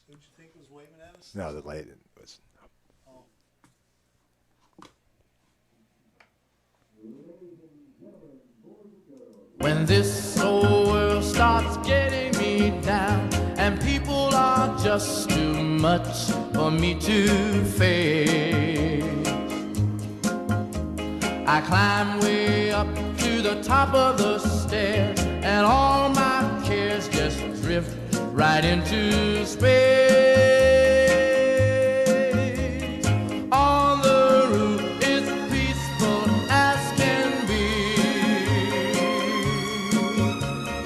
Who'd you think was waving at us? No, the lady was. When this old world starts getting me down and people are just too much for me to face, I climb way up to the top of the stairs and all my cares just drift right into space. On the roof is peaceful as can be,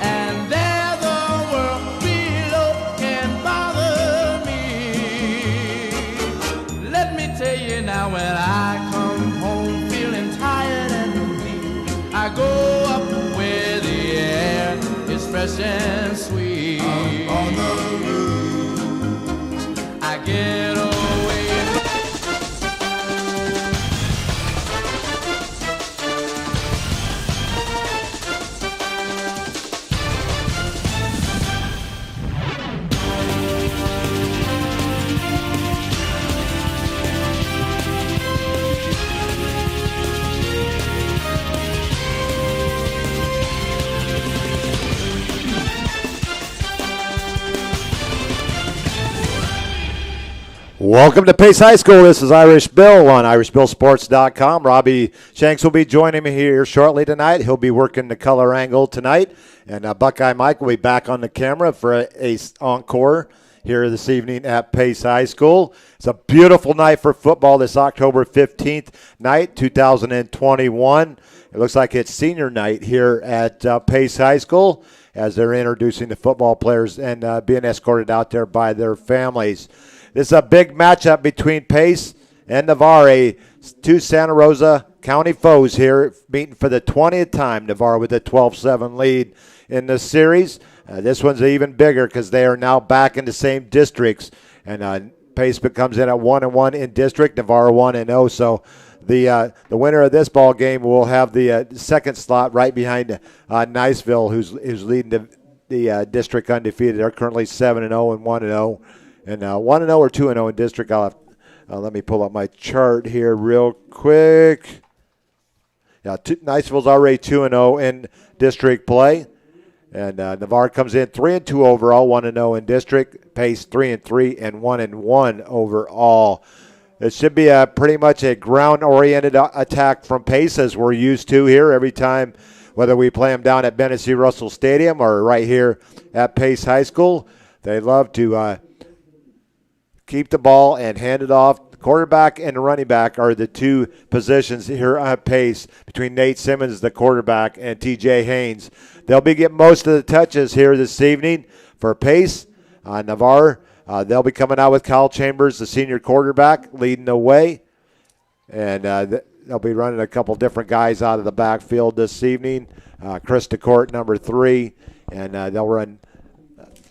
and there the world below can bother me. Let me tell you now, when I come home feeling tired and weak, I go up where the air is fresh and sweet. On the roof, I get away. Welcome to Pace High School. This is Irish Bill on irishbillsports.com. Robbie Shanks will be joining me here shortly tonight. He'll be working the color angle tonight. And Buckeye Mike will be back on the camera for a encore here this evening at Pace High School. It's a beautiful night for football this October 15th night, 2021. It looks like it's senior night here at Pace High School as they're introducing the football players and being escorted out there by their families. This is a big matchup between Pace and Navarre, two Santa Rosa County foes here, meeting for the 20th time. Navarre with a 12-7 lead in the series. This one's even bigger because they are now back in the same districts. And Pace comes in at 1-1 in district, Navarre 1-0. So the winner of this ball game will have the second slot right behind Niceville, who's leading the district undefeated. They're currently 7-0 and 1-0. And 1-0 or 2-0 in district. Let me pull up my chart here real quick. Yeah, Niceville's already 2-0 in district play. And Navarre comes in 3-2 overall, 1-0 in district. Pace 3-3 and 1-1 overall. It should be pretty much a ground-oriented attack from Pace as we're used to here every time, whether we play them down at Bennett C. Russell Stadium or right here at Pace High School. They love to keep the ball and hand it off. The quarterback and the running back are the two positions here at Pace between Nate Simmons, the quarterback, and TJ Haynes. They'll be getting most of the touches here this evening for Pace. Navarre, they'll be coming out with Kyle Chambers, the senior quarterback, leading the way. And they'll be running a couple different guys out of the backfield this evening. Chris DeCourt, number 3. And they'll run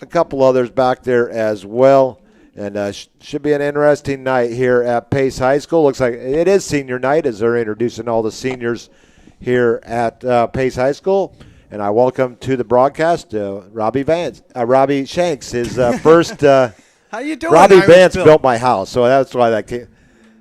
a couple others back there as well. And should be an interesting night here at Pace High School. Looks like it is senior night as they're introducing all the seniors here at Pace High School. And I welcome to the broadcast Robbie Shanks. His first. How you doing, Robbie Irish Vance Bill? built my house, so that's why that came.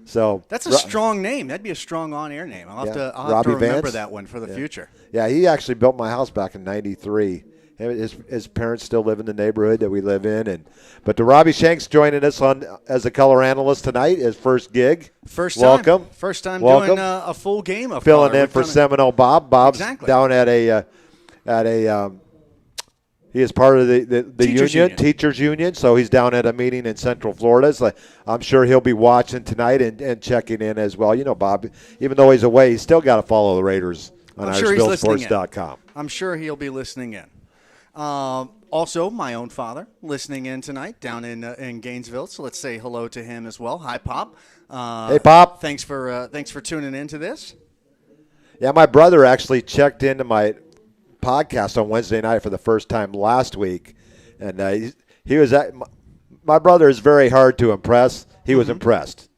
So that's a strong name. That'd be a strong on-air name. I'll have to Robbie remember Vance? that one for the future. Yeah, he actually built my house back in '93. His parents still live in the neighborhood that we live in, but Robbie Shanks joining us on as a color analyst tonight. His first gig. Welcome. First time Welcome. doing a full game of filling color. in for Seminole Bob. Bob's Exactly. down at a he is part of the teachers union, so he's down at a meeting in Central Florida. So I'm sure he'll be watching tonight and checking in as well. You know, Bob, even though he's away, he's still got to follow the Raiders on irishbillsports.com. I'm sure he'll be listening in. Also, my own father listening in tonight down in Gainesville. So let's say hello to him as well. Hi, Pop. Hey, Pop. Thanks for tuning into this. Yeah, my brother actually checked into my podcast on Wednesday night for the first time last week, and he was at. My brother is very hard to impress. He was impressed.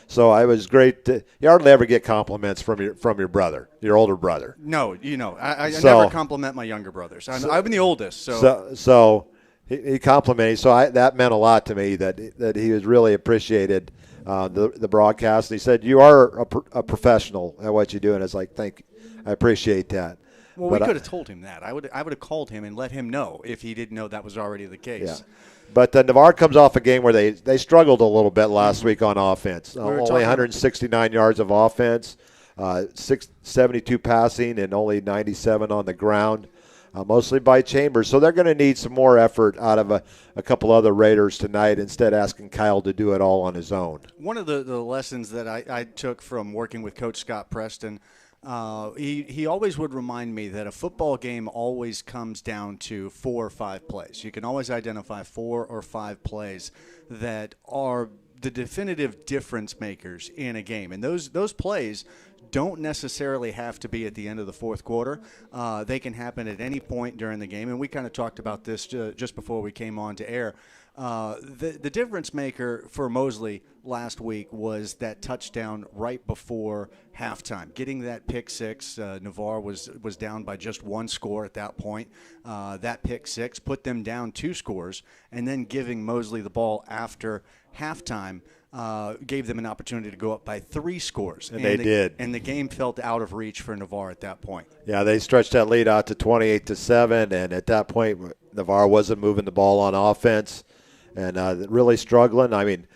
So I was great. You hardly ever get compliments from your brother, your older brother. No, I never compliment my younger brothers. I'm the oldest, so He complimented. So that meant a lot to me that he was really appreciated the broadcast. And he said, "You are a professional at what you do," and I was like, "Thank you, I appreciate that." Well, but we could have told him that. I would have called him and let him know if he didn't know that was already the case. Yeah. But Navarre comes off a game where they struggled a little bit last week on offense. Only 169 yards of offense, 672 passing, and only 97 on the ground, mostly by Chambers. So they're going to need some more effort out of a couple other Raiders tonight instead of asking Kyle to do it all on his own. One of the lessons that I took from working with Coach Scott Preston, he always would remind me that a football game always comes down to 4 or 5 plays. You can always identify 4 or 5 plays that are the definitive difference makers in a game. And those plays don't necessarily have to be at the end of the fourth quarter. They can happen at any point during the game. And we kind of talked about this just before we came on to air. The difference maker for Mosley last week was that touchdown right before halftime, getting that pick six. Navarre was down by just 1 score at that point. That pick six put them down 2 scores, and then giving Mosley the ball after halftime gave them an opportunity to go up by 3 scores. And they did. And the game felt out of reach for Navarre at that point. Yeah, they stretched that lead out to 28-7, and at that point, Navarre wasn't moving the ball on offense and really struggling. I mean,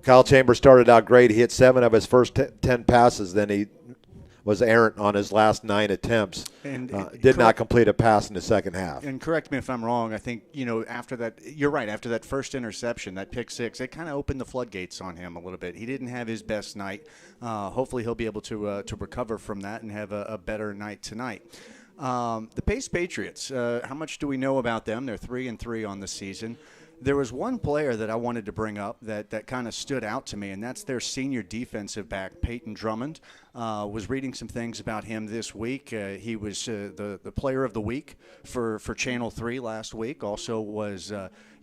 Kyle Chambers started out great. He hit 7 of his first 10 passes. Then he was errant on his last 9 attempts. And did not complete a pass in the second half. And correct me if I'm wrong. I think, after that, you're right. After that first interception, that pick six, it kind of opened the floodgates on him a little bit. He didn't have his best night. Hopefully he'll be able to recover from that and have a better night tonight. The Pace Patriots, how much do we know about them? They're 3-3 on the season. There was one player that I wanted to bring up that kind of stood out to me, and that's their senior defensive back, Peyton Drummond. Was reading some things about him this week. He was the player of the week for Channel 3 last week. Also was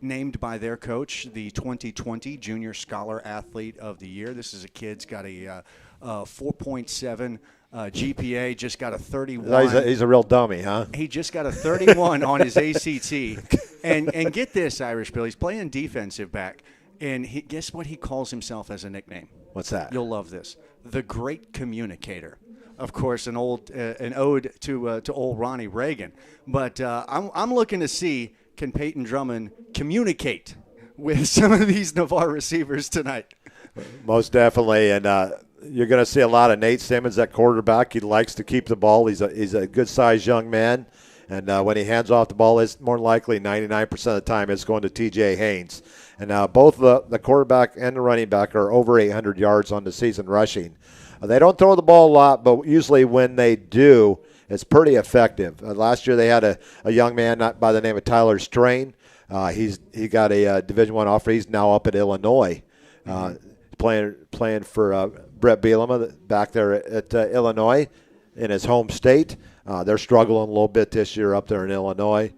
named by their coach the 2020 Junior Scholar Athlete of the Year. This is a kid's got a 4.7 GPA, just got a 31. He's a real dummy, huh? He just got a 31 on his ACT. And get this, Irish Bill, he's playing defensive back. And guess what he calls himself as a nickname? What's that? You'll love this. The Great Communicator. Of course, an ode to old Ronnie Reagan. But I'm looking to see, can Peyton Drummond communicate with some of these Navarre receivers tonight? Most definitely. And you're going to see a lot of Nate Simmons at quarterback. He likes to keep the ball. He's a good-sized young man. And when he hands off the ball, it's more likely 99% of the time it's going to T.J. Haynes. And both the quarterback and the running back are over 800 yards on the season rushing. They don't throw the ball a lot, but usually when they do, it's pretty effective. Last year they had a young man by the name of Tyler Strain. He got a Division I offer. He's now up at Illinois, playing for Brett Bielema back there at Illinois in his home state. They're struggling a little bit this year up there in Illinois,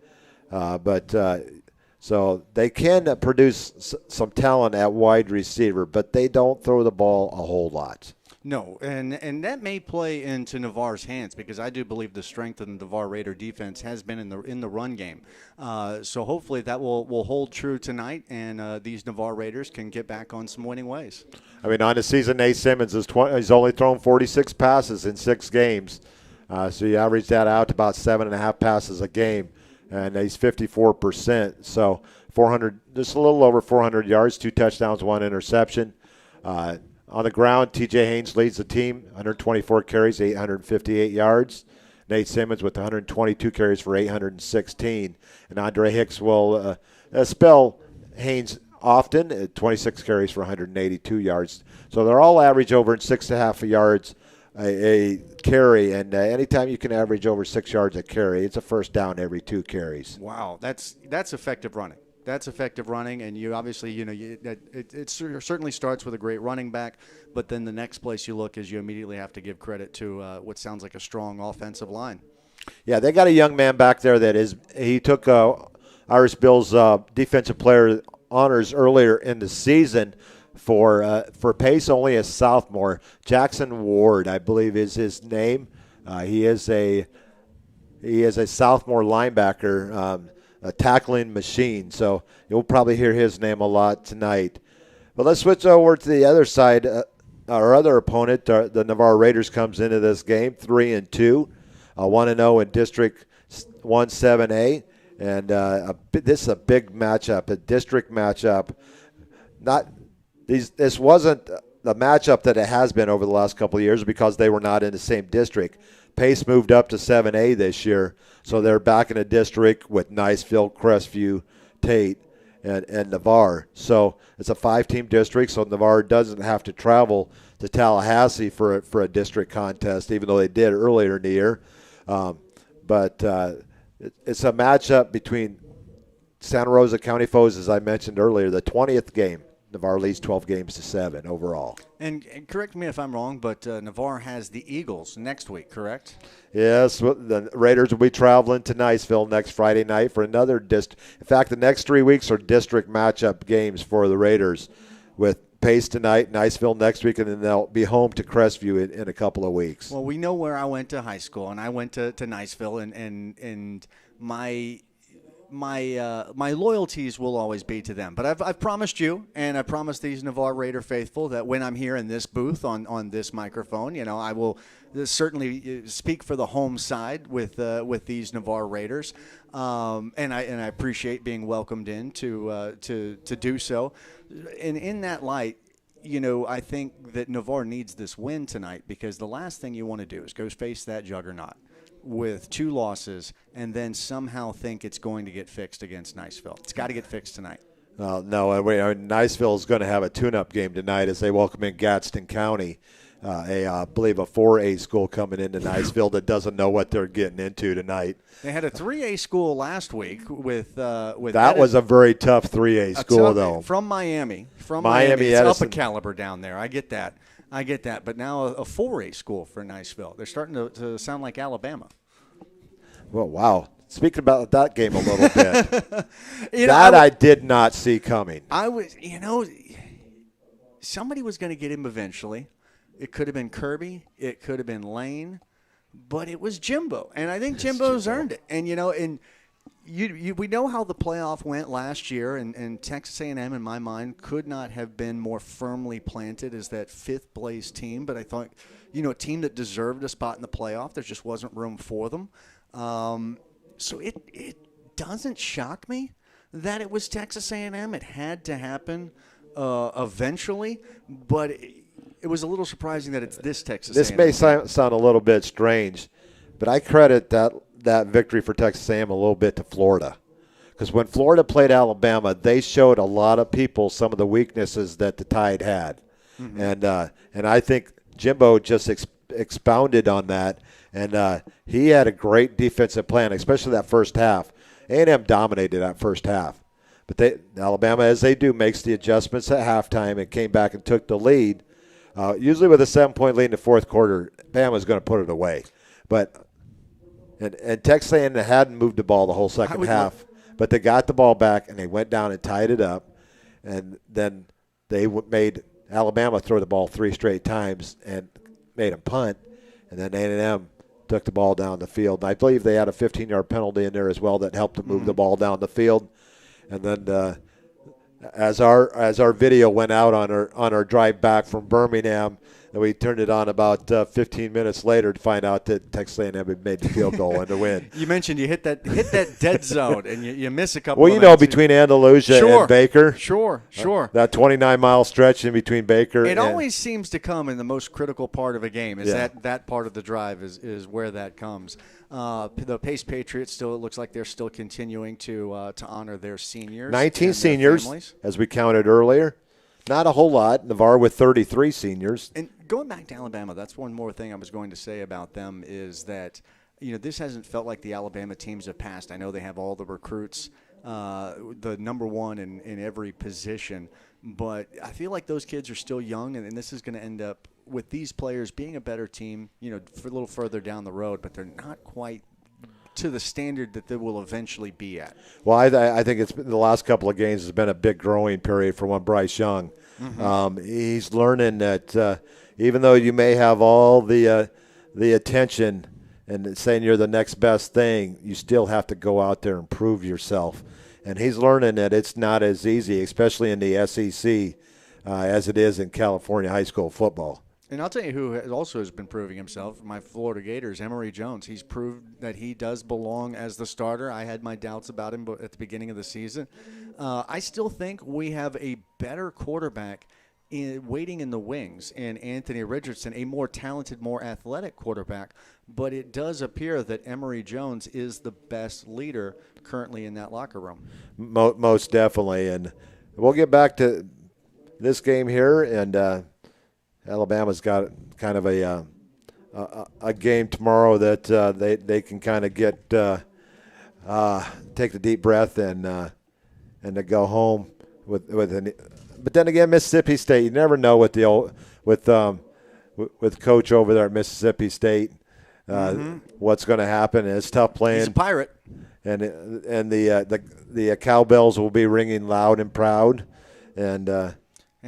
so they can produce some talent at wide receiver, but they don't throw the ball a whole lot. No, and that may play into Navarre's hands because I do believe the strength of the Navarre Raider defense has been in the run game. So hopefully that will hold true tonight, and these Navarre Raiders can get back on some winning ways. I mean, on the season, Nate Simmons he's only thrown 46 passes in 6 games. So you average that out to about 7.5 passes a game, and he's 54%. So 400, just a little over 400 yards, 2 touchdowns, 1 interception. On the ground, T.J. Haynes leads the team, 124 carries, 858 yards. Nate Simmons with 122 carries for 816. And Andre Hicks will spell Haynes often, 26 carries for 182 yards. So they're all average over 6.5 yards a carry, and anytime you can average over 6 yards a carry, it's a first down every 2 carries. Wow, that's effective running. That's effective running, and you obviously, it certainly starts with a great running back, but then the next place you look is you immediately have to give credit to what sounds like a strong offensive line. Yeah, they got a young man back there he took Irish Bill's defensive player honors earlier in the season for Pace, only a sophomore. Jackson Ward, I believe, is his name. He is a sophomore linebacker. a tackling machine. So you'll probably hear his name a lot tonight. But let's switch over to the other side. Our other opponent, the Navarre Raiders, comes into this game 3-2, 1-0 in District 1-7A. And this is a big matchup, a district matchup. This wasn't the matchup that it has been over the last couple of years because they were not in the same district. Pace moved up to 7A this year, so they're back in a district with Niceville, Crestview, Tate, and Navarre. So it's a 5-team district, so Navarre doesn't have to travel to Tallahassee for a district contest, even though they did earlier in the year. But it's a matchup between Santa Rosa County foes, as I mentioned earlier, the 20th game. Navarre leads 12 games to 7 overall. And correct me if I'm wrong, but Navarre has the Eagles next week, correct? Yes, the Raiders will be traveling to Niceville next Friday night for another district. In fact, the next 3 weeks are district matchup games for the Raiders, with Pace tonight, Niceville next week, and then they'll be home to Crestview in a couple of weeks. Well, we know where I went to high school, and I went to Niceville, and my loyalties will always be to them. But I've promised you, and I promised these Navarre Raider faithful, that when I'm here in this booth on this microphone, I will certainly speak for the home side with these Navarre Raiders, and I appreciate being welcomed in to do so. And in that light, I think that Navarre needs this win tonight, because the last thing you want to do is go face that juggernaut with 2 losses and then somehow think it's going to get fixed against Niceville. It's got to get fixed tonight. No, Niceville is going to have a tune-up game tonight as they welcome in Gadsden County, I believe a 4A school coming into Niceville that doesn't know what they're getting into tonight. They had a 3A school last week with that was a very tough 3A school, though. From Miami. Miami it's Edison. up a caliber down there. I get that. But now a 4A school for Niceville. They're starting to sound like Alabama. Well, wow. Speaking about that game a little bit, I did not see coming. I was, somebody was going to get him eventually. It could have been Kirby. It could have been Lane. But it was Jimbo. And I think Jimbo's earned it. And, we know how the playoff went last year, and Texas A&M, in my mind, could not have been more firmly planted as that 5th-place team. But I thought, a team that deserved a spot in the playoff, there just wasn't room for them. So it doesn't shock me that it was Texas A&M. It had to happen eventually, but it was a little surprising that it's this Texas A&M. This may sound a little bit strange, but I credit that victory for Texas A&M a little bit to Florida. Because when Florida played Alabama, they showed a lot of people some of the weaknesses that the Tide had. Mm-hmm. And I think Jimbo just expounded on that, and he had a great defensive plan, especially that first half. A&M dominated that first half. But Alabama, as they do, makes the adjustments at halftime and came back and took the lead. Usually with a 7-point lead in the fourth quarter, Bama's going to put it away. But and Texas A&M hadn't moved the ball the whole second half, but they got the ball back and they went down and tied it up, and then they made Alabama throw the ball 3 straight times and made them punt, and then A&M took the ball down the field. And I believe they had a 15-yard penalty in there as well that helped to move the ball down the field. And then as our video went out on our drive back from Birmingham, and we turned it on about 15 minutes later to find out that Texas A&M had made the field goal and to win. You mentioned you hit that dead zone and you miss a couple. Well, between Andalusia and Baker, sure, that 29-mile stretch in between Baker. It always seems to come in the most critical part of a game. That part of the drive is where that comes. The Pace Patriots still, it looks like they're still continuing to honor their seniors. 19 seniors, as we counted earlier. Not a whole lot. Navarre with 33 seniors. And going back to Alabama, that's one more thing I was going to say about them is that, this hasn't felt like the Alabama teams of past. I know they have all the recruits, the number one in every position, but I feel like those kids are still young, and this is going to end up with these players being a better team, for a little further down the road, but they're not quite to the standard that they will eventually be at. Well, I think it's been, the last couple of games has been a big growing period for one Bryce Young. Mm-hmm. He's learning that even though you may have all the attention and saying you're the next best thing, you still have to go out there and prove yourself. And he's learning that it's not as easy, especially in the SEC, as it is in California high school football. And I'll tell you who also has been proving himself, my Florida Gators, Emory Jones. He's proved that he does belong as the starter. I had my doubts about him at the beginning of the season. I still think we have a better quarterback waiting in the wings in Anthony Richardson, a more talented, more athletic quarterback. But it does appear that Emory Jones is the best leader currently in that locker room. Most definitely. And we'll get back to this game here, and Alabama's got kind of a game tomorrow that they can kind of get take the deep breath and to go home with an. But then again, Mississippi State, you never know with the old with Coach over there at Mississippi State what's going to happen. And it's tough playing. He's a Pirate, and the cowbells will be ringing loud and proud, and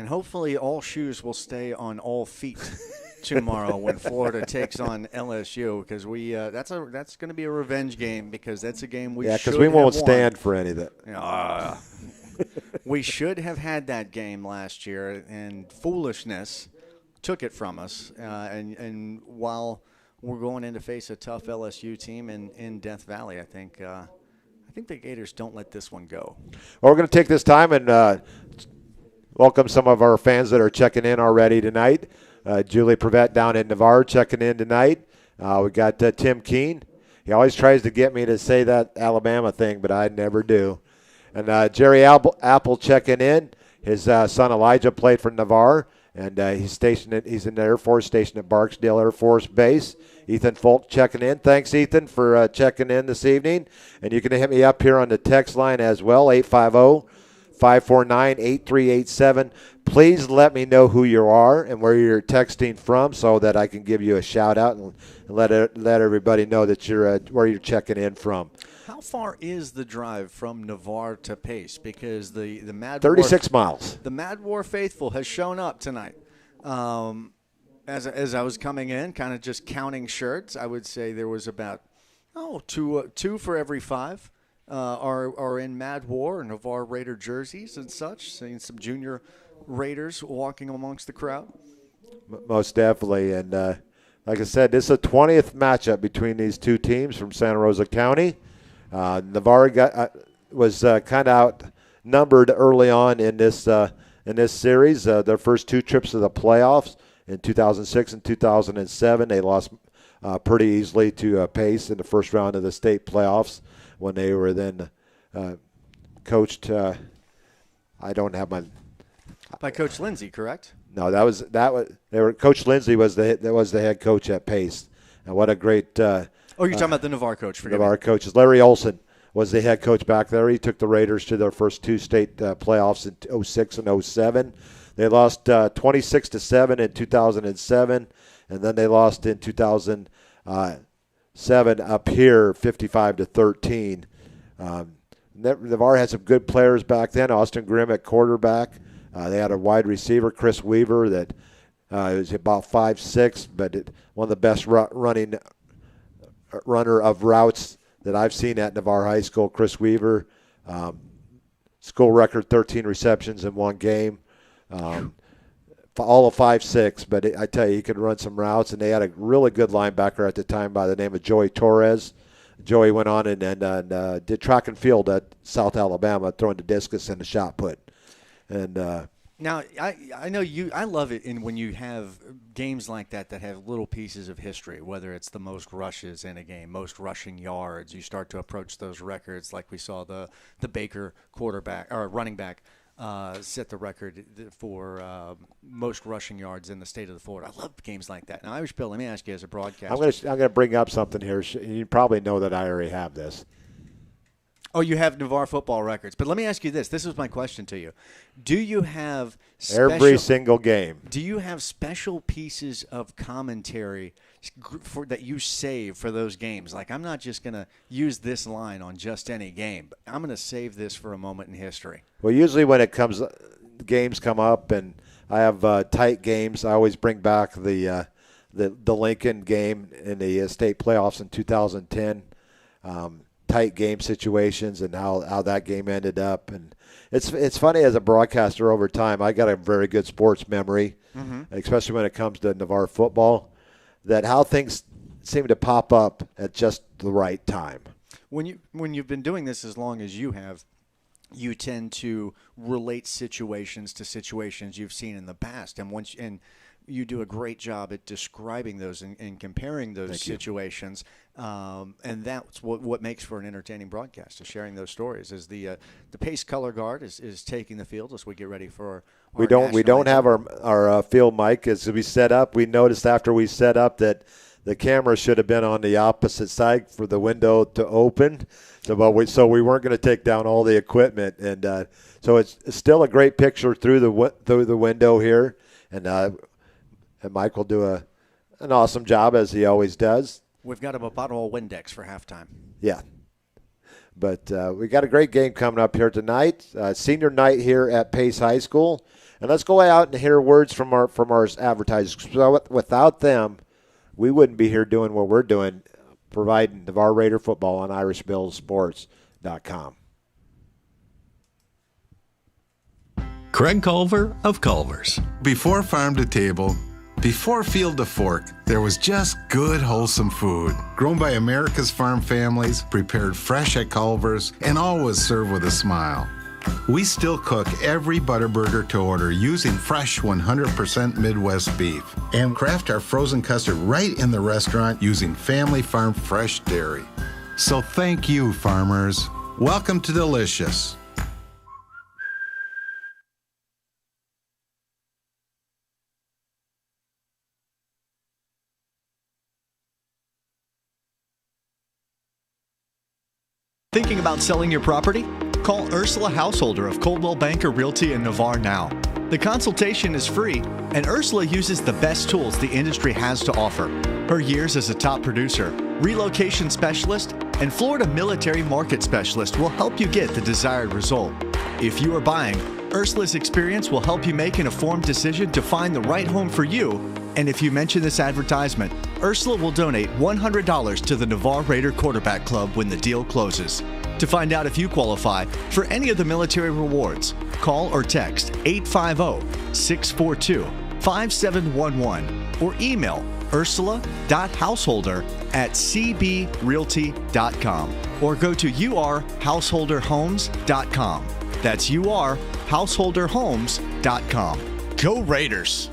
hopefully all shoes will stay on all feet tomorrow when Florida takes on LSU, because that's going to be a revenge game, because that's a game we because we won't stand for any of that. We should have had that game last year, and foolishness took it from us. And while we're going in to face a tough LSU team in Death Valley, I think the Gators don't let this one go. Well, we're going to take this time and welcome some of our fans that are checking in already tonight. Julie Prevette down in Navarre checking in tonight. We got Tim Keene. He always tries to get me to say that Alabama thing, but I never do. And Jerry Apple checking in. His son Elijah played for Navarre, and he's in the Air Force station at Barksdale Air Force Base. Ethan Folk checking in. Thanks, Ethan, for checking in this evening. And you can hit me up here on the text line as well, 850-549-8387. Please let me know who you are and where you're texting from so that I can give you a shout-out and let everybody know that you're where you're checking in from. How far is the drive from Navarre to Pace? Because the Mad 36 miles. The Mad War faithful has shown up tonight. As I was coming in, kind of just counting shirts, I would say there was about two for every five are in Mad War, Navarre Raider jerseys and such. Seeing some junior Raiders walking amongst the crowd. Most definitely, and like I said, this is a 20th matchup between these two teams from Santa Rosa County. Navarre was kind of outnumbered early on in this series. Their first two trips to the playoffs in 2006 and 2007, they lost pretty easily to Pace in the first round of the state playoffs when they were then coached. I don't have my by Coach Lindsay, correct? No, Coach Lindsay was the head coach at Pace, and what a great. You're talking about the Navarre coach. Navarre coaches. Larry Olson was the head coach back there. He took the Raiders to their first two state playoffs in 06 and 07. They lost 26-7 in 2007, and then they lost in 2007 up here 55-13. Navarre had some good players back then. Austin Grimm at quarterback. They had a wide receiver, Chris Weaver, that was about 5'6", but one of the best runner of routes that I've seen at Navarre High School. Chris Weaver, school record 13 receptions in one game, all of 5'6", but I tell you, he could run some routes, and they had a really good linebacker at the time by the name of Joey Torres. Joey went on and did track and field at South Alabama, throwing the discus and the shot put. And now I know you. I love it when you have games like that have little pieces of history. Whether it's the most rushes in a game, most rushing yards, you start to approach those records like we saw the Baker quarterback or running back set the record for most rushing yards in the state of Florida. I love games like that. Now, Irish Bill, let me ask you as a broadcaster. I'm going to bring up something here. You probably know that I already have this. Oh, you have Navarre football records. But let me ask you this. This is my question to you. Do you have every single game? Do you have special pieces of commentary that you save for those games? Like, I'm not just going to use this line on just any game, but I'm going to save this for a moment in history. Well, usually when games come up and I have tight games, I always bring back the the Lincoln game in the state playoffs in 2010. Tight game situations and how that game ended up. And it's funny as a broadcaster over time, I got a very good sports memory, especially when it comes to Navarre football, that how things seem to pop up at just the right time. When you've been doing this as long as you have, you tend to relate situations to situations you've seen in the past, and you do a great job at describing those and comparing those situations, and that's what makes for an entertaining broadcast. Is sharing those stories. As the pace color guard is taking the field as we get ready for. We don't have our field mic as we set up. We noticed after we set up that the camera should have been on the opposite side for the window to open. So we weren't going to take down all the equipment, and so it's still a great picture through the window here, and Mike will do an awesome job as he always does. We've got him a bottle of Windex for halftime. Yeah, but we got a great game coming up here tonight. Senior night here at Pace High School, and let's go out and hear words from our advertisers. So without them, we wouldn't be here doing what we're doing, providing Navarre Raider football on IrishBillSports.com. Craig Culver of Culver's. Before farm to table, before field to fork, there was just good, wholesome food. Grown by America's farm families, prepared fresh at Culver's, and always served with a smile. We still cook every Butterburger to order using fresh 100% Midwest beef and craft our frozen custard right in the restaurant using family farm fresh dairy. So thank you, farmers. Welcome to Delicious. Thinking about selling your property? Call Ursula Householder of Coldwell Banker Realty in Navarre now. The consultation is free, and Ursula uses the best tools the industry has to offer. Her years as a top producer, relocation specialist, and Florida military market specialist will help you get the desired result. If you are buying, Ursula's experience will help you make an informed decision to find the right home for you. And if you mention this advertisement, Ursula will donate $100 to the Navarre Raider Quarterback Club when the deal closes. To find out if you qualify for any of the military rewards, call or text 850-642-5711 or email ursula.householder@cbrealty.com or go to urhouseholderhomes.com. That's urhouseholderhomes.com. Go Raiders!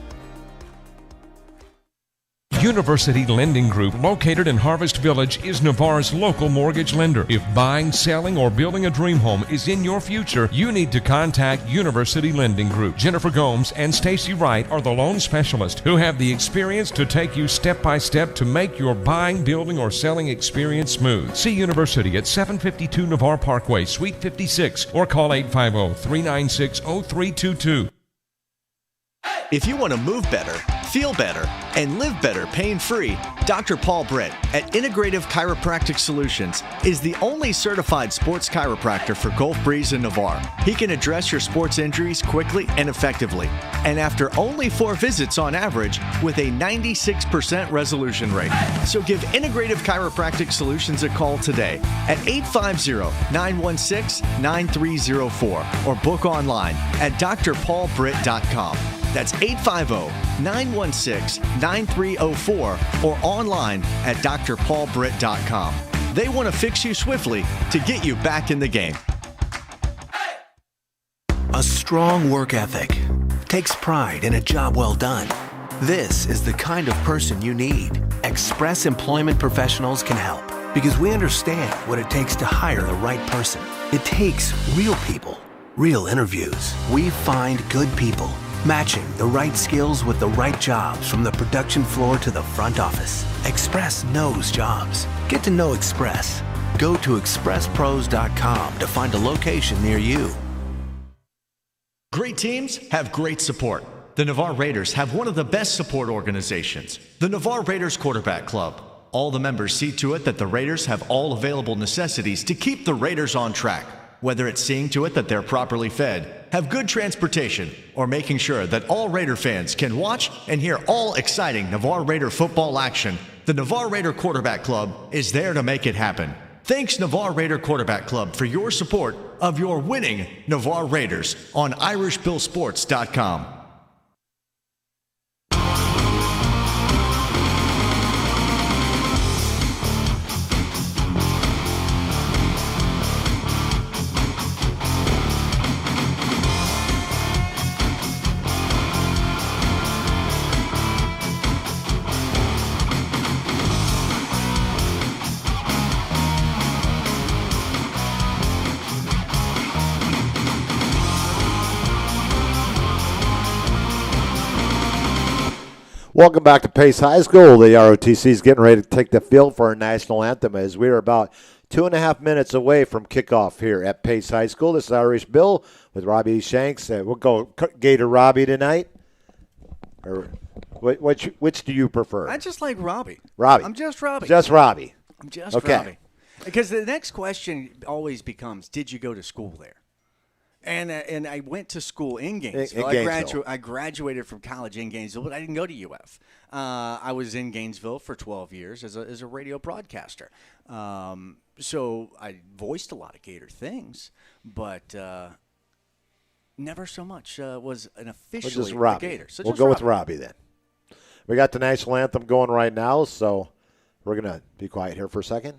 University Lending Group, located in Harvest Village, is Navarre's local mortgage lender. If buying, selling, or building a dream home is in your future, you need to contact University Lending Group. Jennifer Gomes and Stacy Wright are the loan specialists who have the experience to take you step by step to make your buying, building, or selling experience smooth. See University at 752 Navarre Parkway, Suite 56, or call 850-396-0322. If you want to move better, feel better, and live better pain-free, Dr. Paul Britt at Integrative Chiropractic Solutions is the only certified sports chiropractor for Gulf Breeze and Navarre. He can address your sports injuries quickly and effectively, and after only 4 visits on average with a 96% resolution rate. So give Integrative Chiropractic Solutions a call today at 850-916-9304 or book online at drpaulbritt.com. That's 850-916-9304 or online at drpaulbritt.com. They want to fix you swiftly to get you back in the game. A strong work ethic takes pride in a job well done. This is the kind of person you need. Express Employment Professionals can help because we understand what it takes to hire the right person. It takes real people, real interviews. We find good people, matching the right skills with the right jobs from the production floor to the front office. Express knows jobs. Get to know Express. Go to expresspros.com to find a location near you. Great teams have great support. The Navarre Raiders have one of the best support organizations, the Navarre Raiders Quarterback Club. All the members see to it that the Raiders have all available necessities to keep the Raiders on track. Whether it's seeing to it that they're properly fed, have good transportation, or making sure that all Raider fans can watch and hear all exciting Navarre Raider football action, the Navarre Raider Quarterback Club is there to make it happen. Thanks Navarre Raider Quarterback Club for your support of your winning Navarre Raiders on IrishBillSports.com. Welcome back to Pace High School. The ROTC is getting ready to take the field for our national anthem as we are about 2.5 minutes away from kickoff here at Pace High School. This is Irish Bill with Robbie Shanks. We'll go Gator Robbie tonight. Or which do you prefer? I just like Robbie. Robbie. I'm just Robbie. Just Robbie. I'm just okay. Robbie. Because the next question always becomes, did you go to school there? And I went to school in Gainesville. I graduated from college in Gainesville, but I didn't go to UF. I was in Gainesville for 12 years as a radio broadcaster. So I voiced a lot of Gator things, but never so much was an officially a Gator. So we'll go with Robbie then. We got the national anthem going right now, so we're going to be quiet here for a second.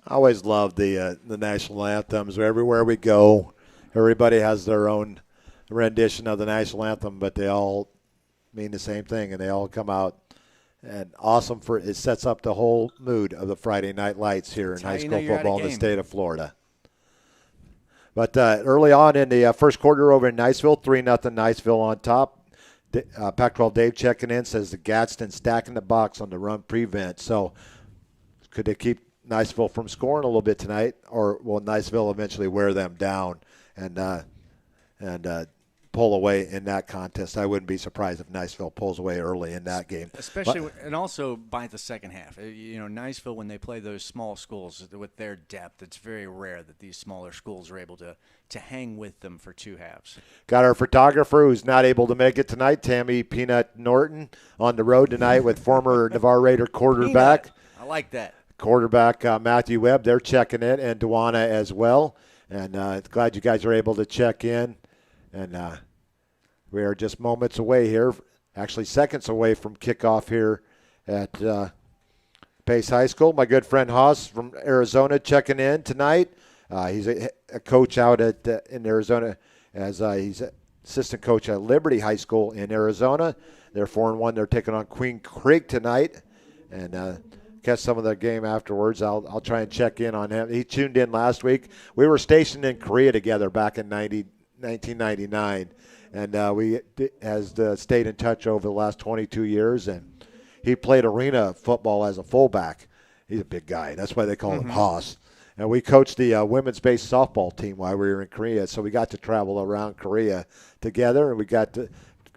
I always love the national anthems. Everywhere we go, everybody has their own rendition of the national anthem, but they all mean the same thing, and they all come out. And awesome it sets up the whole mood of the Friday Night Lights here in high school football in the state of Florida. But early on in the first quarter over in Niceville, 3-0 Niceville on top. Pac-12 Dave checking in, says the Gadsden stacking the box on the run prevent. So could they keep Niceville from scoring a little bit tonight, or will Niceville eventually wear them down and pull away in that contest? I wouldn't be surprised if Niceville pulls away early in that game. And also by the second half. Niceville, when they play those small schools with their depth, it's very rare that these smaller schools are able to hang with them for two halves. Got our photographer who's not able to make it tonight, Tammy Peanut Norton, on the road tonight with former Navarre Raider quarterback. Peanut. I like that. Quarterback Matthew Webb, they're checking in, and Duana as well. And glad you guys are able to check in. And we are just moments away here, actually seconds away from kickoff here at Pace High School. My good friend Haas from Arizona checking in tonight. He's a coach out in Arizona as he's assistant coach at Liberty High School in Arizona. They're 4-1. They're taking on Queen Creek tonight. And catch some of the game afterwards. I'll try and check in on him. He tuned in last week. We were stationed in Korea together back in 1999, and we has stayed in touch over the last 22 years. And he played arena football as a fullback. He's a big guy. That's why they call him Haas. And we coached the women's based softball team while we were in Korea, so we got to travel around Korea together, and we got to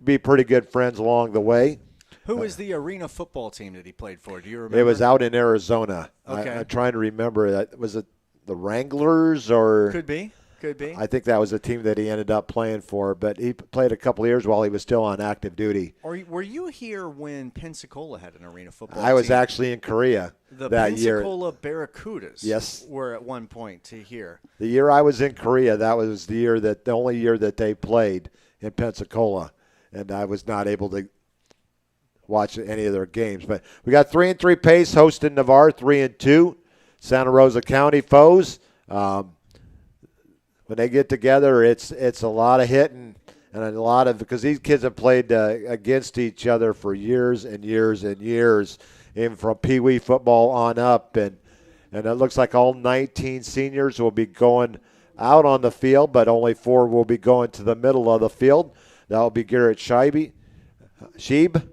be pretty good friends along the way. Who was the arena football team that he played for? Do you remember? It was out in Arizona. Okay. I'm trying to remember. Was it the Wranglers or? Could be. Could be. I think that was the team that he ended up playing for, but he played a couple of years while he was still on active duty. Or were you here when Pensacola had an arena football I was team? actually in Korea that year. The Pensacola Barracudas were at one point to here. The year I was in Korea, that was the only year that they played in Pensacola, and I was not able to watch any of their games. But we got 3-3 Pace hosting Navarre, 3-2 Santa Rosa County foes. When they get together, it's a lot of hitting and a lot of, because these kids have played against each other for years and years and years, even from Pee Wee football on up, and it looks like all 19 seniors will be going out on the field, but only 4 will be going to the middle of the field. That will be Garrett Sheeb,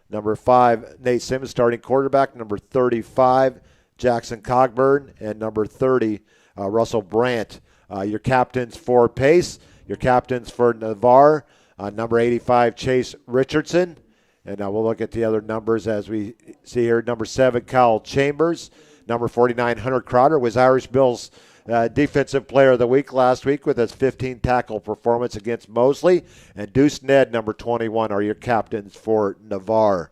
number 5, Nate Simmons, starting quarterback, number 35, Jackson Cogburn, and number 30, Russell Brandt. Your captains for Pace, your captains for Navarre, number 85, Chase Richardson. And we'll look at the other numbers as we see here. Number 7, Kyle Chambers. Number 49, Hunter Crowder, was Irish Bill's Defensive Player of the Week last week with his 15-tackle performance against Mosley. And Deuce Ned, number 21, are your captains for Navarre.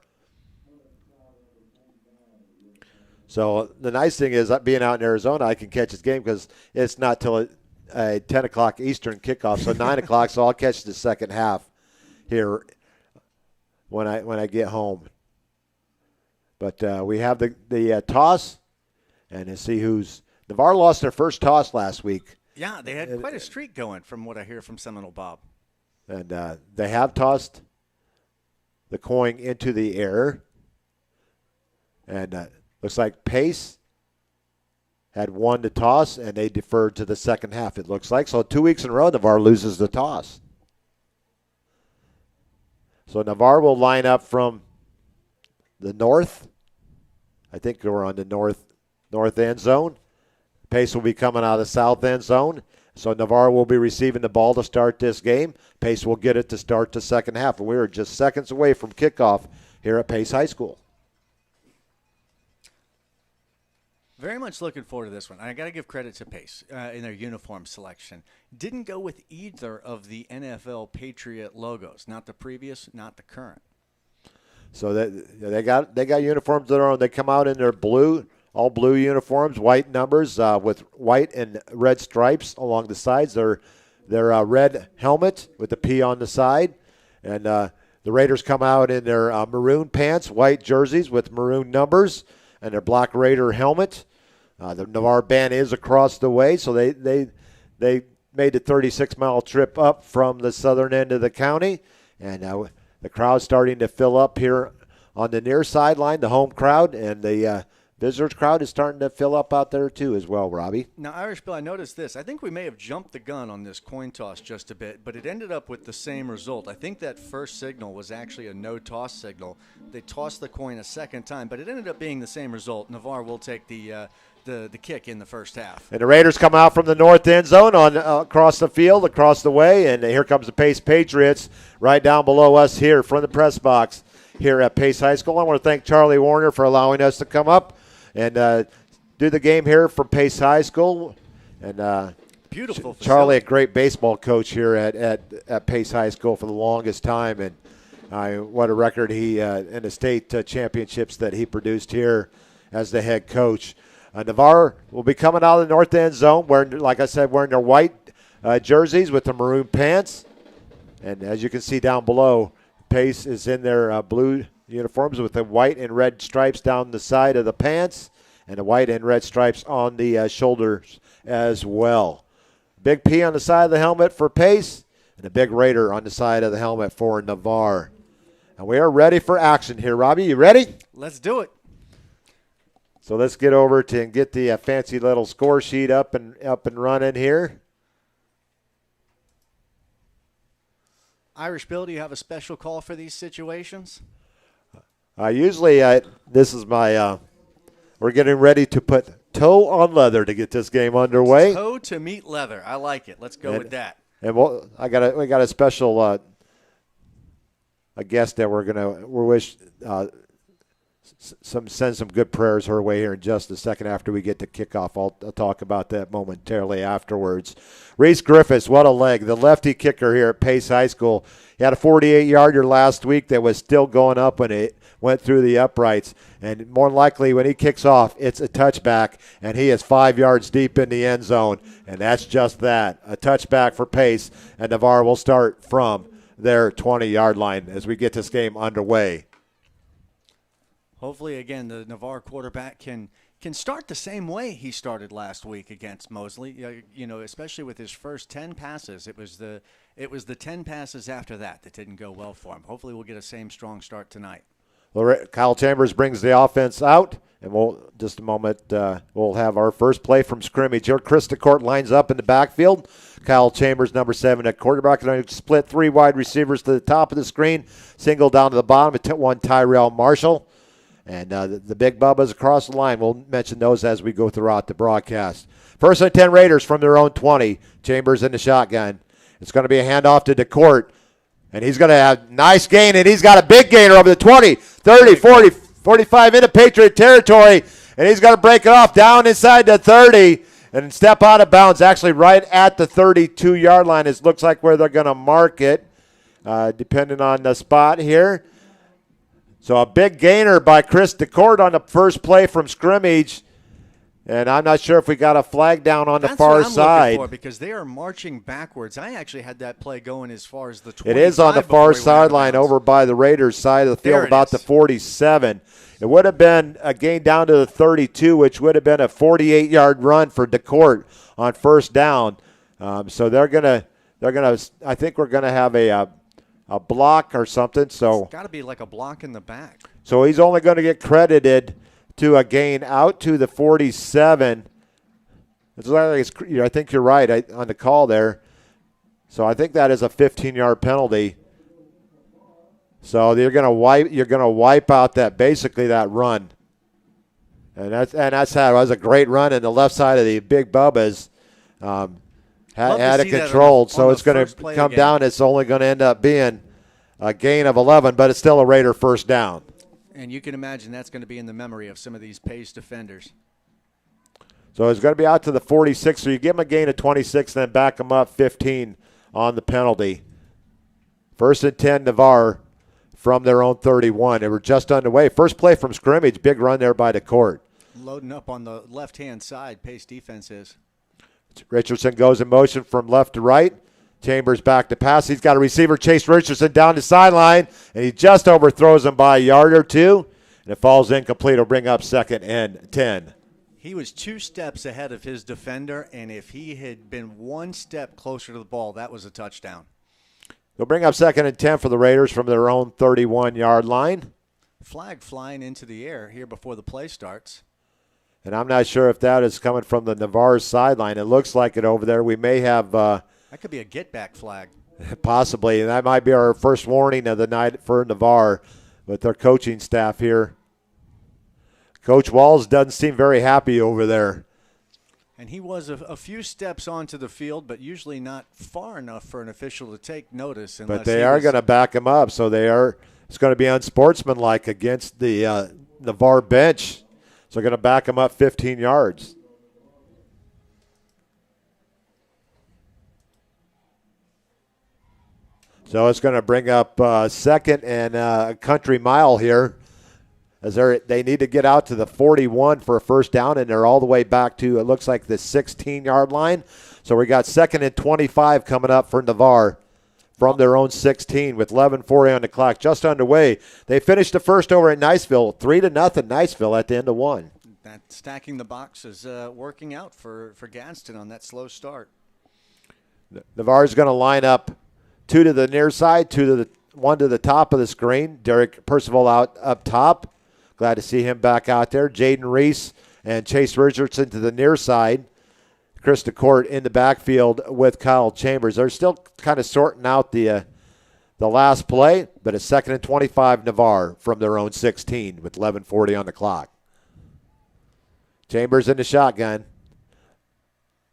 So the nice thing is that being out in Arizona, I can catch this game because it's not till a 10 o'clock Eastern kickoff, so 9 o'clock, so I'll catch the second half here when I get home. But we have the toss, and to see Navarre lost their first toss last week. Yeah, they had quite a streak going from what I hear from Seminole Bob. And they have tossed the coin into the air. And looks like Pace had won the toss, and they deferred to the second half, it looks like. So 2 weeks in a row, Navarre loses the toss. So Navarre will line up from the north. I think we're on the north end zone. Pace will be coming out of the south end zone. So Navarre will be receiving the ball to start this game. Pace will get it to start the second half. And we are just seconds away from kickoff here at Pace High School. Very much looking forward to this one. I got to give credit to Pace in their uniform selection. Didn't go with either of the NFL Patriot logos, not the previous, not the current. So they got uniforms that are. They come out in their blue, all blue uniforms, white numbers with white and red stripes along the sides. Their red helmet with the P on the side, and the Raiders come out in their maroon pants, white jerseys with maroon numbers, and their black Raider helmet. The Navarre band is across the way, so they made the 36-mile trip up from the southern end of the county, and the crowd's starting to fill up here on the near sideline, the home crowd, and the visitors crowd is starting to fill up out there too as well, Robbie. Now, Irish Bill, I noticed this. I think we may have jumped the gun on this coin toss just a bit, but it ended up with the same result. I think that first signal was actually a no-toss signal. They tossed the coin a second time, but it ended up being the same result. Navarre will take the kick in the first half. And the Raiders come out from the north end zone on across the field, across the way, and here comes the Pace Patriots right down below us here from the press box here at Pace High School. I want to thank Charlie Warner for allowing us to come up and do the game here for Pace High School. And beautiful Charlie, a great baseball coach here at Pace High School for the longest time, and what a record he in the state championships that he produced here as the head coach. Navarre will be coming out of the north end zone, wearing their white jerseys with the maroon pants. And as you can see down below, Pace is in their blue uniforms with the white and red stripes down the side of the pants and the white and red stripes on the shoulders as well. Big P on the side of the helmet for Pace and a big Raider on the side of the helmet for Navarre. And we are ready for action here. Robbie, you ready? Let's do it. So let's get over to and get the fancy little score sheet up and running here. Irish Bill, do you have a special call for these situations? Usually, this is my. We're getting ready to put toe on leather to get this game underway. Toe to meet leather. I like it. Let's go with that. And we got a special a guest that we're wish send some good prayers her way here in just a second after we get to kickoff. I'll talk about that momentarily afterwards. Reese Griffiths, what a leg. The lefty kicker here at Pace High School. He had a 48-yarder last week that was still going up when it went through the uprights. And more than likely when he kicks off, it's a touchback, and he is 5 yards deep in the end zone. And that's just that, a touchback for Pace. And Navarre will start from their 20-yard line as we get this game underway. Hopefully, again, the Navarre quarterback can start the same way he started last week against Mosley. Especially with his first 10 passes. It was the 10 passes after that didn't go well for him. Hopefully, we'll get a same strong start tonight. Kyle Chambers brings the offense out, and just a moment, we'll have our first play from scrimmage here. Chris DeCourt lines up in the backfield. Kyle Chambers, number 7 at quarterback. Going to split 3 wide receivers to the top of the screen, single down to the bottom, one Tyrell Marshall. And the big Bubba's across the line. We'll mention those as we go throughout the broadcast. First and 10 Raiders from their own 20. Chambers in the shotgun. It's going to be a handoff to DeCourt. And he's going to have nice gain, and he's got a big gainer over the 20, 30, 40, 45 into Patriot territory. And he's going to break it off down inside the 30 and step out of bounds, actually right at the 32-yard line. It looks like where they're going to mark it, depending on the spot here. So a big gainer by Chris DeCourt on the first play from scrimmage. And I'm not sure if we got a flag down on the far side. That's what I'm looking for, because they are marching backwards. I actually had that play going as far as the 25. It is on the far sideline over by the Raiders' side of the field, about the 47. It would have been a gain down to the 32, which would have been a 48-yard run for DeCourt on first down. So they're gonna. I think we're gonna have a block or something. So it's got to be like a block in the back. So he's only going to get credited to a gain out to the 47. I think you're right on the call there. So I think that is a 15-yard penalty. So you're going to wipe out that run. And that's how it was, a great run, and the left side of the big Bubba's had it controlled. So it's going to come down. It's only going to end up being a gain of 11, but it's still a Raider first down. And you can imagine that's going to be in the memory of some of these Pace defenders. So it's going to be out to the 46. So you give them a gain of 26, then back them up 15 on the penalty. First and 10, Navarre from their own 31. They were just underway. First play from scrimmage, big run there by DeCourt. Loading up on the left-hand side, Pace defense is. Richardson goes in motion from left to right. Chambers back to pass. He's got a receiver, Chase Richardson, down the sideline, and he just overthrows him by a yard or two, and it falls incomplete. It'll bring up second and 10. He was 2 steps ahead of his defender, and if he had been 1 step closer to the ball, that was a touchdown. They'll bring up second and 10 for the Raiders from their own 31-yard line. Flag flying into the air here before the play starts. And I'm not sure if that is coming from the Navarre sideline. It looks like it over there. We may have that could be a get-back flag. Possibly, and that might be our first warning of the night for Navarre with their coaching staff here. Coach Walls doesn't seem very happy over there. And he was a few steps onto the field, but usually not far enough for an official to take notice. But they are going to back him up, so it's going to be unsportsmanlike against the Navarre bench. So they're going to back him up 15 yards. So it's going to bring up second and a country mile here, as they need to get out to the 41 for a first down, and they're all the way back to, it looks like, the 16-yard line. So we got second and 25 coming up for Navarre from their own 16 with 11:40 on the clock, just underway. They finished the first over at Niceville, 3-0 Niceville at the end of one. That stacking the box is working out for Gadsden on that slow start. Navarre's going to line up 2 to the near side, 1 to the top of the screen. Derek Percival out up top. Glad to see him back out there. Jaden Reese and Chase Richardson to the near side. Chris DeCourt in the backfield with Kyle Chambers. They're still kind of sorting out the last play, but it's second and 25 Navarre from their own 16 with 11:40 on the clock. Chambers in the shotgun.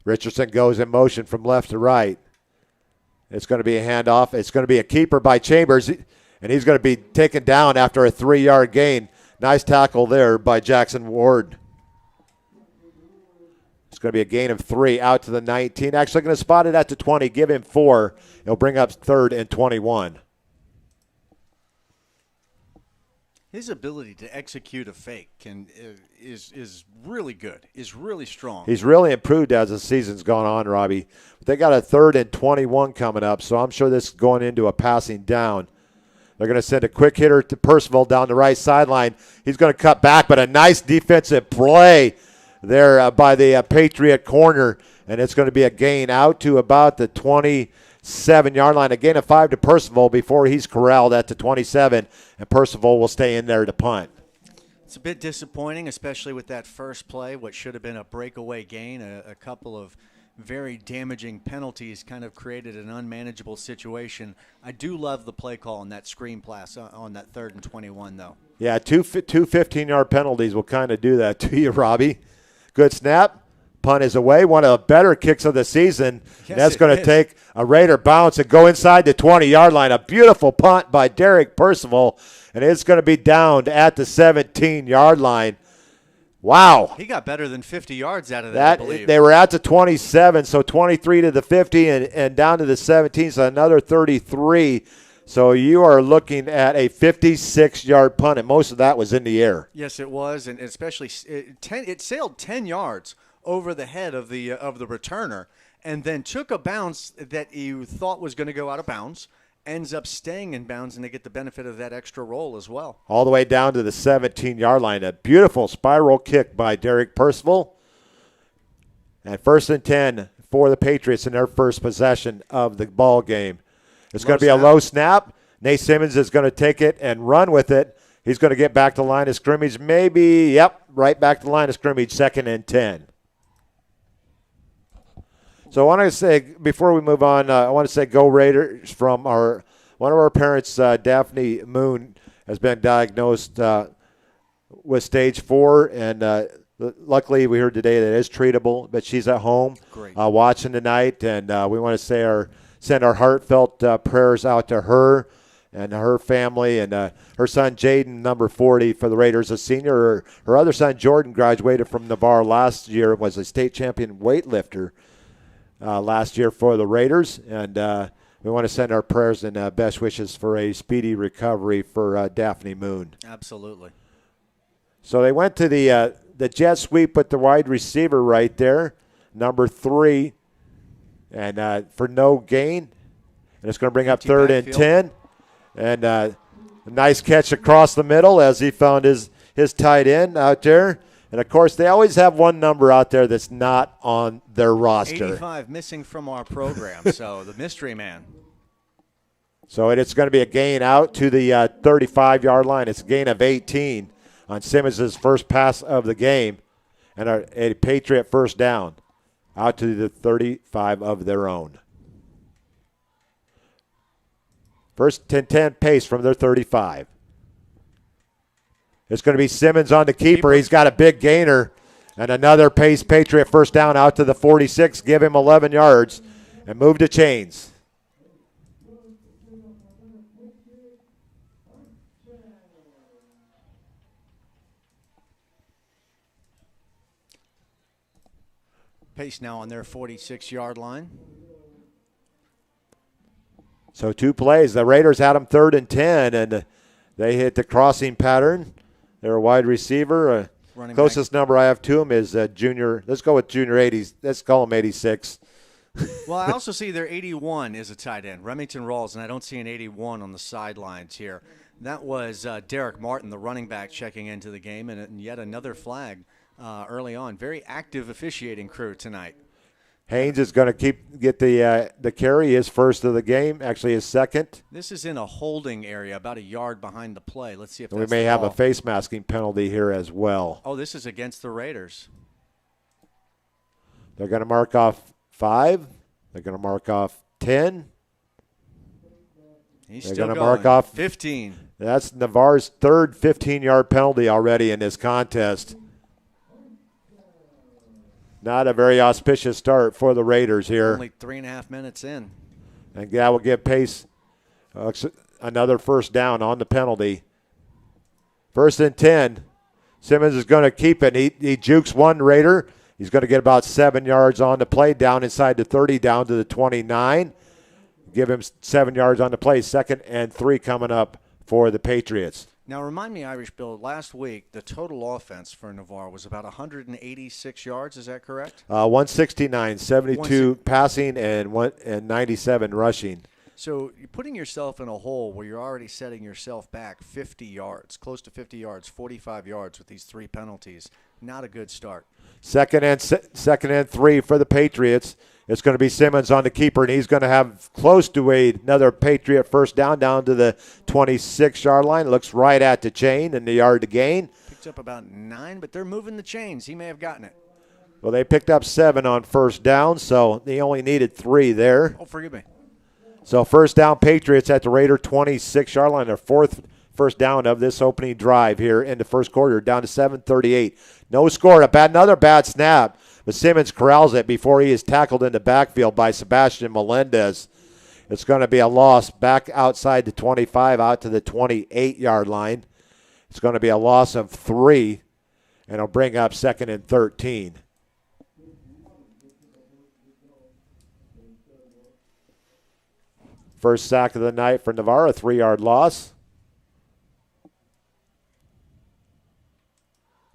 Richardson goes in motion from left to right. It's going to be a handoff. It's going to be a keeper by Chambers, and he's going to be taken down after a 3-yard gain. Nice tackle there by Jackson Ward. It's going to be a gain of 3 out to the 19. Actually going to spot it at the 20, give him 4. It'll bring up 3rd and 21. His ability to execute a fake is really good, is really strong. He's really improved as the season's gone on, Robbie. They got a 3rd and 21 coming up, so I'm sure this is going into a passing down. They're going to send a quick hitter to Percival down the right sideline. He's going to cut back, but a nice defensive play there by the Patriot corner, and it's going to be a gain out to about the 27-yard line. A gain of 5 to Percival before he's corralled at the 27, and Percival will stay in there to punt. It's a bit disappointing, especially with that first play, what should have been a breakaway gain. A couple of very damaging penalties kind of created an unmanageable situation. I do love the play call on that screen pass on that 3rd and 21, though. Yeah, two 15-yard penalties will kind of do that to you, Robbie. Good snap. Punt is away. One of the better kicks of the season. Yes, that's going to take a Raider bounce and go inside the 20-yard line. A beautiful punt by Derek Percival, and it's going to be downed at the 17-yard line. Wow. He got better than 50 yards out of that, I believe. They were at the 27, so 23 to the 50 and down to the 17, so another 33. So you are looking at a 56-yard punt, and most of that was in the air. Yes, it was, and especially it sailed 10 yards over the head of the returner, and then took a bounce that you thought was going to go out of bounds, ends up staying in bounds, and they get the benefit of that extra roll as well. All the way down to the 17-yard line. A beautiful spiral kick by Derek Percival. And 1st and 10 for the Patriots in their first possession of the ball game. It's going to be a low snap. Nate Simmons is going to take it and run with it. He's going to get back to the line of scrimmage. Maybe, right back to the line of scrimmage, 2nd and 10. So I want to say, before we move on, I want to say go Raiders from one of our parents, Daphne Moon, has been diagnosed with stage 4, and luckily we heard today that it is treatable, but she's at home watching tonight, and we want to send our heartfelt prayers out to her and her family, and her son Jaden, number 40 for the Raiders, a senior. Her other son Jordan graduated from Navarre last year, was a state champion weightlifter last year for the Raiders, and we want to send our prayers and best wishes for a speedy recovery for Daphne Moon. Absolutely. So they went to the jet sweep with the wide receiver right there, number 3, and for no gain, and it's going to bring up 3rd and 10, and a nice catch across the middle as he found his tight end out there. And, of course, they always have one number out there that's not on their roster. 85 missing from our program, so the mystery man. So it's going to be a gain out to the 35-yard line. It's a gain of 18 on Simmons' first pass of the game, and a Patriot first down out to the 35 of their own. 1st and 10 pace from their 35. It's going to be Simmons on the keeper. He's got a big gainer. And another pace Patriot first down out to the 46. Give him 11 yards and move to chains. Pace now on their 46-yard line. So 2 plays. The Raiders had them 3rd and 10, and they hit the crossing pattern. They're a wide receiver. Closest number I have to him is junior. Let's go with junior 80s. Let's call him 86. Well, I also see their 81 is a tight end, Remington Rawls, and I don't see an 81 on the sidelines here. That was Derek Martin, the running back, checking into the game, and yet another flag early on. Very active officiating crew tonight. Haynes is going to get the carry, his first of the game, actually his second. This is in a holding area, about a yard behind the play. Let's see if that's we may have a face masking penalty here as well. Oh, this is against the Raiders. They're going to mark off 5. They're going to mark off 10. He's They're still going to going. mark off 15. That's Navarre's 3rd 15-yard penalty already in this contest. Not a very auspicious start for the Raiders here. Only 3.5 minutes in. And that will give Pace another first down on the penalty. First and 10. Simmons is going to keep it. He jukes one Raider. He's going to get about 7 yards on the play, down inside the 30, down to the 29. Give him 7 yards on the play. 2nd and 3 coming up for the Patriots. Now, remind me, Irish Bill, last week the total offense for Navarre was about 186 yards. Is that correct? 169, 72 passing and 97 rushing. So you're putting yourself in a hole where you're already setting yourself back 50 yards, close to 50 yards, 45 yards with these 3 penalties. Not a good start. Second and 3 for the Patriots. It's going to be Simmons on the keeper, and he's going to have close to another Patriot first down to the 26-yard line. Looks right at the chain and the yard to gain. Picked up about 9, but they're moving the chains. He may have gotten it. Well, they picked up 7 on first down, so they only needed 3 there. Oh, forgive me. So first down, Patriots at the Raider 26-yard line. Their 4th first down of this opening drive here in the first quarter, down to 7:38. No score. Another bad snap. But Simmons corrals it before he is tackled in the backfield by Sebastian Melendez. It's going to be a loss back outside the 25, out to the 28-yard line. It's going to be a loss of 3, and it'll bring up 2nd and 13. First sack of the night for Navarre, a 3-yard loss.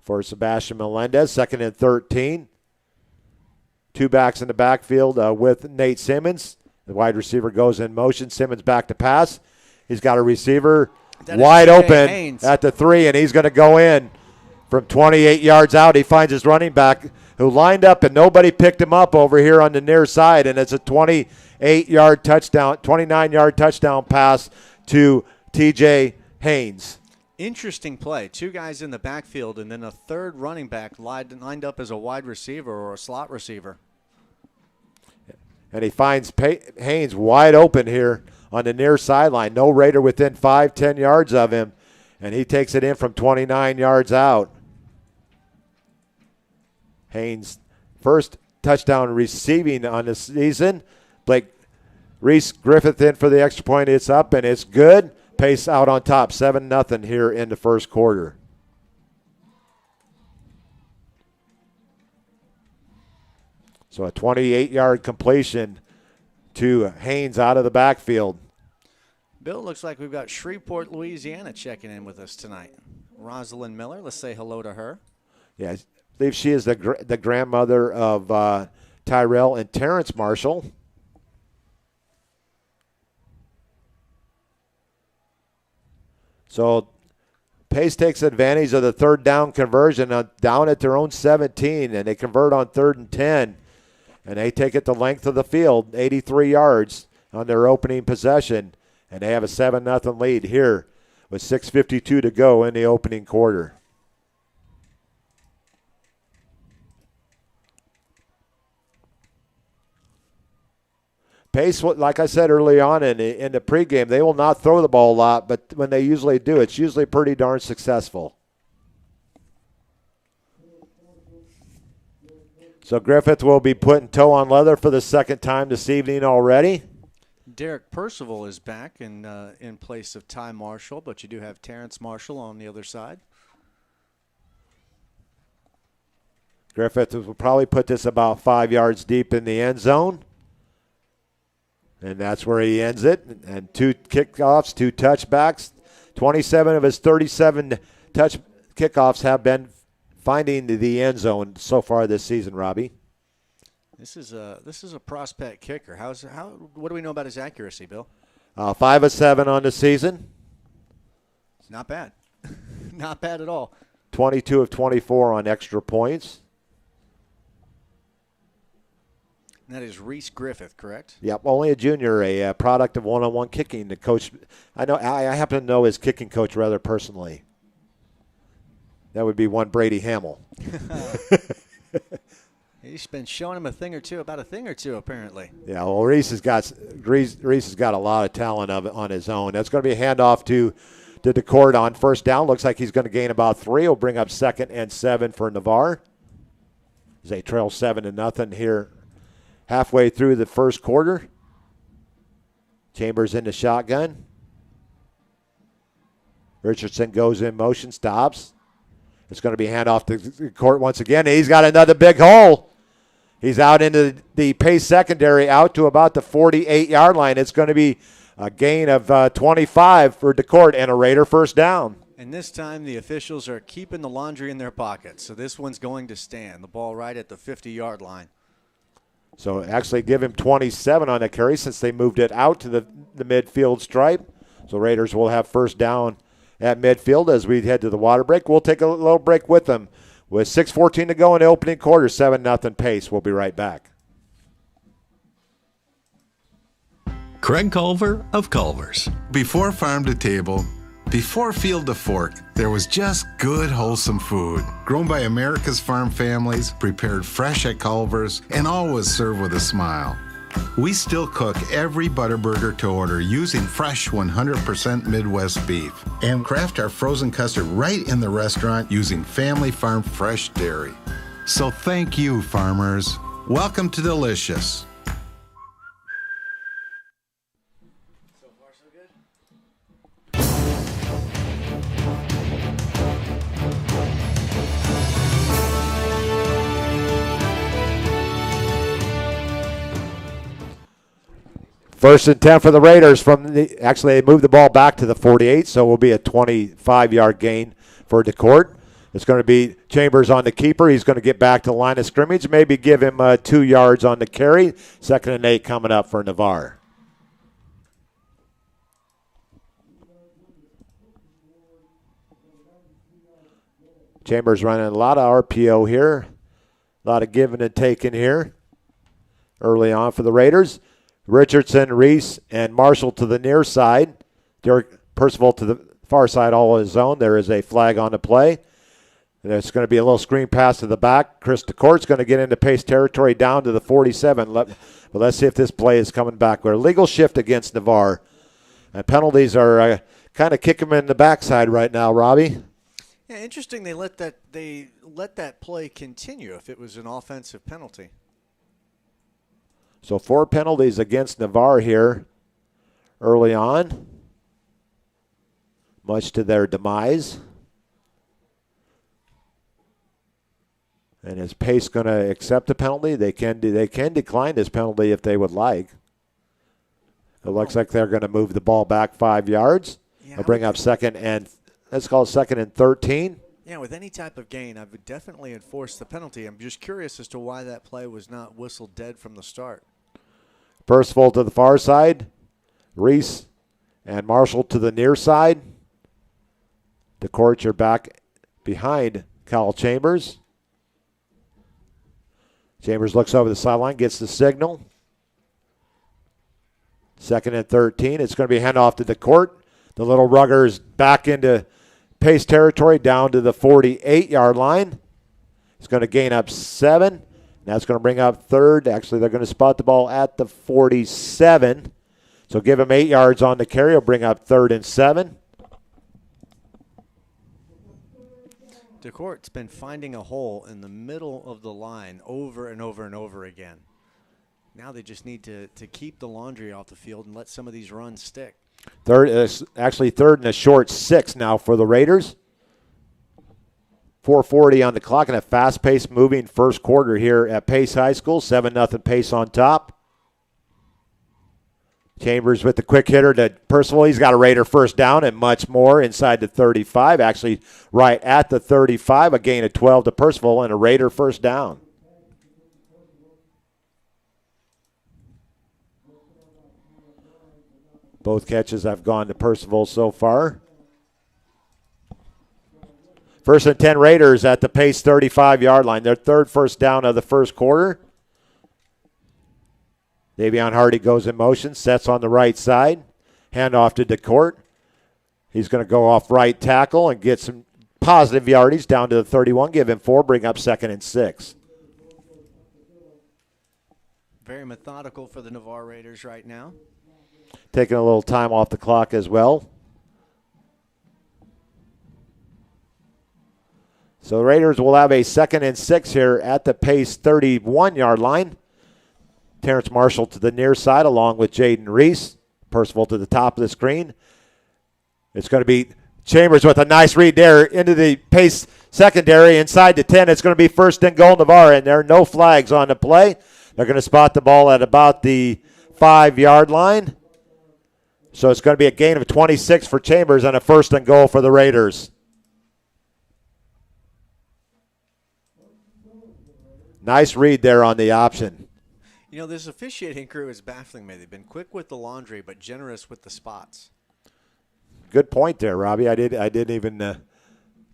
For Sebastian Melendez, 2nd and 13. 2 backs in the backfield with Nate Simmons. The wide receiver goes in motion. Simmons back to pass. He's got a receiver wide open Haynes at the 3, and he's going to go in from 28 yards out. He finds his running back who lined up, and nobody picked him up over here on the near side, and it's a 28-yard touchdown, 29-yard touchdown pass to T.J. Haynes. Interesting play. 2 guys in the backfield, and then a 3rd running back lined up as a wide receiver or a slot receiver. And he finds Haynes wide open here on the near sideline. No Raider within 5-10 yards of him, and he takes it in from 29 yards out. Haynes' first touchdown receiving on the season. Reese Griffith in for the extra point. It's up, and it's good. Pace out on top, 7-0 here in the first quarter. So a 28-yard completion to Haynes out of the backfield. Bill, looks like we've got Shreveport, Louisiana checking in with us tonight. Rosalind Miller, let's say hello to her. Yeah, I believe she is the grandmother of Tyrell and Terrence Marshall. So Pace takes advantage of the 3rd down conversion down at their own 17, and they convert on 3rd and 10. And they take it the length of the field, 83 yards on their opening possession. And they have a 7-0 lead here with 6:52 to go in the opening quarter. Pace, like I said early on in the pregame, they will not throw the ball a lot, but when they usually do, it's usually pretty darn successful. So Griffith will be putting toe on leather for the 2nd time this evening already. Derek Percival is back in place of Ty Marshall, but you do have Terrence Marshall on the other side. Griffith will probably put this about 5 yards deep in the end zone. And that's where he ends it. And 2 kickoffs, 2 touchbacks. 27 of his 37 kickoffs have been finding the end zone so far this season, Robbie. This is a prospect kicker. What do we know about his accuracy, Bill? 5 of 7 on the season. It's not bad. Not bad at all. 22 of 24 on extra points. And that is Reese Griffith, correct? Yep, only a junior, a product of one-on-one kicking. The coach, I happen to know his kicking coach rather personally. That would be one Brady Hamill. He's been showing him about a thing or two, apparently. Yeah, well, Reese has got a lot of talent on his own. That's going to be a handoff to DeCourt on first down. Looks like he's going to gain about 3. He'll bring up 2nd and 7 for Navarre. As they trail 7-0 here halfway through the first quarter. Chambers in the shotgun. Richardson goes in motion, stops. It's going to be handoff to the court once again. He's got another big hole. He's out into the Pace secondary, out to about the 48-yard line. It's going to be a gain of 25 for DeCourt and a Raider first down. And this time the officials are keeping the laundry in their pockets. So this one's going to stand. The ball right at the 50-yard line. So actually give him 27 on the carry since they moved it out to the midfield stripe. So Raiders will have first down at midfield as we head to the water break. We'll take a little break with them. With 6:14 to go in the opening quarter, 7-0 Pace. We'll be right back. Craig Culver of Culver's. Before farm to table, before field to fork, there was just good, wholesome food. Grown by America's farm families, prepared fresh at Culver's, and always served with a smile. We still cook every Butterburger to order using fresh 100% Midwest beef and craft our frozen custard right in the restaurant using family farm fresh dairy. So thank you, farmers. Welcome to Delicious. First and 10 for the Raiders. Actually, they moved the ball back to the 48, so it will be a 25-yard gain for DeCourt. It's going to be Chambers on the keeper. He's going to get back to the line of scrimmage, maybe give him 2 yards on the carry. 2nd and 8 coming up for Navarre. Chambers running a lot of RPO here, a lot of giving and taking here early on for the Raiders. Richardson, Reese, and Marshall to the near side. Derek Percival to the far side, all on his own. There is a flag on the play. And there's going to be a little screen pass to the back. Chris DeCourt's going to get into Pace territory down to the 47. But let's see if this play is coming back. We're a legal shift against Navarre. And penalties are kind of kicking him in the backside right now, Robbie. Yeah, interesting they let that play continue if it was an offensive penalty. So 4 penalties against Navarre here early on, much to their demise. And is Pace going to accept a penalty? They can decline this penalty if they would like. It looks like they're going to move the ball back 5 yards. Yeah, They'll bring up second and 13. Yeah, with any type of gain, I would definitely enforce the penalty. I'm just curious as to why that play was not whistled dead from the start. Percival to the far side. Reese and Marshall to the near side. DeCourt, you're back behind Kyle Chambers. Chambers looks over the sideline, gets the signal. 2nd and 13. It's going to be handoff to DeCourt. The little Ruggers back into Pace territory down to the 48-yard line. He's going to gain up 7. That's going to bring up 3rd. Actually, they're going to spot the ball at the 47. So give him 8 yards on the carry. He'll bring up 3rd and 7. DeCourt's been finding a hole in the middle of the line over and over and over again. Now they just need to keep the laundry off the field and let some of these runs stick. 3rd and a short 6 now for the Raiders. 4:40 on the clock and a fast-paced moving first quarter here at Pace High School. 7-0 Pace on top. Chambers with the quick hitter to Percival. He's got a Raider first down and much more inside the 35. Actually right at the 35. A gain of 12 to Percival and a Raider first down. Both catches have gone to Percival so far. 1st and 10 Raiders at the Pace 35-yard line. Their 3rd first down of the first quarter. Davion Hardy goes in motion, sets on the right side. Handoff to DeCourt. He's going to go off right tackle and get some positive yardage down to the 31. Give him 4, bring up 2nd and 6. Very methodical for the Navarre Raiders right now. Taking a little time off the clock as well. So the Raiders will have a 2nd and 6 here at the Pace 31-yard line. Terrence Marshall to the near side along with Jaden Reese. Percival to the top of the screen. It's going to be Chambers with a nice read there into the pace secondary inside the 10. It's going to be first and goal, Navarre, and there are no flags on the play. They're going to spot the ball at about the 5-yard line. So it's going to be a gain of 26 for Chambers and a first and goal for the Raiders. Nice read there on the option. You know, this officiating crew is baffling me. They've been quick with the laundry, but generous with the spots. Good point there, Robbie. I didn't even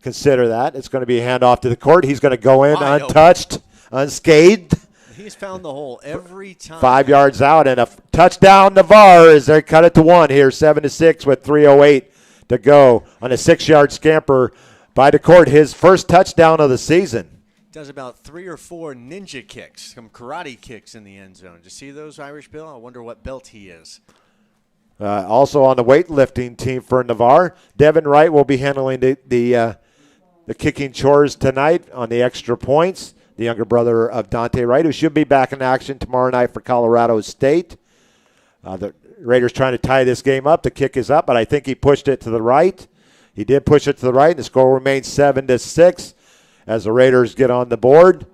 consider that. It's going to be a handoff to the court. He's going to go in untouched, unscathed. He's found the hole every time. 5 yards out and a touchdown, Navarre, as they cut it to 1 here, 7-6 with 3:08 to go on a 6-yard scamper by the court. His first touchdown of the season. Does about 3 or 4 ninja kicks, some karate kicks in the end zone. Did you see those, Irish Bill? I wonder what belt he is. Also on the weightlifting team for Navarre, Devin Wright will be handling the kicking chores tonight on the extra points. The younger brother of Dante Wright, who should be back in action tomorrow night for Colorado State. The Raiders trying to tie this game up. The kick is up, but I think he pushed it to the right. He did push it to the right, and the score remains 7-6 as the Raiders get on the board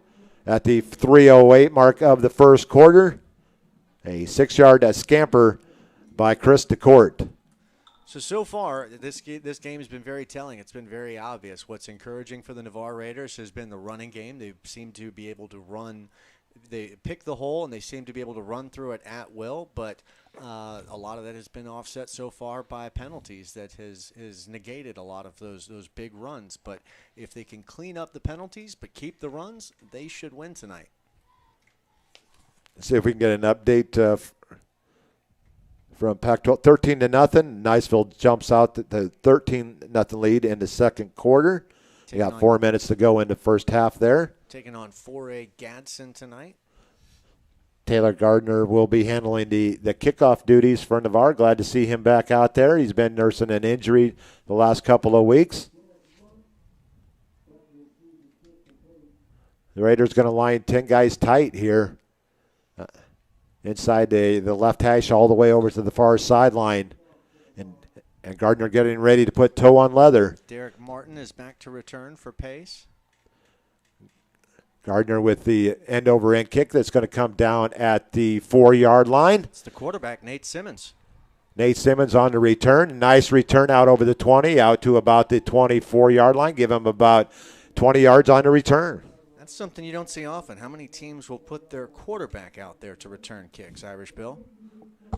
at the 3:08 mark of the first quarter. A 6-yard scamper by Chris DeCourt. So far, this game has been very telling. It's been very obvious. What's encouraging for the Navarre Raiders has been the running game. They seem to be able to run. They pick the hole, and they seem to be able to run through it at will, but a lot of that has been offset so far by penalties that has negated a lot of those big runs. But if they can clean up the penalties but keep the runs, they should win tonight. Let's see if we can get an update from Pac-12. 13-0. Niceville jumps out the 13-0 lead in the second quarter. They got 4 minutes to go in the first half there. Taking on 4A Gadsden tonight. Taylor Gardner will be handling the kickoff duties for Navarre. Glad to see him back out there. He's been nursing an injury the last couple of weeks. The Raiders going to line 10 guys tight here. Inside the left hash all the way over to the far sideline. And Gardner getting ready to put toe on leather. Derek Martin is back to return for pace. Gardner with the end-over-end kick that's going to come down at the 4-yard line. It's the quarterback, Nate Simmons. Nate Simmons on the return. Nice return out over the 20, out to about the 24-yard line. Give him about 20 yards on the return. That's something you don't see often. How many teams will put their quarterback out there to return kicks, Irish Bill?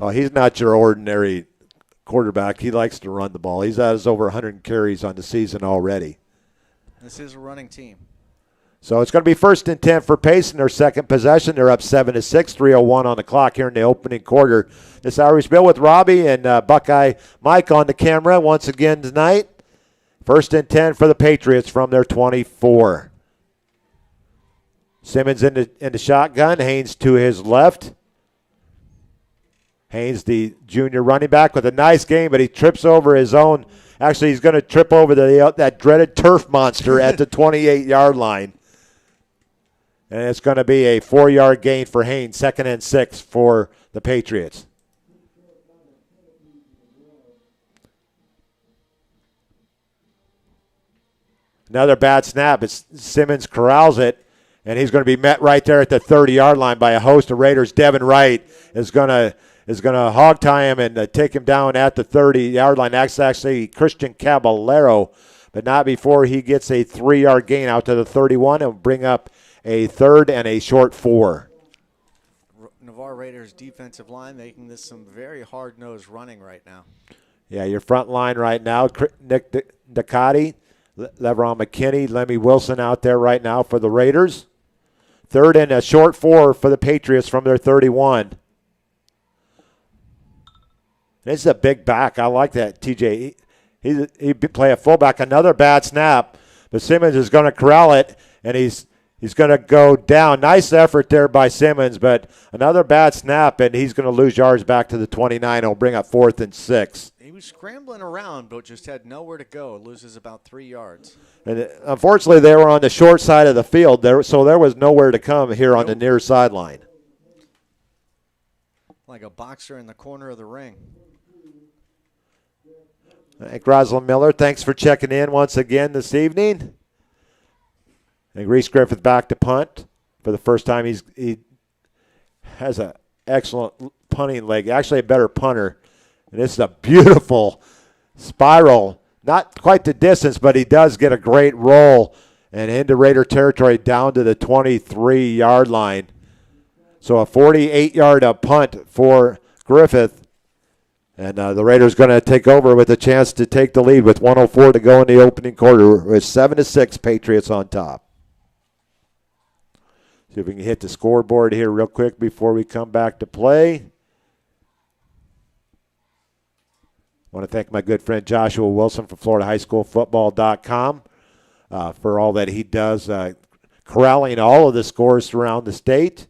Oh, he's not your ordinary quarterback. He likes to run the ball. He's has over 100 carries on the season already. This is a running team. So it's going to be first and 10 for Pace in their second possession. They're up 7-6, 3:01 on the clock here in the opening quarter. This Irish Bill with Robbie and Buckeye Mike on the camera once again tonight. First and 10 for the Patriots from their 24. Simmons in the shotgun. Haynes to his left. Haynes, the junior running back, with a nice game, but he trips over his own. Actually, he's going to trip over that dreaded turf monster at the 28-yard line. And it's going to be a 4-yard gain for Haynes, 2nd and 6 for the Patriots. Another bad snap. Simmons corrals it, and he's going to be met right there at the 30-yard line by a host of Raiders. Devin Wright is going to hog tie him and take him down at the 30-yard line. That's actually Christian Caballero, but not before he gets a 3-yard gain out to the 31 and bring up a 3rd and a short 4. Navarre Raiders defensive line making this some very hard-nosed running right now. Yeah, your front line right now, Nick Ducati, Leveron McKinney, Lemmy Wilson out there right now for the Raiders. 3rd and a short 4 for the Patriots from their 31. This is a big back. I like that, TJ. He play a fullback. Another bad snap, but Simmons is going to corral it, and he's going to go down. Nice effort there by Simmons, but another bad snap, and he's going to lose yards back to the 29. It'll bring up 4th and 6. He was scrambling around, but just had nowhere to go. Loses about 3 yards. And unfortunately, they were on the short side of the field, so there was nowhere to come here on the near sideline. Like a boxer in the corner of the ring. Thank Rosalind Miller. Thanks for checking in once again this evening. And Reese Griffith back to punt for the first time. He has an excellent punting leg, actually a better punter. And this is a beautiful spiral. Not quite the distance, but he does get a great roll and into Raider territory down to the 23-yard line. So a 48-yard punt for Griffith. And the Raiders going to take over with a chance to take the lead with 1:04 to go in the opening quarter with 7-6 Patriots on top. See if we can hit the scoreboard here real quick before we come back to play. I want to thank my good friend Joshua Wilson from FloridaHighSchoolFootball.com for all that he does, corralling all of the scores around the state.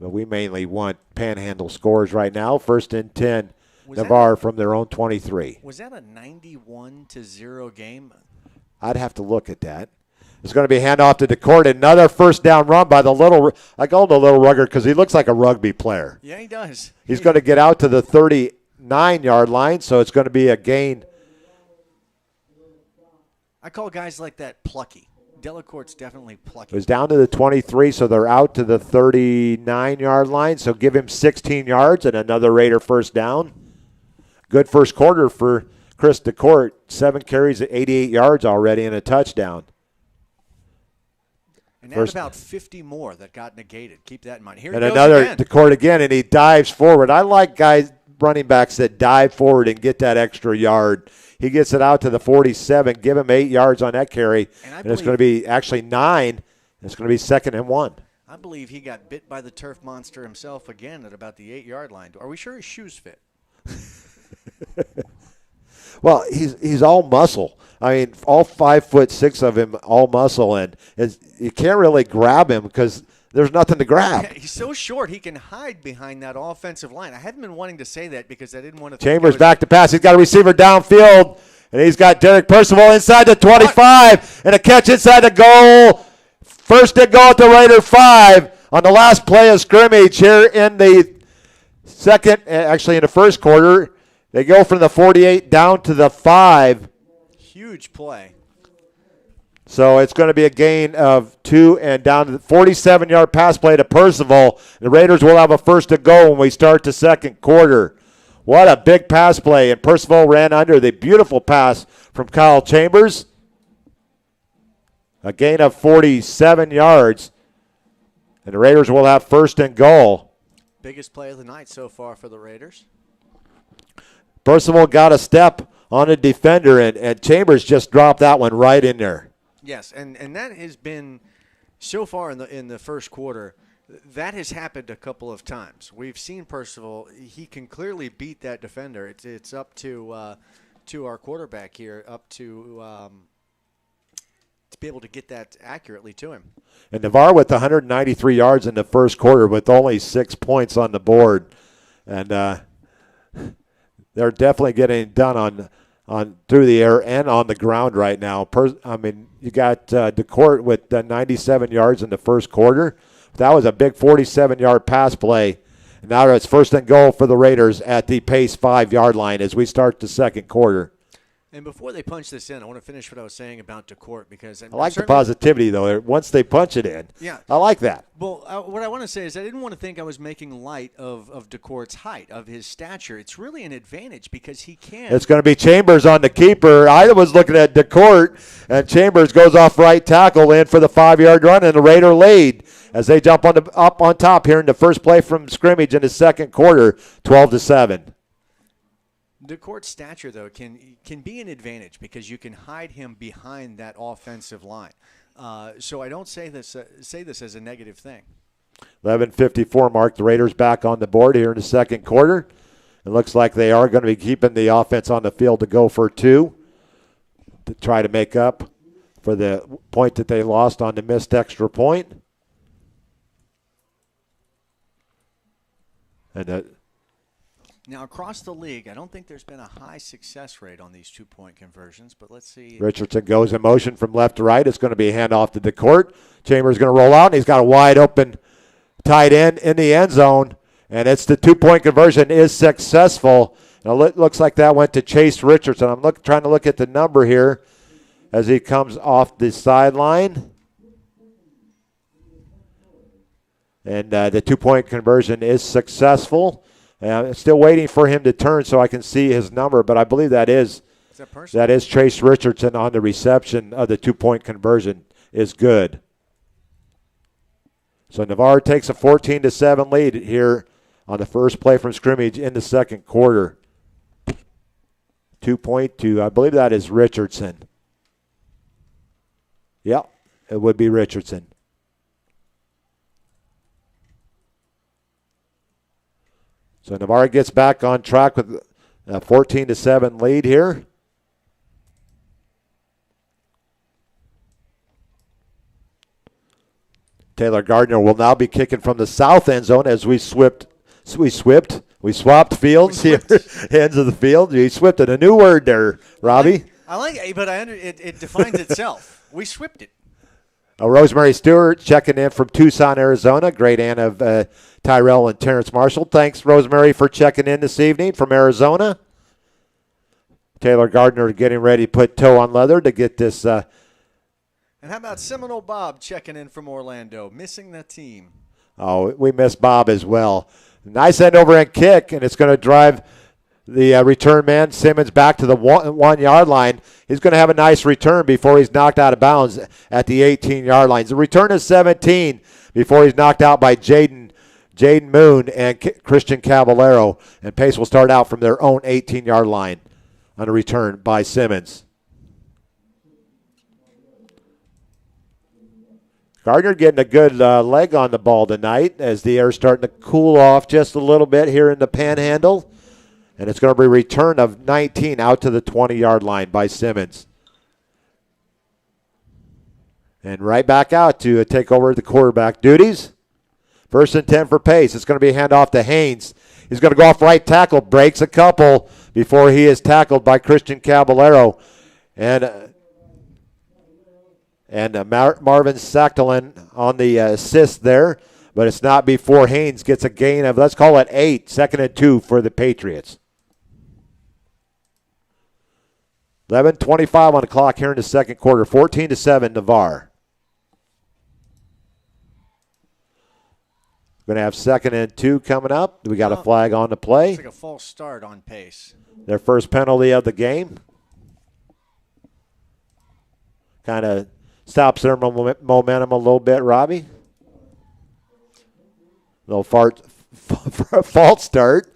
But we mainly want panhandle scores right now. 1st and 10, Navarre from their own 23. Was that a 91-0 game? I'd have to look at that. It's going to be handoff to DeCourt. Another first down run by the little, I call him the little rugger because he looks like a rugby player. Yeah, he does. He's going to get out to the 39-yard line, so it's going to be a gain. I call guys like that plucky. Delacourt's definitely plucky. It was down to the 23, so they're out to the 39-yard line. So give him 16 yards and another Raider first down. Good first quarter for Chris DeCourt. 7 carries at 88 yards already and a touchdown. And add about 50 more that got negated. Keep that in mind. Here and he goes another again. DeCourt again, and he dives forward. I like guys, running backs that dive forward and get that extra yard. He gets it out to the 47. Give him 8 yards on that carry. And it's going to be actually 9. It's going to be 2nd and 1. I believe he got bit by the turf monster himself again at about the 8-yard line. Are we sure his shoes fit? Well, he's all muscle. I mean, all 5'6" of him, all muscle. And you can't really grab him because there's nothing to grab. He's so short, he can hide behind that offensive line. I haven't been wanting to say that because I didn't want to. Chambers back to pass. He's got a receiver downfield, and he's got Derek Percival inside the 25, and a catch inside the goal. First and goal at the Raider 5 on the last play of scrimmage here in the in the first quarter. They go from the 48 down to the 5. Huge play. So it's going to be a gain of 2 and down to the 47-yard pass play to Percival. The Raiders will have a first to go when we start the second quarter. What a big pass play. And Percival ran under the beautiful pass from Kyle Chambers. A gain of 47 yards. And the Raiders will have first and goal. Biggest play of the night so far for the Raiders. Percival got a step on a defender, and Chambers just dropped that one right in there. Yes, and that has been so far in the first quarter. That has happened a couple of times. We've seen Percival; he can clearly beat that defender. It's up to our quarterback here, up to be able to get that accurately to him. And Navarre with 193 yards in the first quarter, with only 6 points on the board, and they're definitely getting done on through the air and on the ground right now. You got DeCourt with 97 yards in the first quarter. That was a big 47-yard pass play. And now it's first and goal for the Raiders at the pace 5-yard line as we start the second quarter. And before they punch this in, I want to finish what I was saying about DeCourt because I like the positivity, though, once they punch it in. Yeah. I like that. Well, what I want to say is I didn't want to think I was making light of DeCourt's height, of his stature. It's really an advantage because he can. It's going to be Chambers on the keeper. I was looking at DeCourt, and Chambers goes off right tackle in for the 5-yard run, and the Raider lead as they jump up on top here in the first play from scrimmage in the second quarter, 12-7. DeCourt's stature, though, can be an advantage because you can hide him behind that offensive line. So I don't say this as a negative thing. 11:54 mark. The Raiders back on the board here in the second quarter. It looks like they are going to be keeping the offense on the field to go for 2 to try to make up for the point that they lost on the missed extra point. And now, across the league, I don't think there's been a high success rate on these 2-point conversions, but let's see. Richardson goes in motion from left to right. It's going to be a handoff to DeCourt. Chambers going to roll out, and he's got a wide open tight end in the end zone, and it's the 2-point conversion is successful, Now it looks like that went to Chase Richardson. I'm trying to look at the number here as he comes off the sideline. And the two-point conversion is successful. I'm still waiting for him to turn so I can see his number, but I believe that is Chase Richardson on the reception of the two-point conversion is good. So Navarre takes a 14-7 lead here on the first play from scrimmage in the second quarter. 2.2, I believe that is Richardson. Yep, it would be Richardson. So Navarre gets back on track with a 14-7 lead here. Taylor Gardner will now be kicking from the south end zone as we swapped fields here, ends of the field. We swapped it. A new word there, Robbie. I like it, but it defines itself. We swapped it. Rosemary Stewart checking in from Tucson, Arizona. Great aunt of Tyrell and Terrence Marshall. Thanks, Rosemary, for checking in this evening from Arizona. Taylor Gardner getting ready to put toe on leather to get this. And how about Seminole Bob checking in from Orlando, missing the team? Oh, we miss Bob as well. Nice end over end kick, and it's going to drive the return man, Simmons, back to the 1 yard line. He's going to have a nice return before he's knocked out of bounds at the 18-yard line. The return is 17 before he's knocked out by Jaden Moon and Christian Caballero. And Pace will start out from their own 18-yard line on a return by Simmons. Gardner getting a good leg on the ball tonight as the air's starting to cool off just a little bit here in the Panhandle. And it's going to be a return of 19 out to the 20-yard line by Simmons. And right back out to take over the quarterback duties. First and 10 for Pace. It's going to be a handoff to Haynes. He's going to go off right tackle, breaks a couple before he is tackled by Christian Caballero. And Marvin Sactalin on the assist there. But it's not before Haynes gets a gain of, let's call it 8. Second and 2 for the Patriots. 11:25 on the clock here in the second quarter. 14-7 Navarre. Going to have second and 2 coming up. We got a flag on the play. It's like a false start on Pace. Their first penalty of the game. Kind of stops their momentum a little bit, Robbie. Little false start.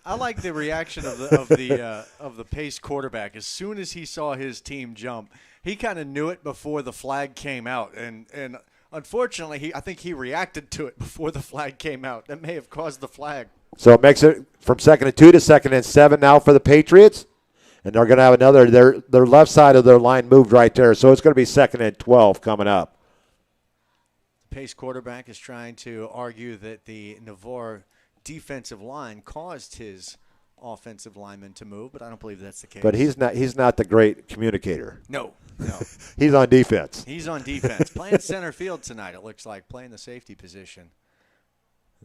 I like the reaction of the Pace quarterback. As soon as he saw his team jump, he kind of knew it before the flag came out, and unfortunately, I think he reacted to it before the flag came out. That may have caused the flag. So it makes it from second and 2 to second and 7 now for the Patriots, and they're going to have another. Their left side of their line moved right there, so it's going to be second and 12 coming up. The Pace quarterback is trying to argue that the Navarre defensive line caused his offensive lineman to move, but I don't believe that's the case. But he's not the great communicator. No. He's on defense. He's on defense. Playing center field tonight, it looks like, playing the safety position.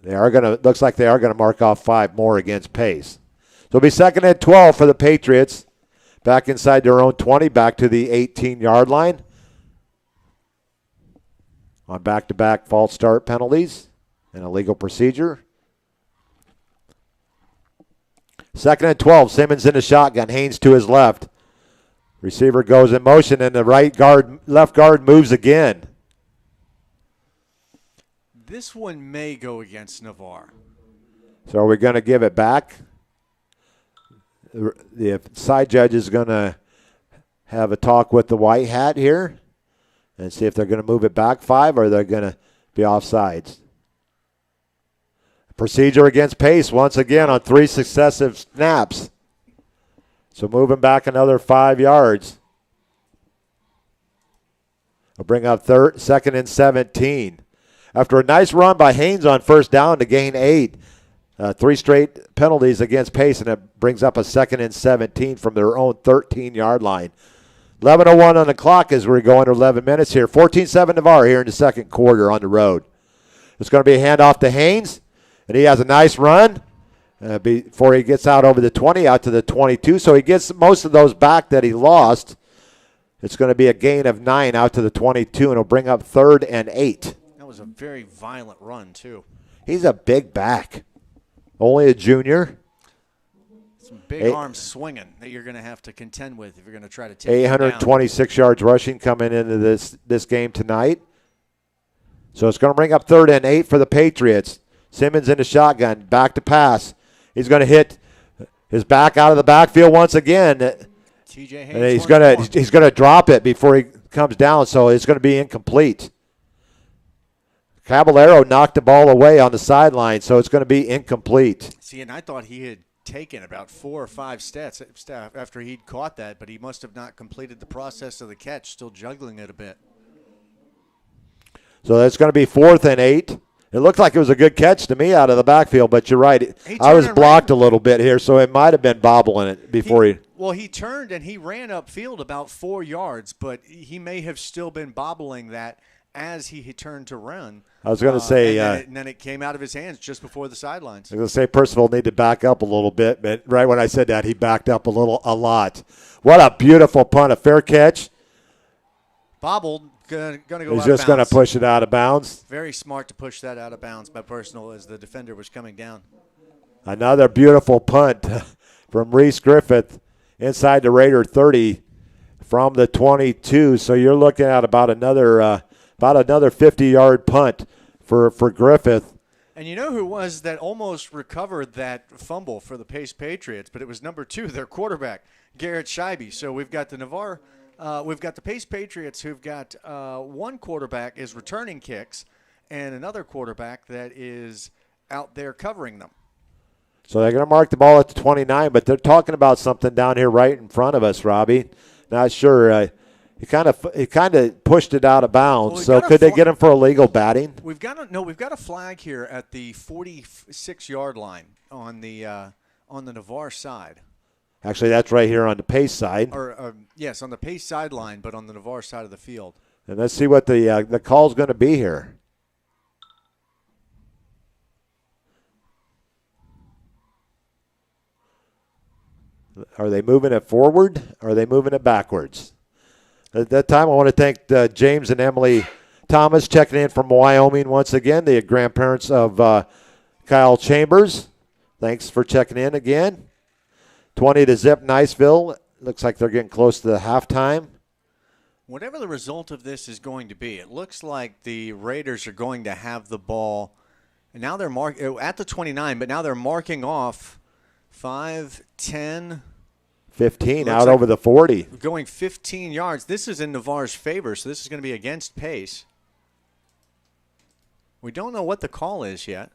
Looks like they are going to mark off 5 more against Pace. So it'll be second and 12 for the Patriots. Back inside their own 20, back to the 18-yard line. On back-to-back false start penalties and illegal procedure. Second and 12, Simmons in the shotgun, Haynes to his left. Receiver goes in motion, and the left guard moves again. This one may go against Navarre. So are we going to give it back? The side judge is going to have a talk with the white hat here and see if they're going to move it back 5 or they're going to be offsides. Procedure against Pace once again on 3 successive snaps. So moving back another 5 yards. We'll bring up second and 17. After a nice run by Haynes on first down to gain 8. 3 straight penalties against Pace, and it brings up a second and 17 from their own 13-yard line. 11:01 on the clock as we're going to 11 minutes here. 14-7 Navarre here in the second quarter on the road. It's going to be a handoff to Haynes. And he has a nice run. before he gets out over the 20, out to the 22. So he gets most of those back that he lost. It's going to be a gain of 9 out to the 22, and it'll bring up 3rd and 8. That was a very violent run, too. He's a big back. Only a junior. Some big arms swinging that you're going to have to contend with if you're going to try to take him down. 826 yards rushing coming into this game tonight. So it's going to bring up 3rd and 8 for the Patriots. Simmons in the shotgun, back to pass. He's going to hit his back out of the backfield once again. TJ Hayes, and he's going to drop it before he comes down, so it's going to be incomplete. Caballero knocked the ball away on the sideline, so it's going to be incomplete. See, and I thought he had taken about 4 or 5 steps after he'd caught that, but he must have not completed the process of the catch, still juggling it a bit. So that's going to be 4th and 8. It looked like it was a good catch to me out of the backfield, but you're right. I was blocked a little bit here, so it might have been bobbling it before he. Well, he turned and he ran upfield about 4 yards, but he may have still been bobbling that as he had turned to run. I was going to say. And then it came out of his hands just before the sidelines. I was going to say Percival needed to back up a little bit, but right when I said that, he backed up a lot. What a beautiful punt, a fair catch. Bobbled. Going to go He's out of just going to bounds. push it out of bounds. Very smart to push that out of bounds by Personal as the defender was coming down. Another beautiful punt from Reese Griffith inside the Raider 30 from the 22. So you're looking at about another 50-yard punt for Griffith. And you know who it was that almost recovered that fumble for the Pace Patriots? But it was number 2, their quarterback, Garrett Scheibe. So we've got the Navarre. We've got the Pace Patriots who've got one quarterback is returning kicks and another quarterback that is out there covering them. So they're going to mark the ball at the 29, but they're talking about something down here right in front of us, Robbie. Not sure. He kind of pushed it out of bounds. Well, so could they get him for illegal batting? We've got a flag here at the 46-yard line on the Navarre side. Actually, that's right here on the Pace side. Yes, on the Pace sideline, but on the Navarre side of the field. And let's see what the call's going to be here. Are they moving it forward or are they moving it backwards? At that time, I want to thank James and Emily Thomas checking in from Wyoming once again, the grandparents of Kyle Chambers. Thanks for checking in again. 20 to zip Niceville. Looks like they're getting close to the halftime. Whatever the result of this is going to be, it looks like the Raiders are going to have the ball. And now they're at the 29, but now they're marking off 5, 10, 15 out over the 40. Going 15 yards. This is in Navarre's favor, so this is going to be against Pace. We don't know what the call is yet.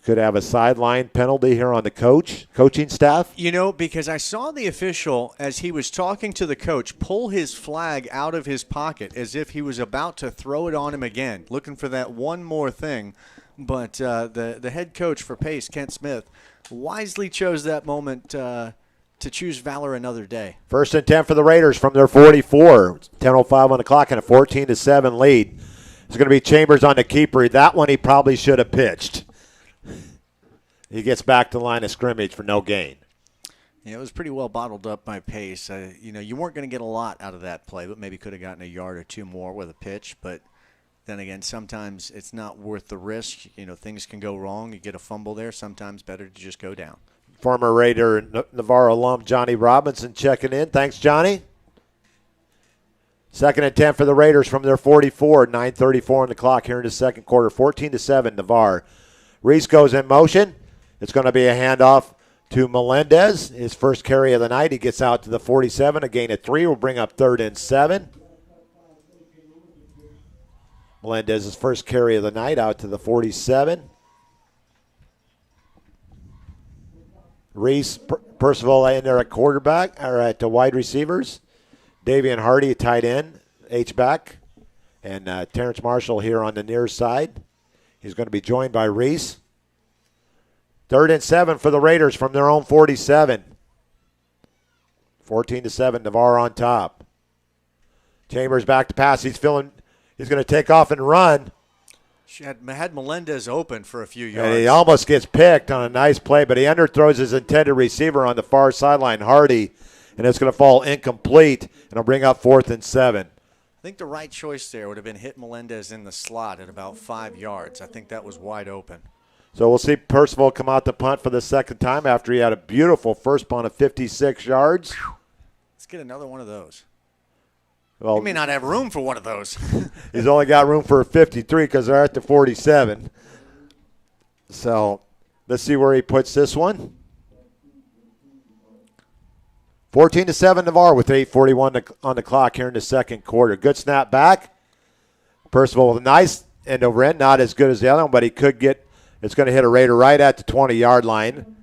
Could have a sideline penalty here on the coaching staff. You know, because I saw the official, as he was talking to the coach, pull his flag out of his pocket as if he was about to throw it on him again, looking for that one more thing. But the head coach for Pace, Kent Smith, wisely chose that moment to choose valor another day. 1st and 10 for the Raiders from their 44. 10:05 on the clock and a 14-7 lead. It's going to be Chambers on the keeper. That one he probably should have pitched. He gets back to the line of scrimmage for no gain. Yeah, it was pretty well bottled up by Pace. You weren't going to get a lot out of that play, but maybe could have gotten a yard or two more with a pitch. But then again, sometimes it's not worth the risk. Things can go wrong. You get a fumble there. Sometimes better to just go down. Former Raider Navarre alum Johnny Robinson checking in. Thanks, Johnny. 2nd and 10 for the Raiders from their 44. 9:34 on the clock here in the second quarter. 14-7 Navarre. Reese goes in motion. It's going to be a handoff to Melendez. His first carry of the night. He gets out to the 47. A gain of 3 will bring up 3rd and 7. Melendez's first carry of the night out to the 47. Reese, Percival in there at quarterback, or at the wide receivers. Davian Hardy, tight end, H-back. And Terrence Marshall here on the near side. He's going to be joined by Reese. 3rd and 7 for the Raiders from their own 47. 14-7, Navarre on top. Chambers back to pass. He's going to take off and run. She had Melendez open for a few yards. And he almost gets picked on a nice play, but he underthrows his intended receiver on the far sideline, Hardy, and it's going to fall incomplete, and it'll bring up 4th and 7. I think the right choice there would have been hit Melendez in the slot at about 5 yards. I think that was wide open. So we'll see Percival come out to punt for the second time after he had a beautiful first punt of 56 yards. Let's get another one of those. Well, He may not have room for one of those. he's only got room for a 53 because they're at the 47. So let's see where he puts this one. 14-7 Navarre with 8:41 on the clock here in the second quarter. Good snap back. Percival with a nice end over end. Not as good as the other one, but he could get – it's going to hit a Raider right at the 20-yard line.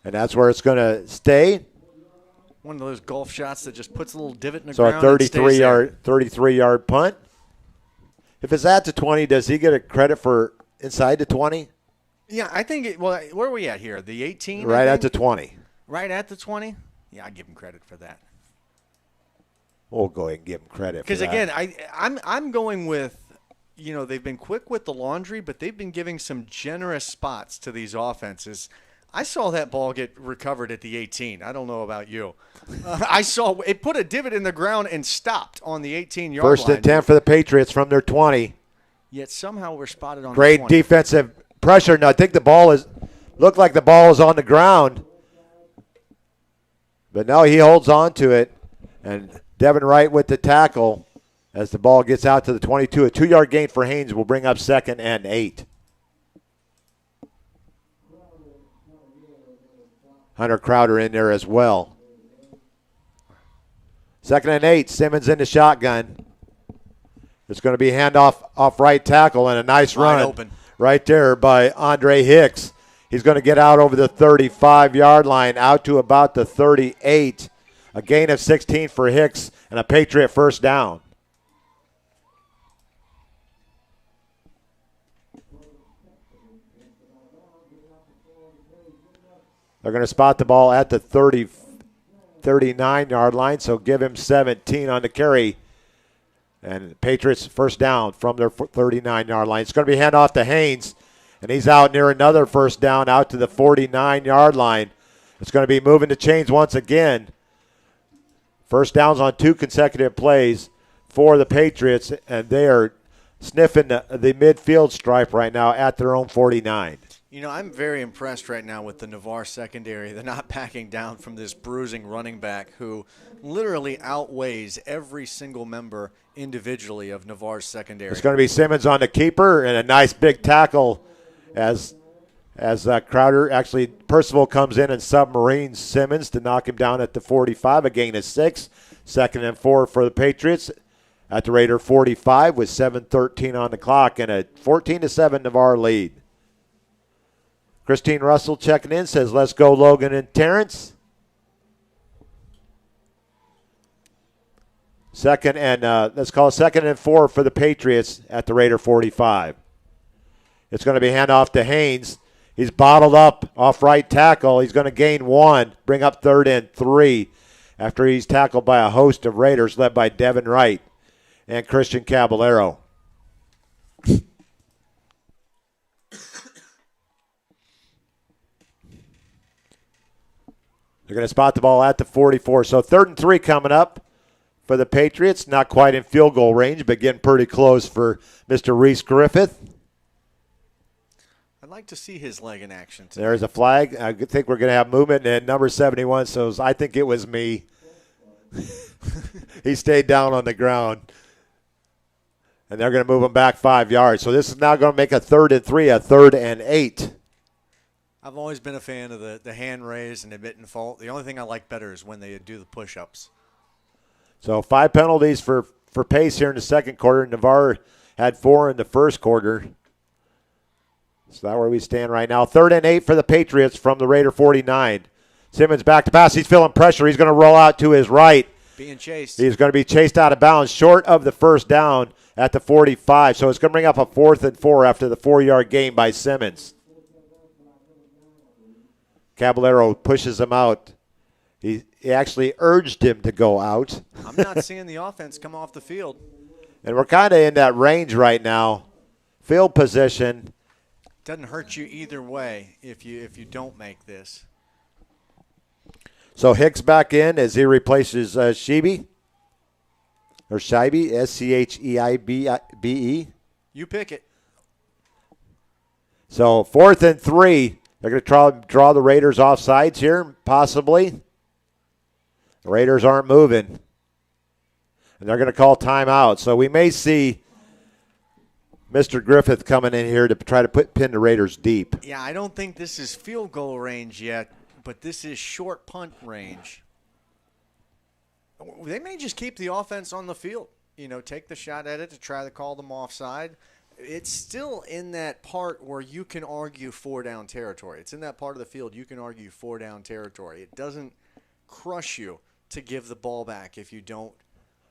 And that's where it's going to stay. One of those golf shots that just puts a little divot in the So ground. a 33-yard punt. If it's at the 20, does he get a credit for inside the 20? Yeah, I think where are we at here? The 18? Right at the 20. Right at the 20? Yeah, I give him credit for that. We'll go ahead and give him credit for that. Because, again, I'm going with, they've been quick with the laundry, but they've been giving some generous spots to these offenses. I saw that ball get recovered at the 18. I don't know about you. I saw it put a divot in the ground and stopped on the 18-yard line. First and 10 for the Patriots from their 20. Yet somehow we're spotted on Great the 20. defensive pressure. Now I think the ball looked like the ball was on the ground. But no, he holds on to it. And Devin Wright with the tackle as the ball gets out to the 22. A 2-yard gain for Haynes will bring up 2nd and 8. Hunter Crowder in there as well. 2nd and 8. Simmons in the shotgun. It's going to be handoff off right tackle and a nice run open right there by Andre Hicks. He's going to get out over the 35-yard line, out to about the 38. A gain of 16 for Hicks and a Patriot first down. They're going to spot the ball at the 39-yard line, so give him 17 on the carry. And Patriots first down from their 39-yard line. It's going to be handoff to Haynes, and he's out near another first down out to the 49-yard line. It's going to be moving to chains once again. First downs on 2 consecutive plays for the Patriots, and they are sniffing the midfield stripe right now at their own 49. I'm very impressed right now with the Navarre secondary. They're not backing down from this bruising running back who literally outweighs every single member individually of Navarre's secondary. It's going to be Simmons on the keeper and a nice big tackle as Crowder, actually Percival comes in and submarines Simmons to knock him down at the 45. A gain of 6. 2nd and 4 for the Patriots at the Raider 45 with 7:13 on the clock and a 14-7 Navarre lead. Christine Russell checking in, says, let's go Logan and Terrence. Let's call it 2nd and 4 for the Patriots at the Raider 45. It's going to be handoff to Haynes. He's bottled up off right tackle. He's going to gain 1, bring up 3rd and 3 after he's tackled by a host of Raiders led by Devin Wright and Christian Caballero. They're going to spot the ball at the 44. So 3rd and 3 coming up for the Patriots. Not quite in field goal range, but getting pretty close for Mr. Reese Griffith. I'd like to see his leg in action today. There's a flag. I think we're going to have movement. And number 71, so I think it was me. He stayed down on the ground. And they're going to move him back 5 yards. So this is now going to make a 3rd and 3, a 3rd and 8. I've always been a fan of the hand raise and admitting fault. The only thing I like better is when they do the push-ups. So 5 penalties for pace here in the second quarter. Navarre had 4 in the first quarter. So that's where we stand right now. 3rd and 8 for the Patriots from the Raider 49. Simmons back to pass. He's feeling pressure. He's going to roll out to his right. Being chased. He's going to be chased out of bounds short of the first down at the 45. So it's going to bring up a 4th and 4 after the 4-yard gain by Simmons. Caballero pushes him out. He actually urged him to go out. I'm not seeing the offense come off the field. And we're kind of in that range right now field position. Doesn't hurt you either way if you don't make this. So Hicks back in as he replaces Scheibe. Or Scheibe, Scheibe. You pick it. So 4th and 3. They're going to draw the Raiders off sides here, possibly. The Raiders aren't moving. And they're going to call timeout. So we may see Mr. Griffith coming in here to try to pin the Raiders deep. Yeah, I don't think this is field goal range yet, but this is short punt range. They may just keep the offense on the field. Take the shot at it to try to call them offside. It's still in that part where you can argue 4-down territory. It's in that part of the field you can argue 4-down territory. It doesn't crush you to give the ball back if you don't.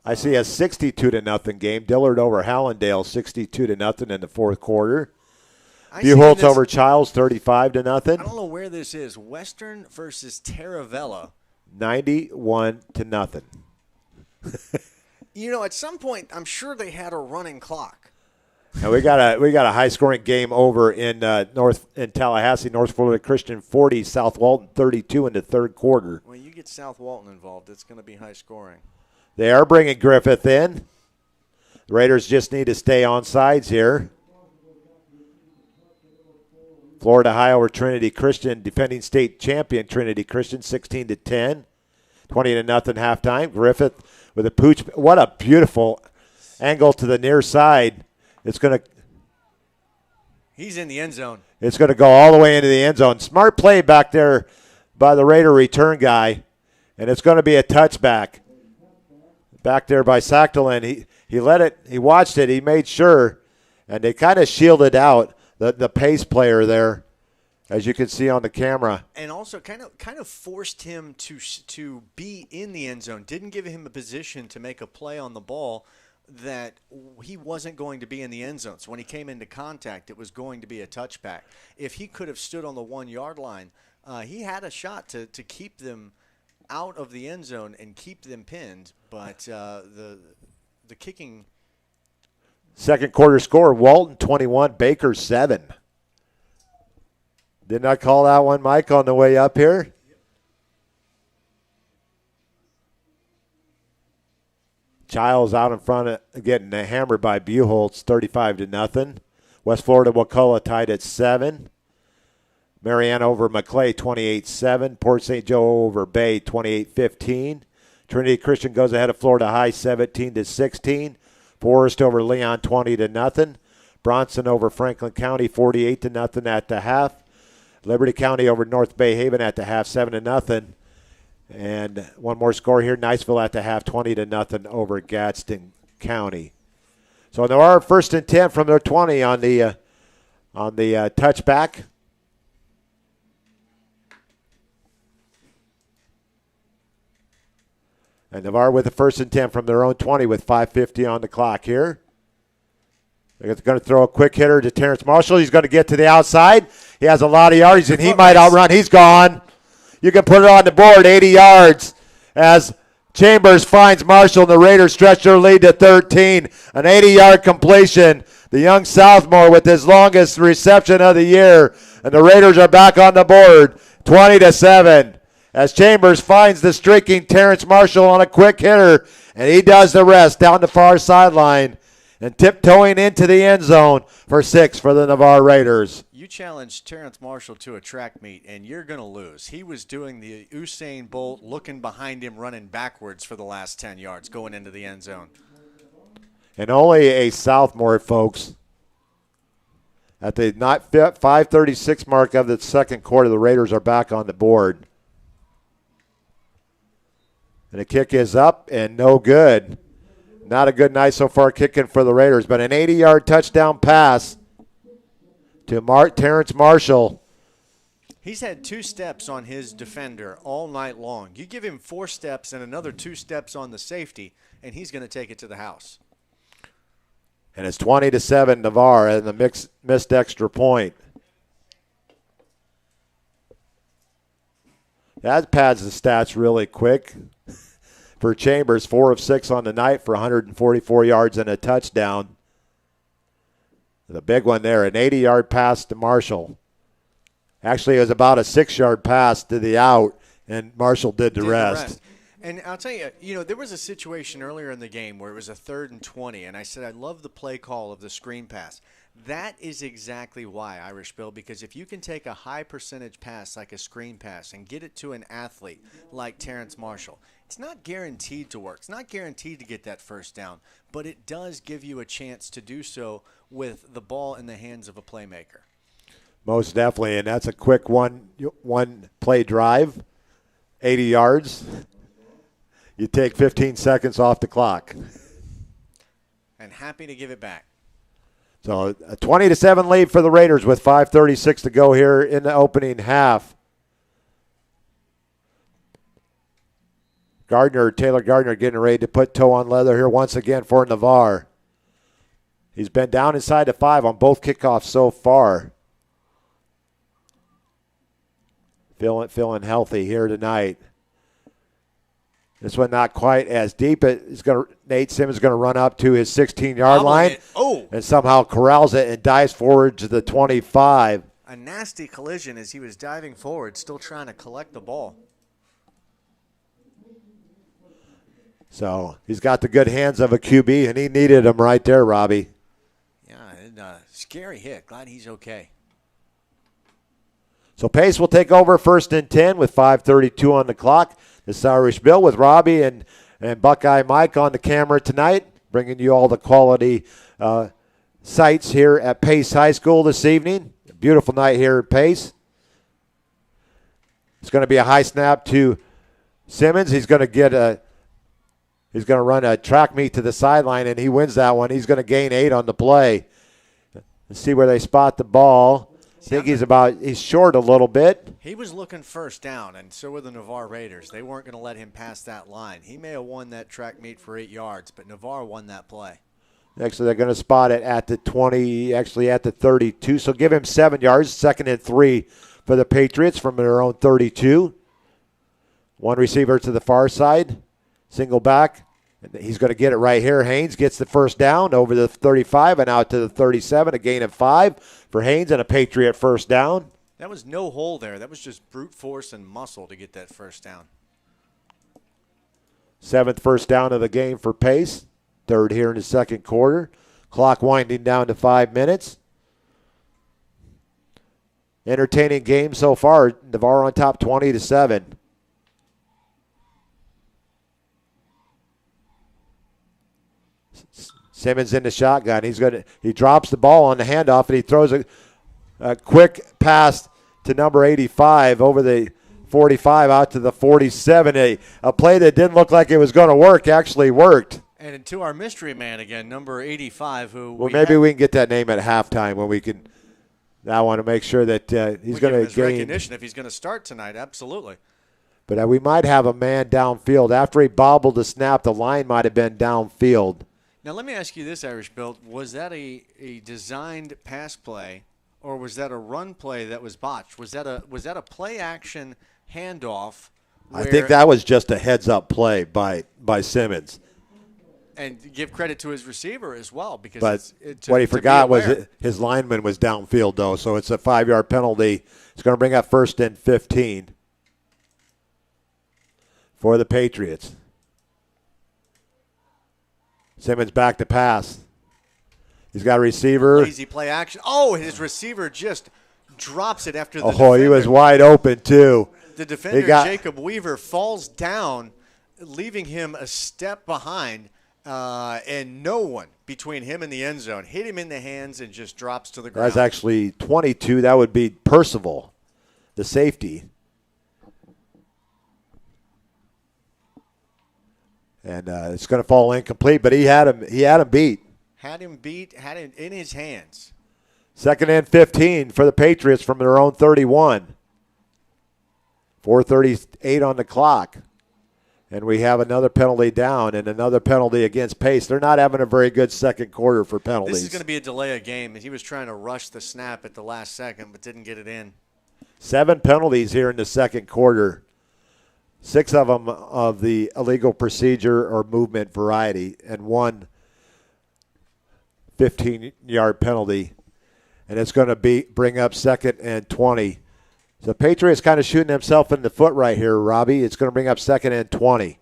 I see a 62-0 game. Dillard over Hallandale, 62-0 in the fourth quarter. Buchholz over Childs, 35-0. I don't know where this is. Western versus Taravella. 91-0. At some point, I'm sure they had a running clock. And we got a high-scoring game over in Tallahassee, North Florida Christian 40, South Walton 32 in the third quarter. When you get South Walton involved, it's going to be high scoring. They are bringing Griffith in. The Raiders just need to stay on sides here. Florida High over Trinity Christian, defending state champion Trinity Christian, 16-10, 20-0 halftime. Griffith with a pooch. What a beautiful angle to the near side. He's in the end zone. It's going to go all the way into the end zone. Smart play back there by the Raider return guy, and it's going to be a touchback. Back there by Sactalin. He let it. He watched it. He made sure, and they kind of shielded out the pace player there, as you can see on the camera. And also kind of forced him to be in the end zone. Didn't give him a position to make a play on the ball that he wasn't going to be in the end zone. So when he came into contact, it was going to be a touchback. If he could have stood on the 1-yard line, he had a shot to keep them out of the end zone and keep them pinned. But the kicking. Second quarter score, Walton 21, Baker 7. Didn't I call that one, Mike, on the way up here? Childs out in front, getting hammered by Buchholz, 35-0. West Florida Wakulla tied at 7. Mariana over Maclay, 28-7. Port St. Joe over Bay, 28-15. Trinity Christian goes ahead of Florida High, 17-16. Forest over Leon, 20-0. Bronson over Franklin County, 48-0 at the half. Liberty County over North Bay Haven at the half, 7-0. And one more score here, Niceville at the half, 20-0 over Gadsden County. So there are 1st and 10 from their 20 on the touchback. And Navarre with the 1st and 10 from their own 20 with 5:50 on the clock here. They're going to throw a quick hitter to Terrence Marshall. He's going to get to the outside. He has a lot of yards, and he might outrun. He's gone. You can put it on the board, 80 yards, as Chambers finds Marshall, and the Raiders stretch their lead to 13. An 80-yard completion. The young sophomore with his longest reception of the year, and the Raiders are back on the board, 20-7. As Chambers finds the streaking Terrence Marshall on a quick hitter, and he does the rest down the far sideline and tiptoeing into the end zone for 6 for the Navarre Raiders. You challenged Terrence Marshall to a track meet, and you're going to lose. He was doing the Usain Bolt, looking behind him, running backwards for the last 10 yards, going into the end zone. And only a sophomore, folks. At the 5:36 mark of the second quarter, the Raiders are back on the board. And the kick is up and no good. Not a good night so far kicking for the Raiders, but an 80-yard touchdown pass to Terrence Marshall. He's had 2 steps on his defender all night long. You give him 4 steps and another 2 steps on the safety, and he's going to take it to the house. And it's 20-7 Navarre and the missed extra point. That pads the stats really quick. For Chambers, 4 of 6 on the night for 144 yards and a touchdown. The big one there, an 80-yard pass to Marshall. Actually, it was about a 6-yard pass to the out, and Marshall did the rest. And I'll tell you, there was a situation earlier in the game where it was a 3rd and 20, and I said I love the play call of the screen pass. That is exactly why, Irish Bill, because if you can take a high percentage pass like a screen pass and get it to an athlete like Terrence Marshall, it's not guaranteed to work. It's not guaranteed to get that first down, but it does give you a chance to do so with the ball in the hands of a playmaker. Most definitely, and that's a quick one-play drive, 80 yards. You take 15 seconds off the clock. And happy to give it back. So a 20-7 lead for the Raiders with 5:36 to go here in the opening half. Taylor Gardner getting ready to put toe on leather here once again for Navarre. He's been down inside the 5 on both kickoffs so far. Feeling healthy here tonight. This one not quite as deep. Nate Simmons is going to run up to his 16-yard line and somehow corrals it and dives forward to the 25. A nasty collision as he was diving forward, still trying to collect the ball. So he's got the good hands of a QB, and he needed them right there, Robbie. Yeah, scary hit. Glad he's okay. So Pace will take over 1st and 10 with 5:32 on the clock. This Irish Bill with Robbie and Buckeye Mike on the camera tonight, bringing you all the quality sights here at Pace High School this evening. A beautiful night here at Pace. It's going to be a high snap to Simmons. He's going to run a track meet to the sideline, and he wins that one. He's going to gain 8 on the play. Let's see where they spot the ball. I think he's short a little bit. He was looking first down, and so were the Navarre Raiders. They weren't going to let him pass that line. He may have won that track meet for 8 yards, but Navarre won that play. Actually, they're going to spot it at the 20, actually at the 32. So give him 7 yards, 2nd and 3 for the Patriots from their own 32. One receiver to the far side, single back. He's going to get it right here. Haynes gets the first down over the 35 and out to the 37, a gain of 5 for Haynes and a Patriot first down. That was no hole there. That was just brute force and muscle to get that first down. 7th first down of the game for Pace. 3rd here in the 2nd quarter. Clock winding down to 5 minutes. Entertaining game so far. Navarre on top 20-7. Simmons in the shotgun. He drops the ball on the handoff, and he throws a quick pass to number 85 over the 45 out to the 47. A play that didn't look like it was going to work actually worked. And to our mystery man again, number 85, who we can get that name at halftime when we can. I want to make sure that he's going to gain recognition if he's going to start tonight. Absolutely. But we might have a man downfield after he bobbled the snap. The line might have been downfield. Now, let me ask you this, Irish Bill. Was that a designed pass play, or was that a run play that was botched? Was that a play-action handoff? I think that was just a heads-up play by Simmons. And give credit to his receiver as well. Because what he forgot was his lineman was downfield, though, so it's a 5-yard penalty. It's going to bring up 1st and 15 for the Patriots. Simmons back to pass. He's got a receiver. Lazy play action. Oh, his receiver just drops it after the defender. Oh, he was wide open, too. The defender, Jacob Weaver, falls down, leaving him a step behind, and no one between him and the end zone. Hit him in the hands and just drops to the ground. That's actually 22. That would be Percival, the safety. And it's going to fall incomplete, but he had him beat. Had him in his hands. 2nd and 15 for the Patriots from their own 31. 4:38 on the clock. And we have another penalty down and another penalty against Pace. They're not having a very good 2nd quarter for penalties. This is going to be a delay of game. He was trying to rush the snap at the last second, but didn't get it in. 7 penalties here in the 2nd quarter. 6 of them of the illegal procedure or movement variety, and 1 15-yard penalty and it's going to bring up 2nd and 20. So Patriots kind of shooting himself in the foot right here, Robbie. It's going to bring up 2nd and 20,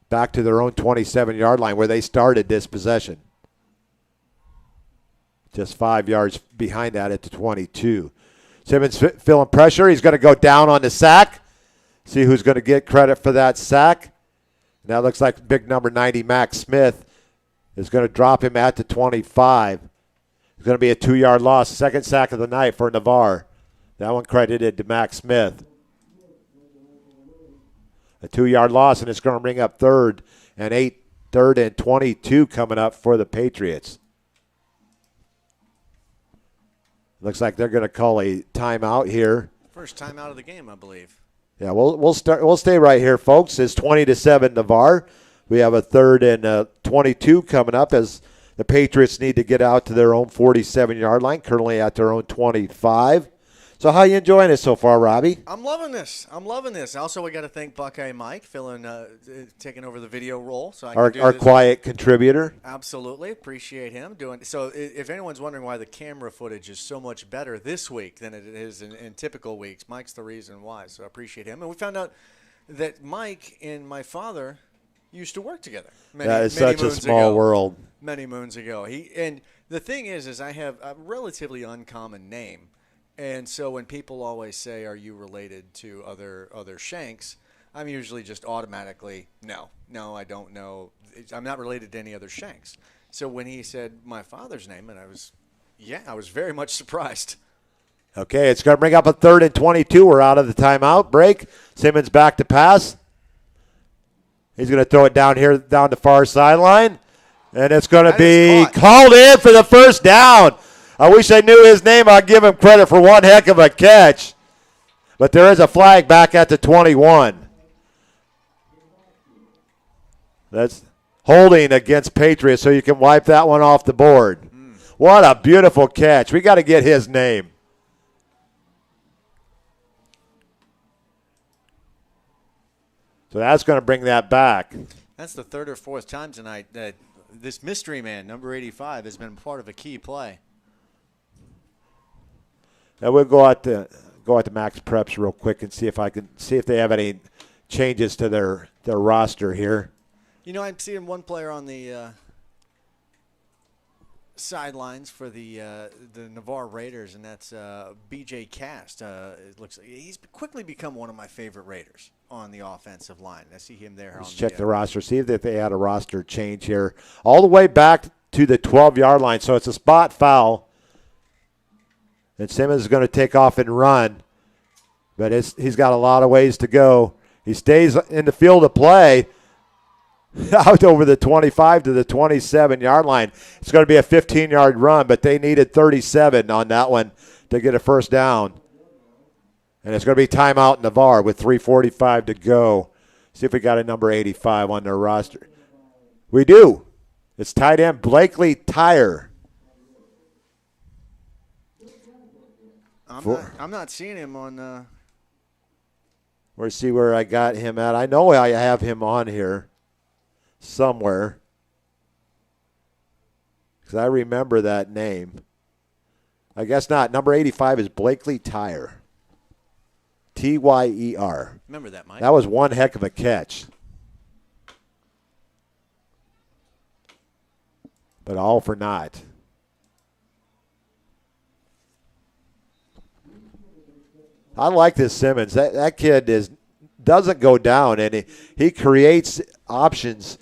back to their own 27-yard line where they started this possession. Just 5 yards behind that at the 22. Simmons feeling pressure. He's going to go down on the sack. See who's going to get credit for that sack. Now it looks like big number 90, Max Smith, is going to drop him at the 25. It's going to be a 2-yard loss. Second sack of the night for Navarre. That one credited to Max Smith. A 2-yard loss, and it's going to bring up 3rd and 22 coming up for the Patriots. Looks like they're going to call a timeout here. First timeout of the game, I believe. Yeah, we'll stay right here, folks. It's 20-7 Navarre. We have a 3rd and 22 coming up as the Patriots need to get out to their own 47-yard line, currently at their own 25. So how you enjoying it so far, Robbie? I'm loving this. Also, we got to thank Buckeye Mike, taking over the video role. So our quiet contributor. Absolutely. Appreciate him doing. So if anyone's wondering why the camera footage is so much better this week than it is in typical weeks, Mike's the reason why. So I appreciate him. And we found out that Mike and my father used to work together. That is such a small world. Many moons ago. And the thing is I have a relatively uncommon name. And so when people always say, are you related to other Shanks, I'm usually just automatically, no, I don't know. I'm not related to any other Shanks. So when he said my father's name, and I was very much surprised. Okay, it's going to bring up a 3rd and 22. We're out of the timeout break. Simmons back to pass. He's going to throw it down the far sideline. And it's going to be called in for the first down. I wish I knew his name. I'd give him credit for one heck of a catch. But there is a flag back at the 21. That's holding against Patriots, so you can wipe that one off the board. What a beautiful catch. We got to get his name. So that's going to bring that back. That's the 3rd or 4th time tonight that this mystery man, number 85, has been part of a key play. Now we'll go out to Max Preps real quick and see if they have any changes to their roster here. You know, I'm seeing one player on the sidelines for the Navarre Raiders, and that's B.J. Cast. It looks like he's quickly become one of my favorite Raiders on the offensive line. I see him there. Let's check the roster, see if they had a roster change here. All the way back to the 12-yard line, so it's a spot foul. And Simmons is going to take off and run, but he's got a lot of ways to go. He stays in the field of play out over the 25 to the 27-yard line. It's going to be a 15-yard run, but they needed 37 on that one to get a first down. And it's going to be timeout Navarre with 3:45 to go. See if we got a number 85 on their roster. We do. It's tight end Blakely Tyre. I'm not seeing him on. Let's see where I got him at. I know I have him on here somewhere because I remember that name. I guess not. Number 85 is Blakely Tyre. Tyler. Remember that, Mike. That was one heck of a catch. But all for naught. I like this Simmons. That kid doesn't go down, and he creates options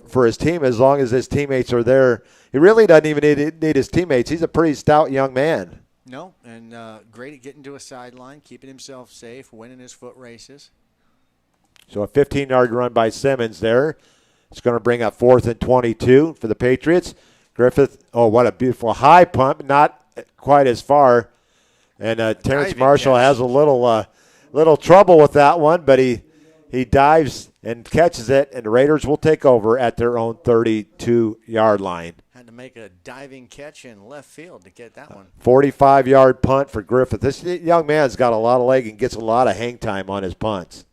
for his team as long as his teammates are there. He really doesn't even need his teammates. He's a pretty stout young man. No, and great at getting to a sideline, keeping himself safe, winning his foot races. So a 15-yard run by Simmons there. It's going to bring up 4th and 22 for the Patriots. Griffith, what a beautiful high punt, not quite as far. And Terrence Marshall has a little trouble with that one, but he dives and catches it, and the Raiders will take over at their own 32-yard line. Had to make a diving catch in left field to get that one. 45-yard punt for Griffith. This young man's got a lot of leg and gets a lot of hang time on his punts.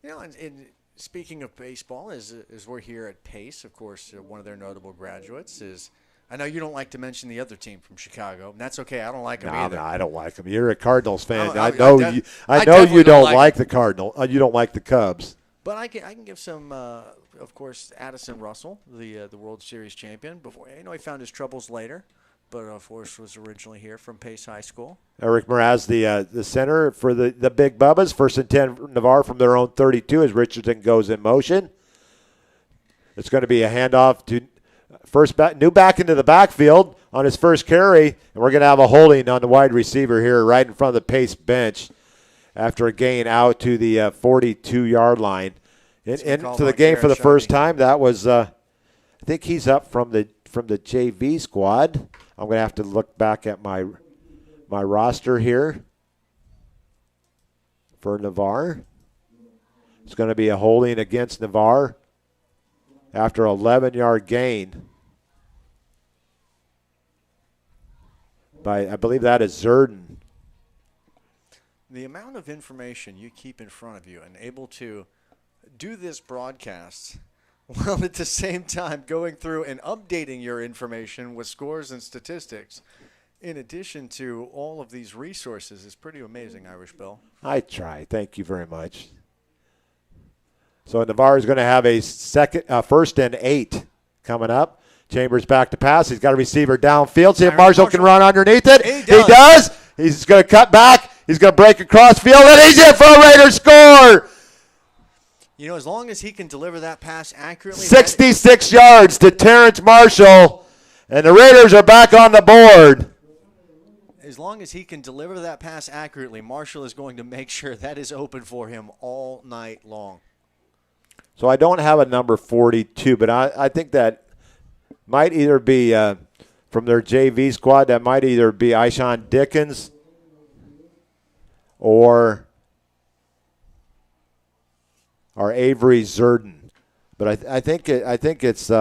You know, and speaking of baseball, as we're here at Pace, of course, one of their notable graduates is I know you don't like to mention the other team from Chicago. And that's okay. I don't like them No, either. no, I don't like them. You're a Cardinals fan. I know definitely you don't don't like the Cardinals. You don't like the Cubs. But I can give some, of course, Addison Russell, the World Series champion. Before he found his troubles later, but of course was originally here from Pace High School. Eric Mraz, the center for the Big Bubbas. 1st and 10, Navarre from their own 32 as Richardson goes in motion. It's going to be a handoff to new back into the backfield on his first carry, and we're going to have a holding on the wide receiver here right in front of the Pace bench after a gain out to the 42-yard line. Into the game for the first time. That was, I think he's up from the JV squad. I'm going to have to look back at my roster here for Navarre. It's going to be a holding against Navarre after an 11-yard gain by, I believe that is Zerden. The amount of information you keep in front of you and able to do this broadcast while at the same time going through and updating your information with scores and statistics in addition to all of these resources is pretty amazing, Irish Bill. I try. Thank you very much. So Navarre is going to have a 1st and 8 coming up. Chambers back to pass. He's got a receiver downfield. See if Marshall can run underneath it. He does. He's going to cut back. He's going to break across field, and he's in for a Raiders score. As long as he can deliver that pass accurately. 66 yards to Terrence Marshall, and the Raiders are back on the board. As long as he can deliver that pass accurately, Marshall is going to make sure that is open for him all night long. So I don't have a number 42, but I think that might either be from their JV squad. That might either be Ishan Dickens or Avery Zerden. But I think it's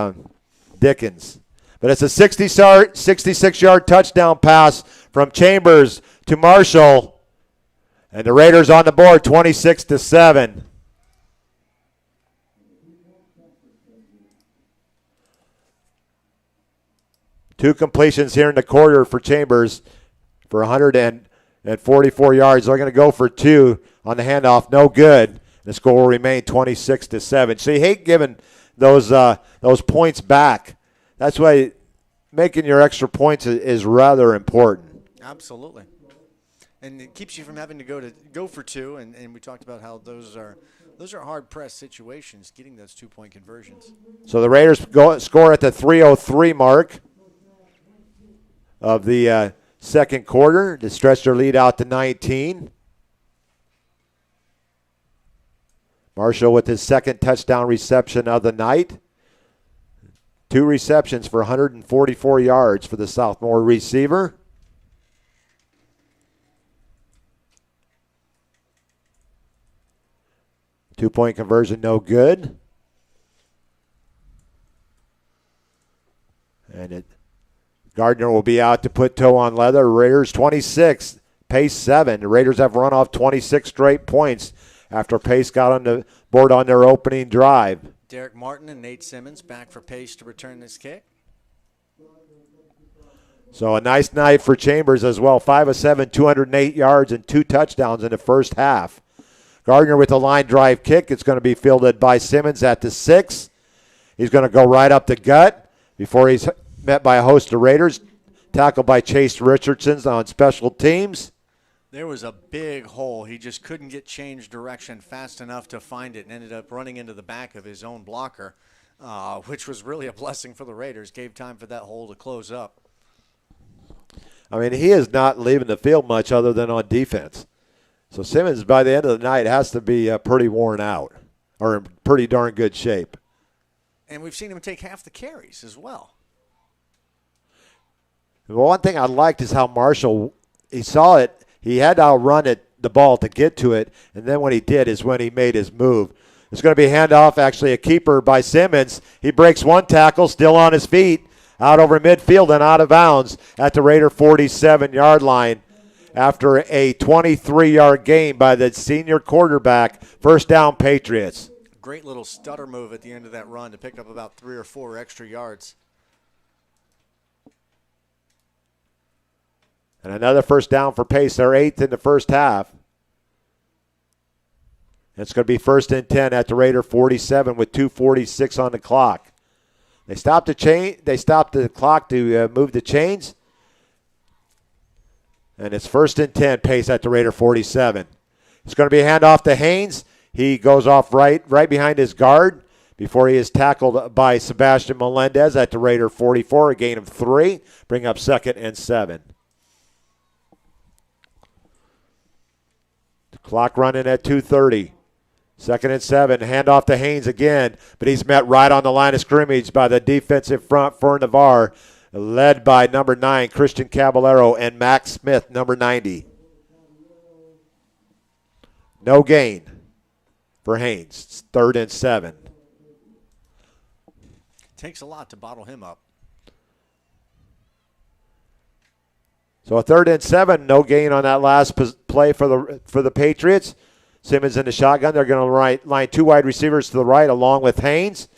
Dickens. But it's a 66-yard touchdown pass from Chambers to Marshall. And the Raiders on the board, 26-7. Two completions here in the quarter for Chambers for 144 yards. They're going to go for 2 on the handoff. No good. The score will remain 26-7. So you hate giving those points back. That's why making your extra points is rather important. Absolutely. And it keeps you from having to go for 2. And we talked about how those are hard-pressed situations, getting those 2-point conversions. So the Raiders score at the 3:03 mark of the second quarter to stretch their lead out to 19. Marshall with his second touchdown reception of the night. 2 receptions for 144 yards for the sophomore receiver. Two-point conversion, no good. And Gardner will be out to put toe on leather. Raiders 26, Pace 7. The Raiders have run off 26 straight points after Pace got on the board on their opening drive. Derek Martin and Nate Simmons back for Pace to return this kick. So a nice night for Chambers as well. 5 of 7, 208 yards and 2 touchdowns in the first half. Gardner with a line drive kick. It's going to be fielded by Simmons at the 6. He's going to go right up the gut before he's met by a host of Raiders. Tackled by Chase Richardson on special teams. There was a big hole. He just couldn't get changed direction fast enough to find it and ended up running into the back of his own blocker, which was really a blessing for the Raiders. Gave time for that hole to close up. I mean, he is not leaving the field much other than on defense. So Simmons, by the end of the night, has to be pretty worn out or in pretty darn good shape. And we've seen him take half the carries as well. Well, one thing I liked is how Marshall, he saw it. He had to outrun the ball to get to it, and then when he did is when he made his move. It's going to be a handoff, actually a keeper by Simmons. He breaks one tackle, still on his feet, out over midfield and out of bounds at the Raider 47-yard line after a 23-yard gain by the senior quarterback. First down, Patriots. Great little stutter move at the end of that run to pick up about 3 or 4 extra yards. And another first down for Pace. They're 8th in the first half. It's going to be 1st and 10 at the Raider 47 with 2:46 on the clock. They stopped the clock to move the chains. And it's 1st and 10, Pace at the Raider 47. It's going to be a handoff to Haynes. He goes off right behind his guard before he is tackled by Sebastian Melendez at the Raider 44, a gain of 3. Bring up 2nd and 7. The clock running at 2:30. 2nd and 7, handoff to Haynes again, but he's met right on the line of scrimmage by the defensive front for Navarre, led by number 9, Christian Caballero, and Max Smith, number 90. No gain for Haynes. It's 3rd and 7. Takes a lot to bottle him up. So a 3rd and 7, no gain on that last play for the Patriots. Simmons in the shotgun. They're going to line 2 wide receivers to the right along with Haynes.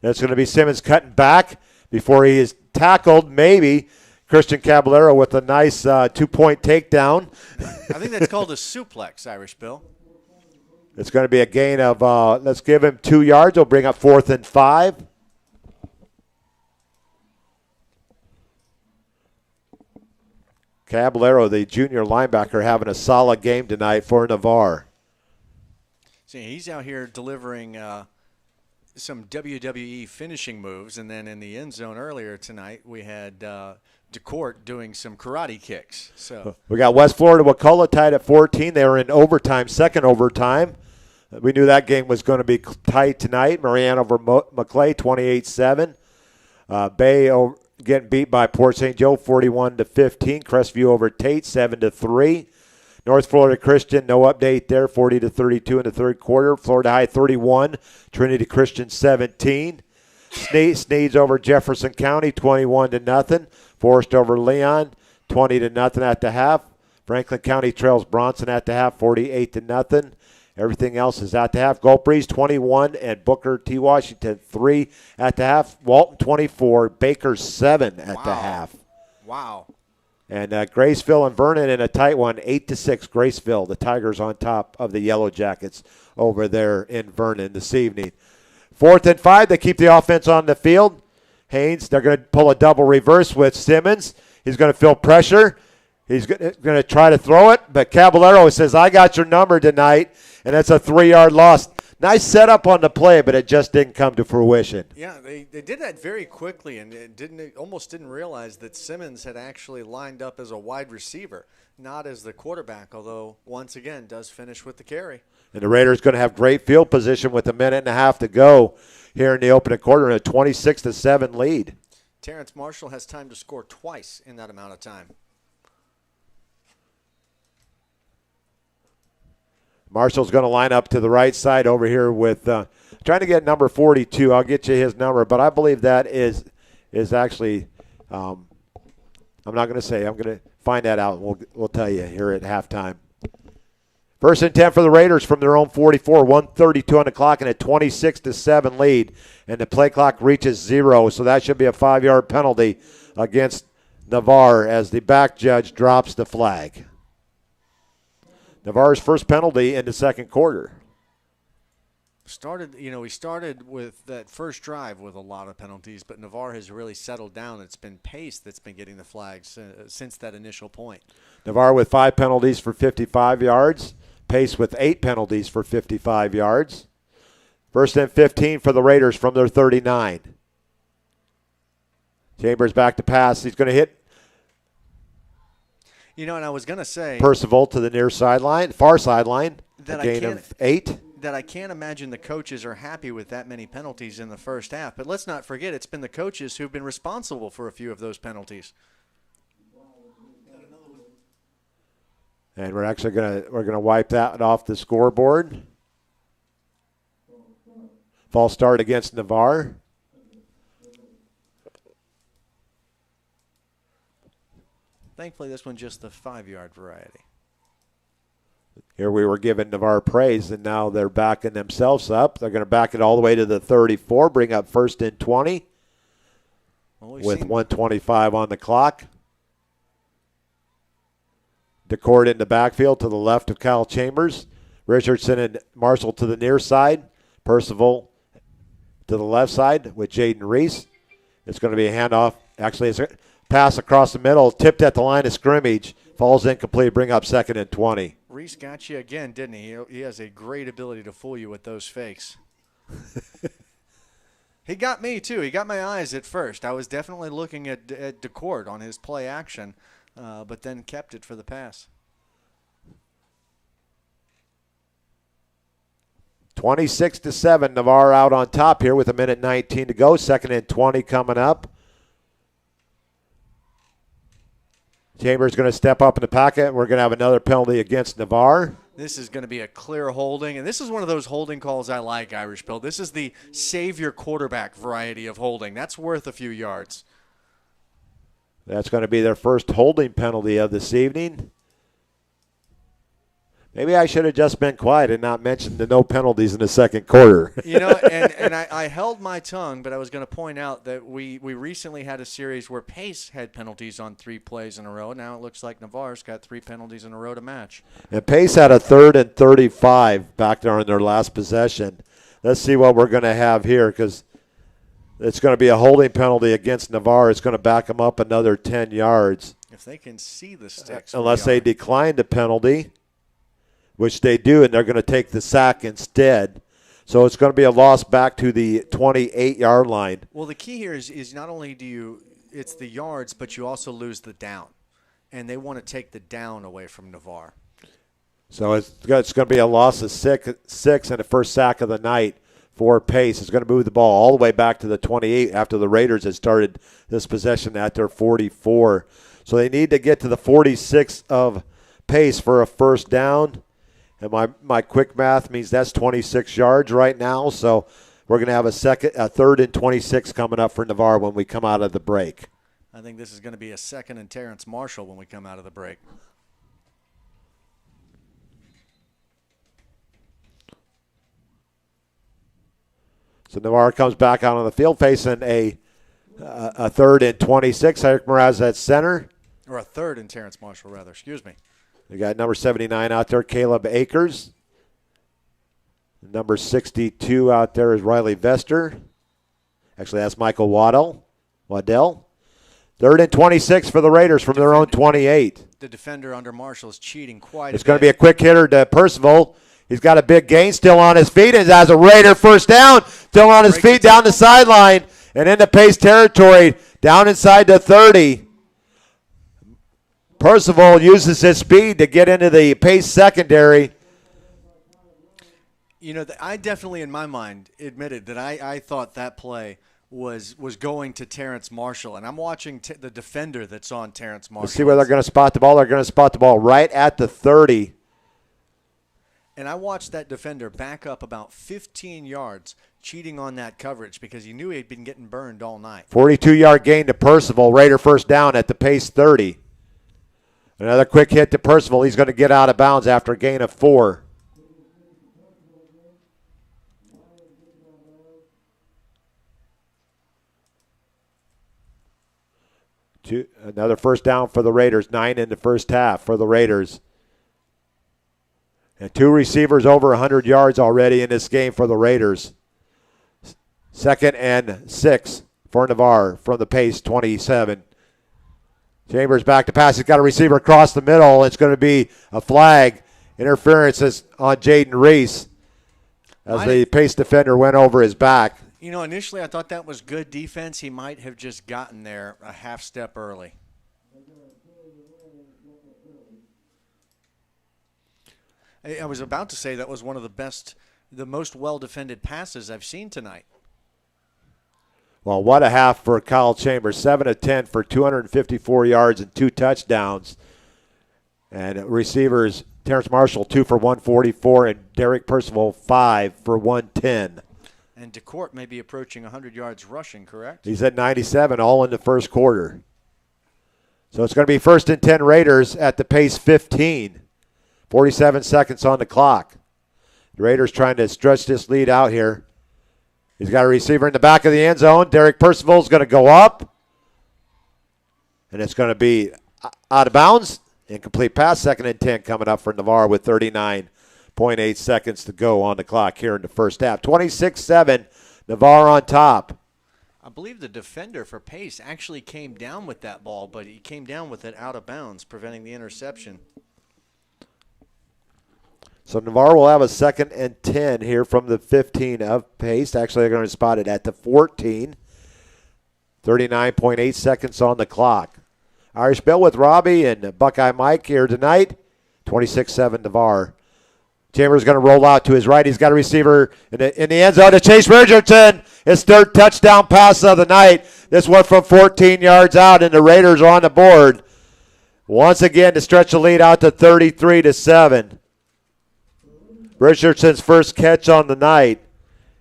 That's going to be Simmons cutting back before he is tackled, maybe. Christian Caballero with a nice 2-point takedown. I think that's called a suplex, Irish Bill. It's going to be a gain of, let's give him 2 yards. We'll bring up 4th and 5. Caballero, the junior linebacker, having a solid game tonight for Navarre. See, he's out here delivering some WWE finishing moves, and then in the end zone earlier tonight, we had DeCourt doing some karate kicks. So we got West Florida Wakulla tied at 14. They were in overtime, second overtime. We knew that game was going to be tight tonight. Marianne over McClay, 28-7. Bay getting beat by Port St. Joe, 41-15. Crestview over Tate, 7-3. North Florida Christian, no update there, 40-32 in the third quarter. Florida High 31, Trinity Christian 17. Sneeds over Jefferson County, 21-0. Forest over Leon, 20-0 at the half. Franklin County trails Bronson at the half, 48-0. Everything else is at the half. Gulf Breeze 21 and Booker T. Washington 3 at the half. Walton 24, Baker 7 at the half. Wow. And Graceville and Vernon in a tight one, 8-6. Graceville, the Tigers on top of the Yellow Jackets over there in Vernon this evening. 4th and 5, they keep the offense on the field. Haynes, they're going to pull a double reverse with Simmons. He's going to feel pressure. He's going to try to throw it, but Caballero says, I got your number tonight, and that's a 3-yard loss. Nice setup on the play, but it just didn't come to fruition. Yeah, they did that very quickly, and almost didn't realize that Simmons had actually lined up as a wide receiver, not as the quarterback, although once again does finish with the carry. And the Raiders going to have great field position with a minute and a half to go here in the opening quarter and a 26-7 lead. Terrence Marshall has time to score twice in that amount of time. Marshall's going to line up to the right side over here with trying to get number 42. I'll get you his number, but I believe that is actually I'm not going to say. I'm going to find that out. We'll tell you here at halftime. 1st and 10 for the Raiders from their own 44. 1:32 on the clock and a 26-7 lead, and the play clock reaches 0. So that should be a 5-yard penalty against Navarre as the back judge drops the flag. Navarre's first penalty in the second quarter. We started with that first drive with a lot of penalties, but Navarre has really settled down. It's been Pace that's been getting the flags since that initial point. Navarre with 5 penalties for 55 yards. Pace with 8 penalties for 55 yards. 1st and 15 for the Raiders from their 39. Chambers back to pass. He's going to hit and I was going to say Percival to the near sideline, far sideline, a gain of 8. That I can't imagine the coaches are happy with that many penalties in the first half. But let's not forget, it's been the coaches who've been responsible for a few of those penalties. And we're actually going to wipe that off the scoreboard. False start against Navarre. Thankfully, this one's just the 5-yard variety. Here we were giving Navarre praise, and now they're backing themselves up. They're going to back it all the way to the 34, bring up 1st and 20 with 1:25 on the clock. DeCourt in the backfield to the left of Kyle Chambers. Richardson and Marshall to the near side. Percival to the left side with Jaden Reese. It's going to be a handoff. Actually, it's a pass across the middle, tipped at the line of scrimmage. Falls incomplete, bring up 2nd and 20. Reese got you again, didn't he? He has a great ability to fool you with those fakes. He got me, too. He got my eyes at first. I was definitely looking at DeCourt on his play action, but then kept it for the pass. 26-7, Navarre out on top here with 1:19 to go. 2nd and 20 coming up. Chambers going to step up in the pocket. We're going to have another penalty against Navarre. This is going to be a clear holding, and this is one of those holding calls I like, Irish Bill. This is the save your quarterback variety of holding. That's worth a few yards. That's going to be their first holding penalty of this evening. Maybe I should have just been quiet and not mentioned the no penalties in the second quarter. You know, and I held my tongue, but I was going to point out that we recently had a series where Pace had penalties on 3 plays in a row. Now it looks like Navarre's got 3 penalties in a row to match. And Pace had a 3rd and 35 back there in their last possession. Let's see what we're going to have here, because it's going to be a holding penalty against Navarre. It's going to back them up another 10 yards. If they can see the sticks. Unless they decline the penalty, which they do, and they're going to take the sack instead. So it's going to be a loss back to the 28-yard line. Well, the key here is not only it's the yards, but you also lose the down. And they want to take the down away from Navarre. So it's going to be a loss of six and the first sack of the night for Pace. It's going to move the ball all the way back to the 28 after the Raiders had started this possession at their 44. So they need to get to the 46 of Pace for a first down. And my quick math means that's 26 yards right now. So we're going to have a 3rd and 26 coming up for Navarre when we come out of the break. I think this is going to be a 2nd and Terrence Marshall when we come out of the break. So Navarre comes back out on the field facing a 3rd and 26. Eric Mraz at center. Or a 3rd and Terrence Marshall, rather. Excuse me. We got number 79 out there, Caleb Akers. Number 62 out there is Riley Vester. Actually, that's Michael Waddell. 3rd and 26 for the Raiders from their own 28. The defender under Marshall is cheating quite a bit. It's going to be a quick hitter to Percival. He's got a big gain, still on his feet, and has a Raider first down. Still on his feet down the sideline and into Pace territory, down inside the 30. Percival uses his speed to get into the Pace secondary. You know, I definitely, in my mind, admitted that I thought that play was going to Terrence Marshall, and I'm watching the defender that's on Terrence Marshall. Let's see where they're going to spot the ball. They're going to spot the ball right at the 30. And I watched that defender back up about 15 yards, cheating on that coverage because he knew he had been getting burned all night. 42-yard gain to Percival. Raider first down at the Pace 30. Another quick hit to Percival. He's going to get out of bounds after a gain of 4. Another first down for the Raiders. 9 in the first half for the Raiders. And 2 receivers over 100 yards already in this game for the Raiders. 2nd and 6 for Navarre from the Pace 27. Chambers back to pass. He's got a receiver across the middle. It's going to be a flag. Interference is on Jaden Reese as the Pace defender went over his back. You know, initially I thought that was good defense. He might have just gotten there a half step early. I was about to say that was one of the most well-defended passes I've seen tonight. Well, what a half for Kyle Chambers. 7 of 10 for 254 yards and 2 touchdowns. And receivers, Terrence Marshall, 2 for 144, and Derek Percival, 5 for 110. And DeCourt may be approaching 100 yards rushing, correct? He's at 97, all in the first quarter. So it's going to be 1st and 10 Raiders at the Pace 15. 47 seconds on the clock. The Raiders trying to stretch this lead out here. He's got a receiver in the back of the end zone. Derek Percival's going to go up. And it's going to be out of bounds. Incomplete pass, 2nd and 10 coming up for Navarre with 39.8 seconds to go on the clock here in the first half. 26-7, Navarre on top. I believe the defender for Pace actually came down with that ball, but he came down with it out of bounds, preventing the interception. So Navarre will have a 2nd and 10 here from the 15 of Pace. Actually, they're going to spot it at the 14. 39.8 seconds on the clock. Irish Bill with Robbie and Buckeye Mike here tonight. 26-7 Navarre. Chambers going to roll out to his right. He's got a receiver in the end zone to Chase Richardson. His 3rd touchdown pass of the night. This one from 14 yards out, and the Raiders are on the board. Once again to stretch the lead out to 33-7. Richardson's first catch on the night.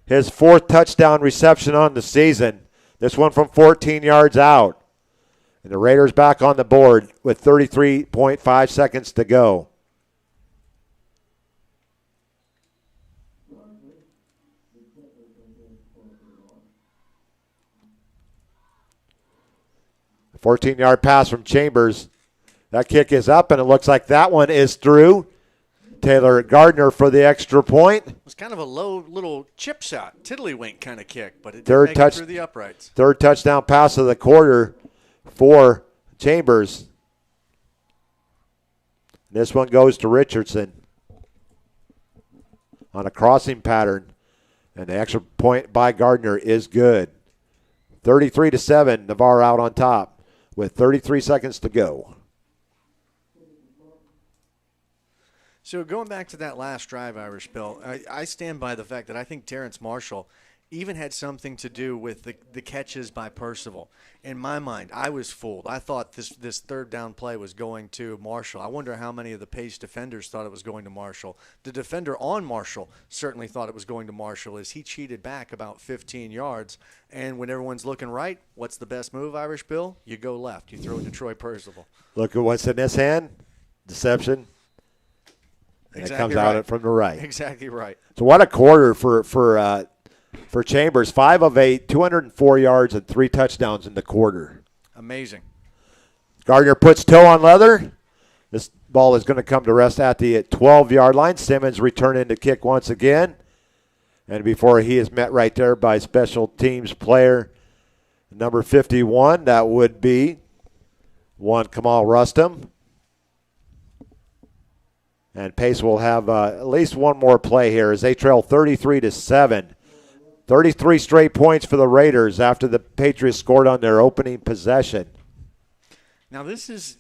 His 4th touchdown reception on the season. This one from 14 yards out. And the Raiders back on the board with 33.5 seconds to go. A 14-yard pass from Chambers. That kick is up, and it looks like that one is through. Taylor Gardner for the extra point. It was kind of a low little chip shot, tiddlywink kind of kick, but it did make it through the uprights. 3rd touchdown pass of the quarter for Chambers. This one goes to Richardson on a crossing pattern, and the extra point by Gardner is good. 33-7, Navarre out on top with 33 seconds to go. So going back to that last drive, Irish Bill, I stand by the fact that I think Terrence Marshall even had something to do with the catches by Percival. In my mind, I was fooled. I thought this 3rd down play was going to Marshall. I wonder how many of the Pace defenders thought it was going to Marshall. The defender on Marshall certainly thought it was going to Marshall as he cheated back about 15 yards. And when everyone's looking right, what's the best move, Irish Bill? You go left. You throw it to Troy Percival. Look at what's in this hand. Deception. And exactly, it comes right. out from the right. Exactly right. So what a quarter for Chambers. 5 of 8, 204 yards and 3 touchdowns in the quarter. Amazing. Gardner puts toe on leather. This ball is going to come to rest at the 12-yard line. Simmons returning to kick once again. And before he is met right there by special teams player number 51, that would be one Kamal Rustam. And Pace will have at least one more play here as they trail 33-7. 33 straight points for the Raiders after the Patriots scored on their opening possession. Now this is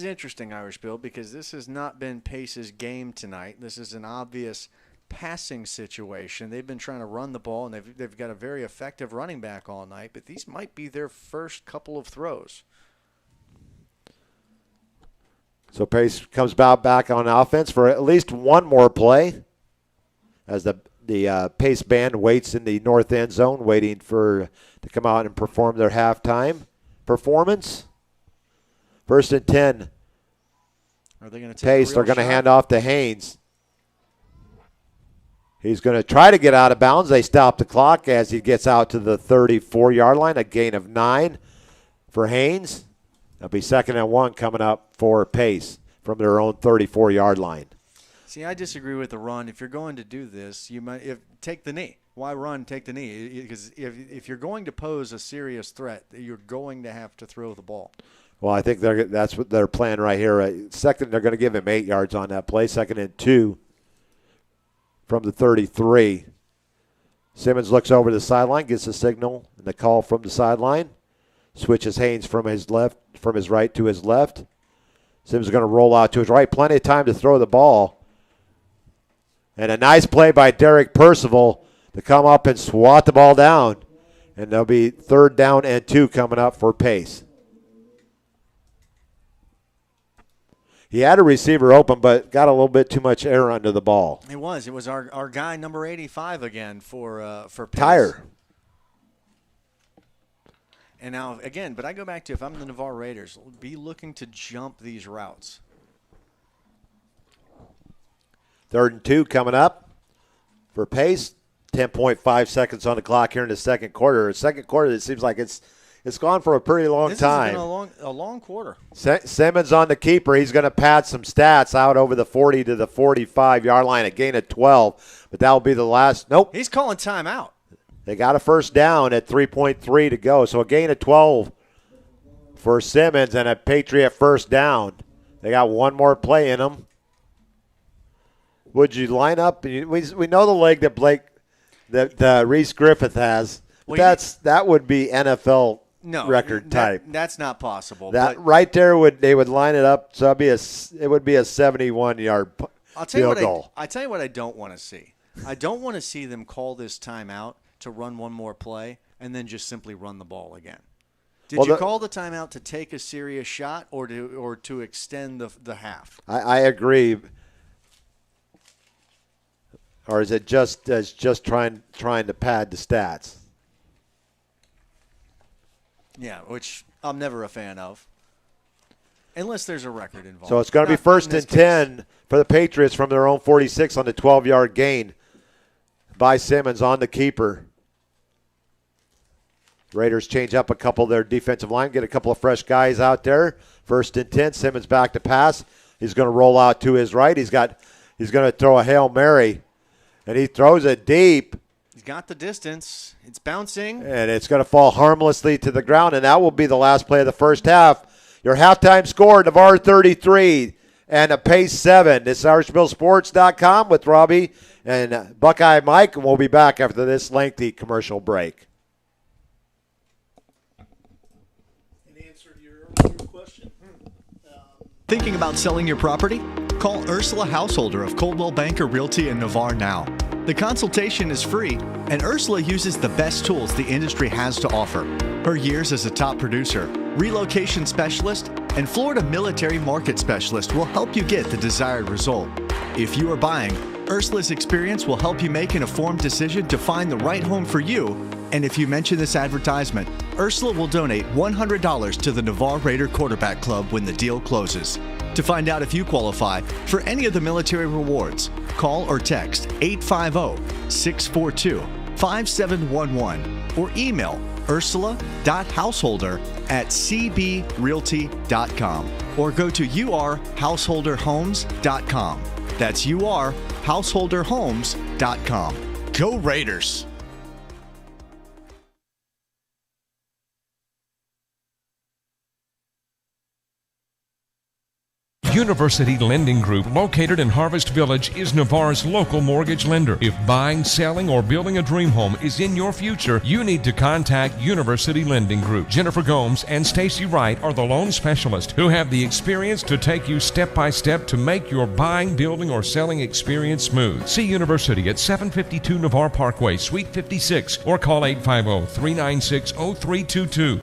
interesting, Irish Bill, because this has not been Pace's game tonight. This is an obvious passing situation. They've been trying to run the ball, and they've got a very effective running back all night, but these might be their first couple of throws. So Pace comes back on offense for at least one more play as the Pace band waits in the north end zone, waiting to come out and perform their halftime performance. 1st and 10. Are they going to take Pace, they're going to hand off to Haynes. He's going to try to get out of bounds. They stop the clock as he gets out to the 34-yard line, a gain of 9 for Haynes. That'll be 2nd and 1 coming up for Pace from their own 34-yard line. See, I disagree with the run. If you're going to do this, you might take the knee. Why run? Take the knee. Because if you're going to pose a serious threat, you're going to have to throw the ball. Well, I think that's what they're playing right here. Second, they're going to give him 8 yards on that play. 2nd and 2 from the 33. Simmons looks over the sideline, gets a signal and the call from the sideline. Switches Haynes from his right to his left. Simmons is going to roll out to his right. Plenty of time to throw the ball. And a nice play by Derek Percival to come up and swat the ball down. And there'll be 3rd down and 2 coming up for Pace. He had a receiver open, but got a little bit too much air under the ball. It was our guy, number 85 again for Pace. Tire. And now, again, but I go back to, if I'm the Navarre Raiders, be looking to jump these routes. 3rd and 2 coming up for Pace. 10.5 seconds on the clock here in the second quarter. Second quarter, it seems like it's It's gone for a pretty long time. This has been a long quarter. Simmons on the keeper. He's going to pad some stats out over the 40 to the 45-yard line, a gain of 12. But that will be the last. Nope. He's calling timeout. They got a first down at 3.3 to go. So a gain of 12 for Simmons and a Patriot first down. They got one more play in them. Would you line up? We know the leg that Reese Griffith has. Well, that would be NFL record type. That's not possible. That right there they would line it up. So it would be a 71-yard field goal. I tell you what I don't want to see. I don't want to see them call this timeout to run one more play and then just simply run the ball again. Did you call the timeout to take a serious shot or to extend the half? I agree. Or is it just trying to pad the stats? Yeah, which I'm never a fan of, unless there's a record involved. So it's going to be first and 10 for the Patriots from their own 46 on the 12-yard gain by Simmons on the keeper. Raiders change up a couple of their defensive line, get a couple of fresh guys out there. First and 10, Simmons back to pass. He's going to roll out to his right. He's going to throw a Hail Mary, and he throws it deep. He's got the distance. It's bouncing. And it's going to fall harmlessly to the ground, and that will be the last play of the first half. Your halftime score, Navarre 33 and a pace 7. This is IrishBillSports.com with Robbie and Buckeye Mike, and we'll be back after this lengthy commercial break. In answer to your earlier question, Thinking about selling your property? Call Ursula Householder of Coldwell Banker Realty in Navarre now. The consultation is free, and Ursula uses the best tools the industry has to offer. Her years as a top producer, relocation specialist, and Florida military market specialist will help you get the desired result. If you are buying, Ursula's experience will help you make an informed decision to find the right home for you. And if you mention this advertisement, Ursula will donate $100 to the Navarre Raider Quarterback Club when the deal closes. To find out if you qualify for any of the military rewards, call or text 850-642-5711 or email ursula.householder@cbrealty.com or go to urhouseholderhomes.com. That's urhouseholderhomes.com. Go Raiders! University Lending Group, located in Harvest Village, is Navarre's local mortgage lender. If buying, selling, or building a dream home is in your future, you need to contact University Lending Group. Jennifer Gomes and Stacy Wright are the loan specialists who have the experience to take you step by step to make your buying, building, or selling experience smooth. See University at 752 Navarre Parkway, Suite 56, or call 850-396-0322.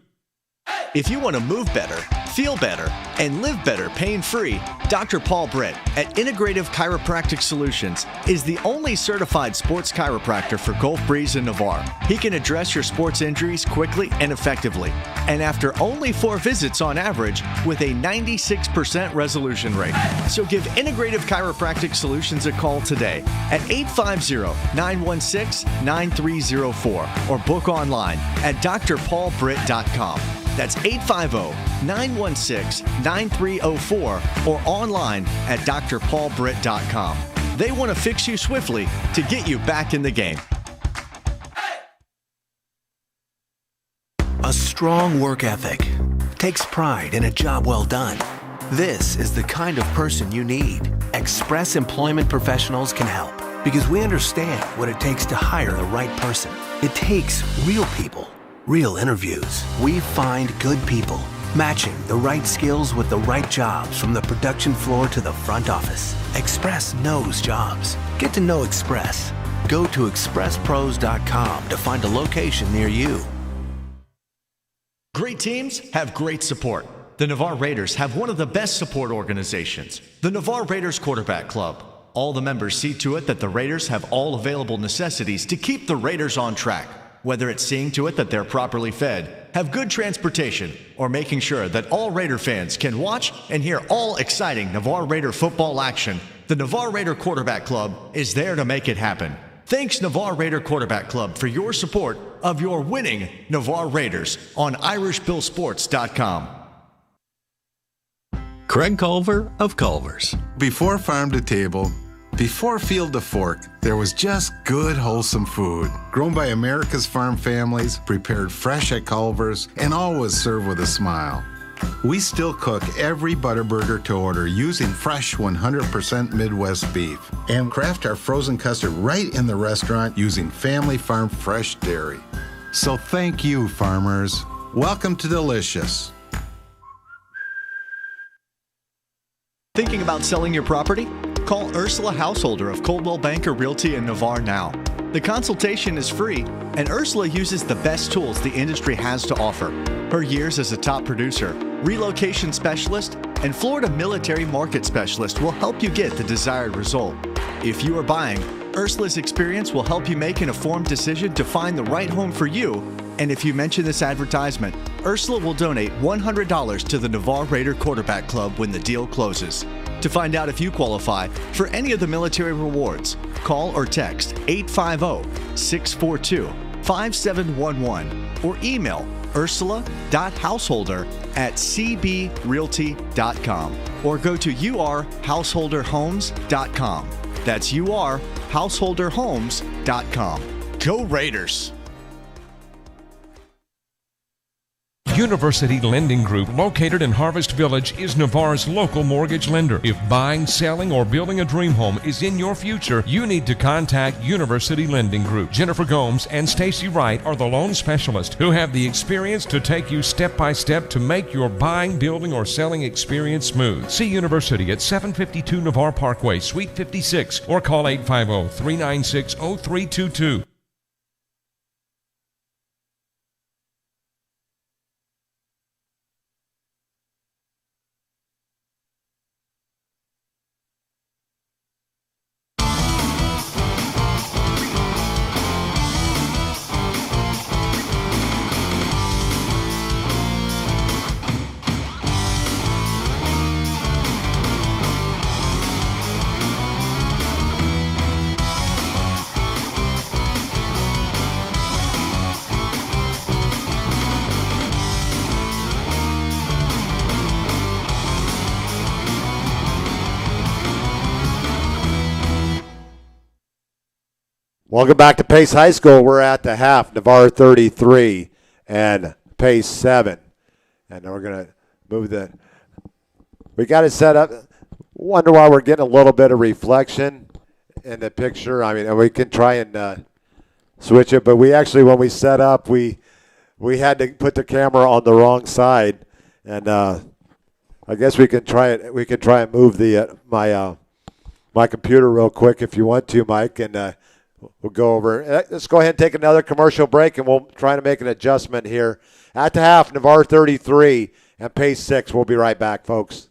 If you want to move better, feel better, and live better pain-free, Dr. Paul Britt at Integrative Chiropractic Solutions is the only certified sports chiropractor for Gulf Breeze and Navarre. He can address your sports injuries quickly and effectively, and after only 4 visits on average with a 96% resolution rate. So give Integrative Chiropractic Solutions a call today at 850-916-9304 or book online at drpaulbritt.com. That's 850-916-9304 or online at drpaulbritt.com. They want to fix you swiftly to get you back in the game. A strong work ethic takes pride in a job well done. This is the kind of person you need. Express Employment Professionals can help because we understand what it takes to hire the right person. It takes real people. Real interviews. We find good people, matching the right skills with the right jobs from the production floor to the front office. Express knows jobs. Get to know Express. Go to expresspros.com to find a location near you. Great teams have great support. The Navarre Raiders have one of the best support organizations, the Navarre Raiders Quarterback Club. All the members see to it that the Raiders have all available necessities to keep the Raiders on track. Whether it's seeing to it that they're properly fed, have good transportation, or making sure that all Raider fans can watch and hear all exciting Navarre Raider football action, the Navarre Raider Quarterback Club is there to make it happen. Thanks Navarre Raider Quarterback Club for your support of your winning Navarre Raiders on IrishBillSports.com. Craig Culver of Culver's. Before farm to table, before field to fork, there was just good, wholesome food. Grown by America's farm families, prepared fresh at Culver's, and always served with a smile. We still cook every Butterburger to order using fresh 100% Midwest beef and craft our frozen custard right in the restaurant using family farm fresh dairy. So thank you, farmers. Welcome to Delicious. Thinking about selling your property? Call Ursula Householder of Coldwell Banker Realty in Navarre now. The consultation is free, and Ursula uses the best tools the industry has to offer. Her years as a top producer, relocation specialist, and Florida military market specialist will help you get the desired result. If you are buying, Ursula's experience will help you make an informed decision to find the right home for you. And if you mention this advertisement, Ursula will donate $100 to the Navarre Raider Quarterback Club when the deal closes. To find out if you qualify for any of the military rewards, call or text 850-642-5711 or email ursula.householder@cbrealty.com or go to urhouseholderhomes.com. That's urhouseholderhomes.com. Go Raiders! University Lending Group, located in Harvest Village, is Navarre's local mortgage lender. If buying, selling, or building a dream home is in your future, you need to contact University Lending Group. Jennifer Gomes and Stacy Wright are the loan specialists who have the experience to take you step by step to make your buying, building, or selling experience smooth. See University at 752 Navarre Parkway, Suite 56, or call 850-396-0322. Welcome back to Pace High School. We're at the half. Navarre 33 and Pace 7. And we're going to move we got it set up. Wonder why we're getting a little bit of reflection in the picture. I mean, we can try and switch it, but we actually, when we set up, we had to put the camera on the wrong side. And I guess we can try it. We can try and move the my computer real quick if you want to, Mike, and we'll go over. Let's go ahead and take another commercial break, and we'll try to make an adjustment here. At the half, Navarre 33 and Pace 6. We'll be right back, folks.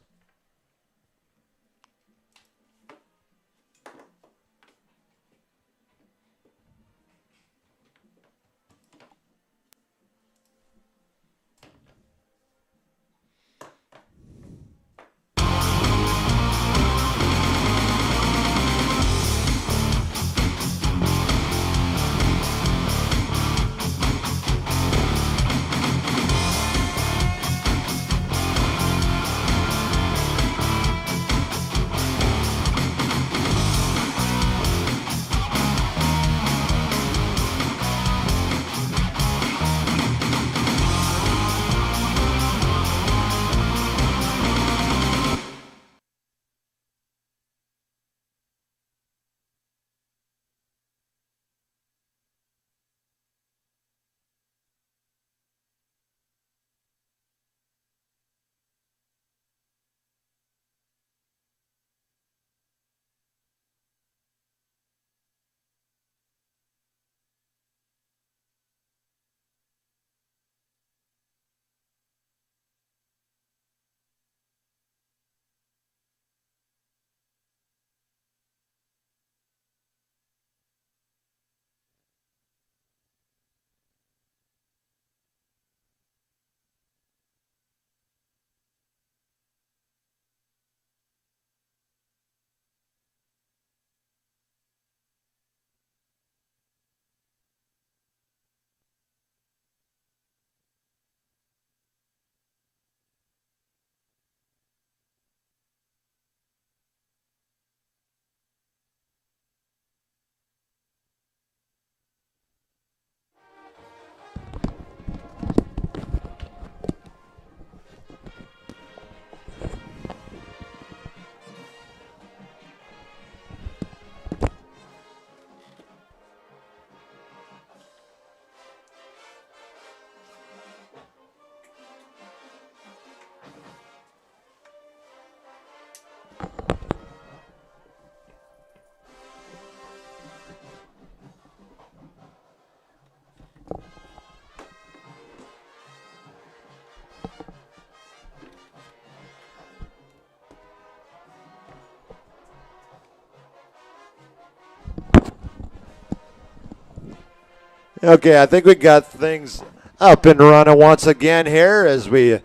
Okay, I think we got things up and running once again here as we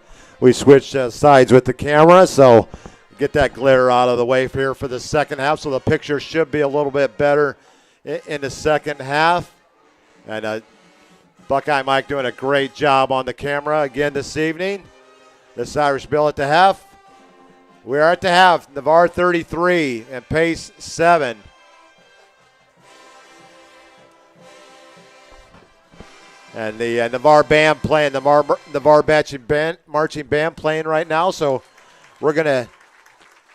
switch sides with the camera. So get that glare out of the way here for the second half. So the picture should be a little bit better in the second half. And Buckeye Mike doing a great job on the camera again this evening. This Irish Bill at the half. We are at the half. Navarre 33 and Pace 7. And the Navarre band playing, the Navarre marching band playing right now. So we're going to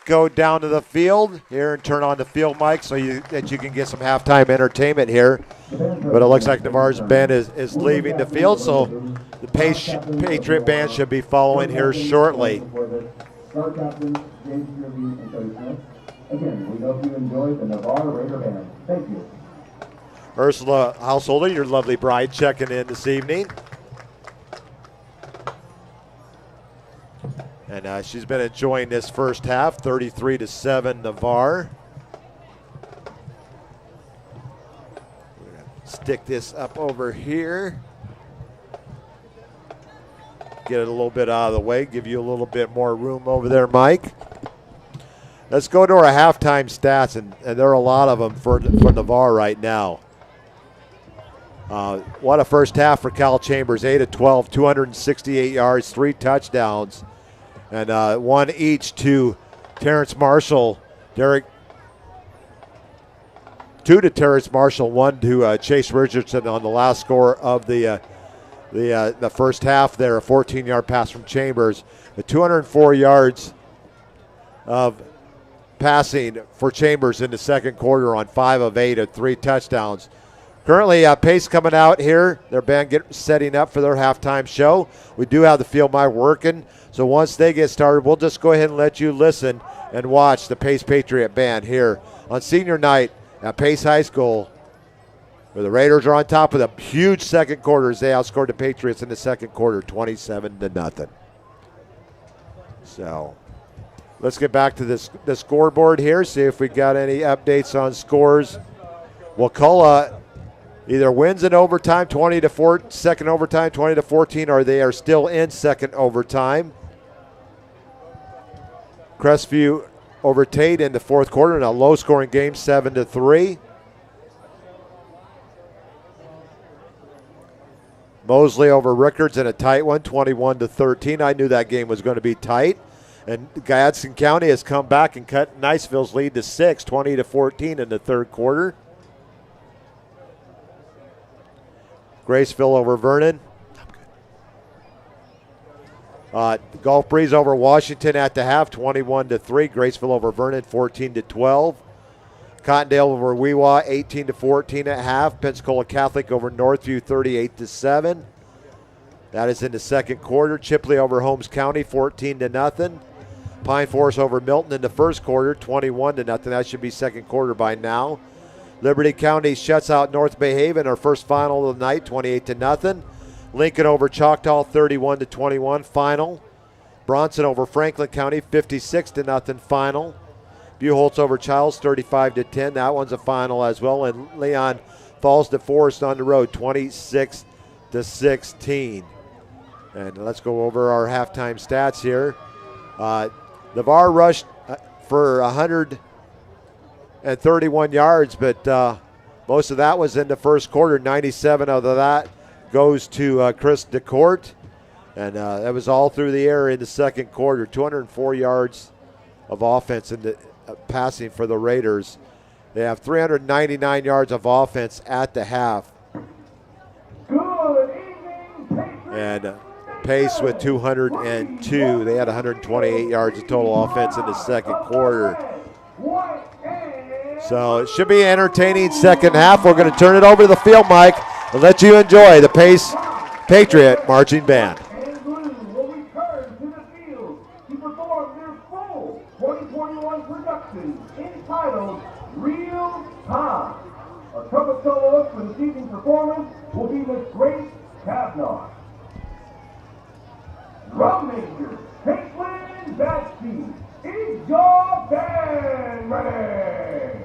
go down to the field here and turn on the field mic so that you can get some halftime entertainment here. But it looks like Navarre's band is leaving the field, so the Patriot band should be following here shortly. Again, we hope you enjoyed the Navarre Raider Band. Thank you. Ursula Householder, your lovely bride, checking in this evening. And she's been enjoying this first half, 33-7 Navarre. We're going to stick this up over here. Get it a little bit out of the way, give you a little bit more room over there, Mike. Let's go to our halftime stats, and there are a lot of them for Navarre right now. What a first half for Cal Chambers, 8 of 12, 268 yards, 3 touchdowns, and one each to Terrence Marshall, two to Terrence Marshall, one to Chase Richardson on the last score of the first half there, a 14-yard pass from Chambers. 204 yards of passing for Chambers in the second quarter on 5 of 8 of 3 touchdowns. Currently, Pace coming out here. Their band setting up for their halftime show. We do have the field mic working, so once they get started, we'll just go ahead and let you listen and watch the Pace Patriot Band here on senior night at Pace High School, where the Raiders are on top with a huge second quarter as they outscored the Patriots in the second quarter, 27-0. So let's get back to the scoreboard here, see if we got any updates on scores. Wakulla either wins in overtime, 20-4, second overtime, 20-14, or they are still in second overtime. Crestview over Tate in the fourth quarter in a low-scoring game, 7-3. Mosley over Rickards in a tight one, 21-13. I knew that game was going to be tight. And Gadsden County has come back and cut Niceville's lead to 6, 20-14 in the third quarter. Graceville over Vernon. Gulf Breeze over Washington at the half, 21-3. Graceville over Vernon, 14-12. Cottondale over Weewa, 18-14 at half. Pensacola Catholic over Northview, 38-7. That is in the second quarter. Chipley over Holmes County, 14-0. Pine Forest over Milton in the first quarter, 21-0. That should be second quarter by now. Liberty County shuts out North Bay Haven, our first final of the night, 28-0. Lincoln over Choctaw, 31-21 final. Bronson over Franklin County, 56-0 final. Buchholz over Childs, 35-10. That one's a final as well. And Leon falls to Forest on the road, 26-16. And let's go over our halftime stats here. Navarre rushed for 131 yards, but most of that was in the first quarter. 97 of that goes to Chris DeCourt. And that was all through the air in the second quarter. 204 yards of offense in the passing for the Raiders. They have 399 yards of offense at the half. Good evening, And Pace with 202. They had 128 yards of total offense in the second quarter. So it should be an entertaining second half. We're going to turn it over to the field mic and let you enjoy the Pace Patriot Marching Band. and Blue will return to the field to perform their full 2021 production entitled Real Time. Our trumpet soloist for this evening's performance will be Miss Grace Kavanaugh. Drum major, Caitlin Batsky. Is your band ready?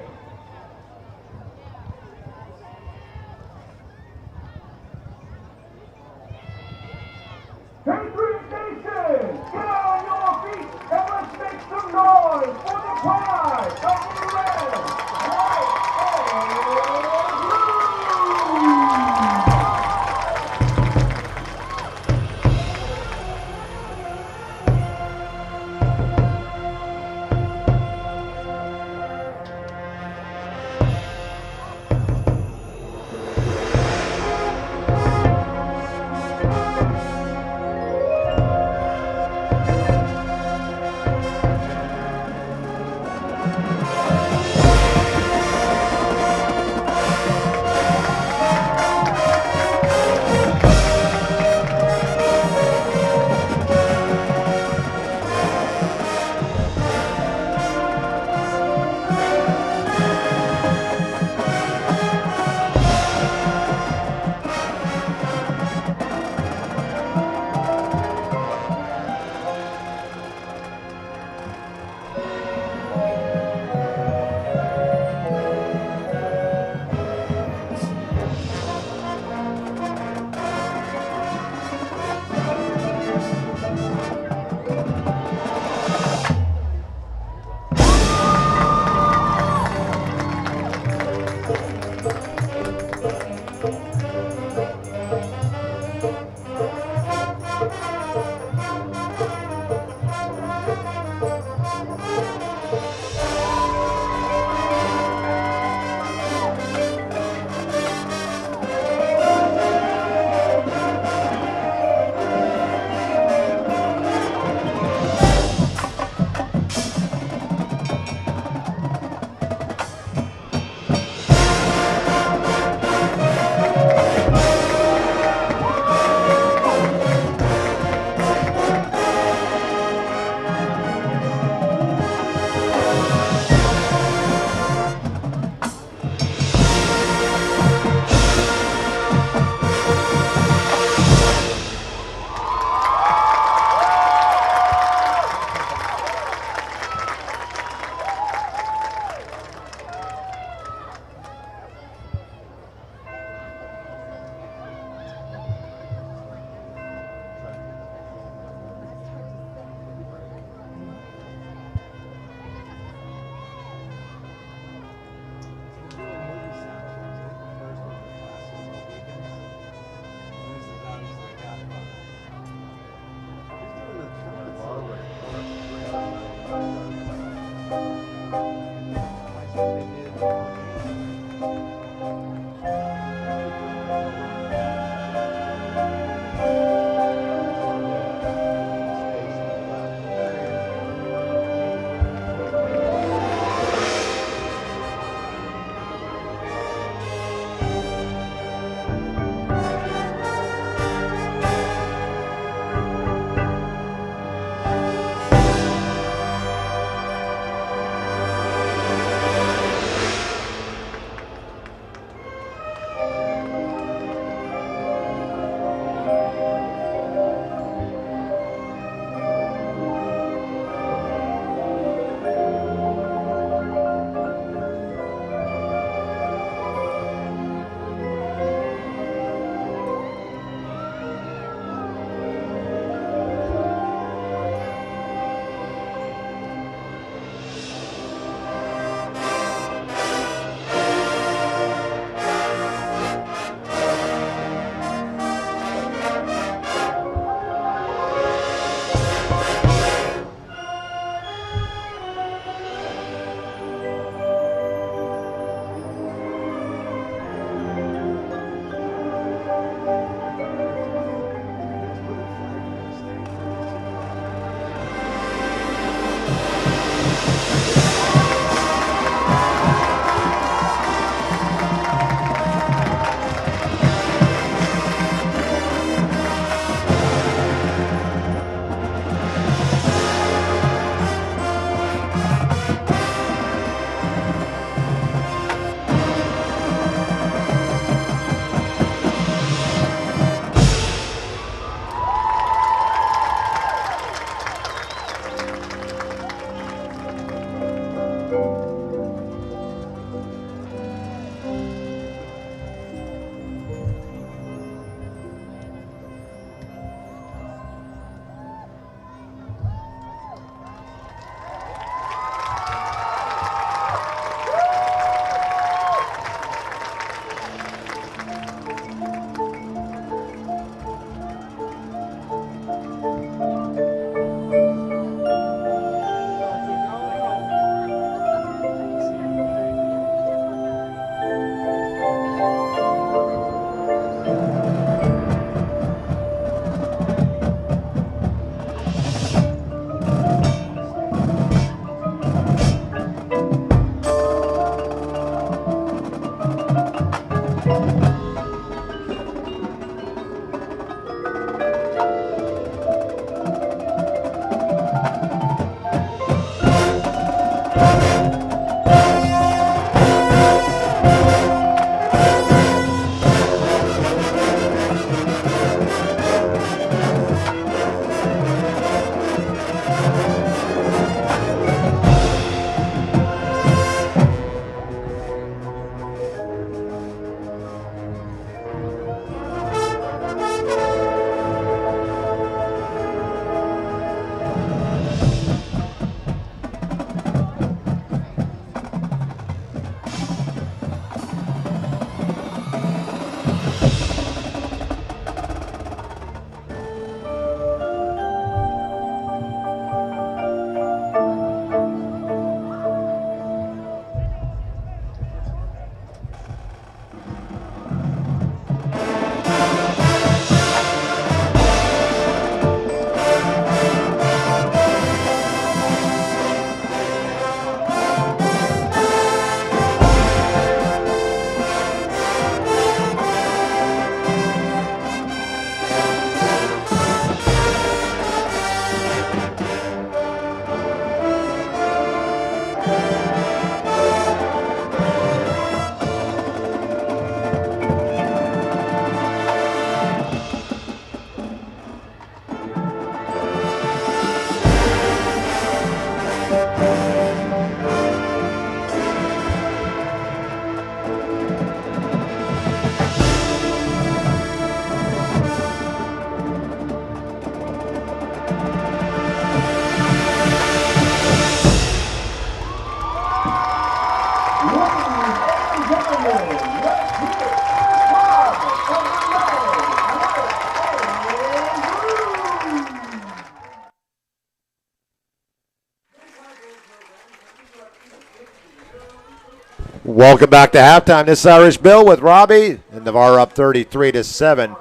Welcome back to halftime. This is Irish Bill with Robbie, and Navarre up 33-7.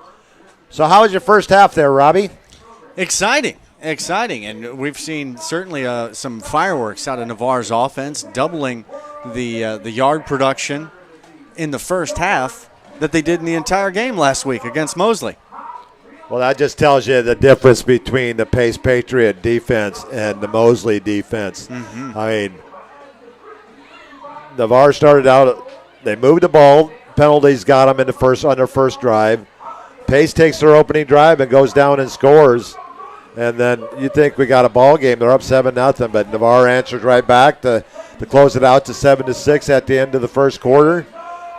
So how was your first half there, Robbie? Exciting, and we've seen certainly some fireworks out of Navarre's offense, doubling the yard production in the first half that they did in the entire game last week against Mosley. Well, that just tells you the difference between the Pace Patriot defense and the Mosley defense. I mean, Navarre started out, they moved the ball, penalties got them on their first drive. Pace takes their opening drive and goes down and scores. And then you think we got a ball game. They're up 7-0, but Navarre answers right back to close it out to 7-6 at the end of the first quarter.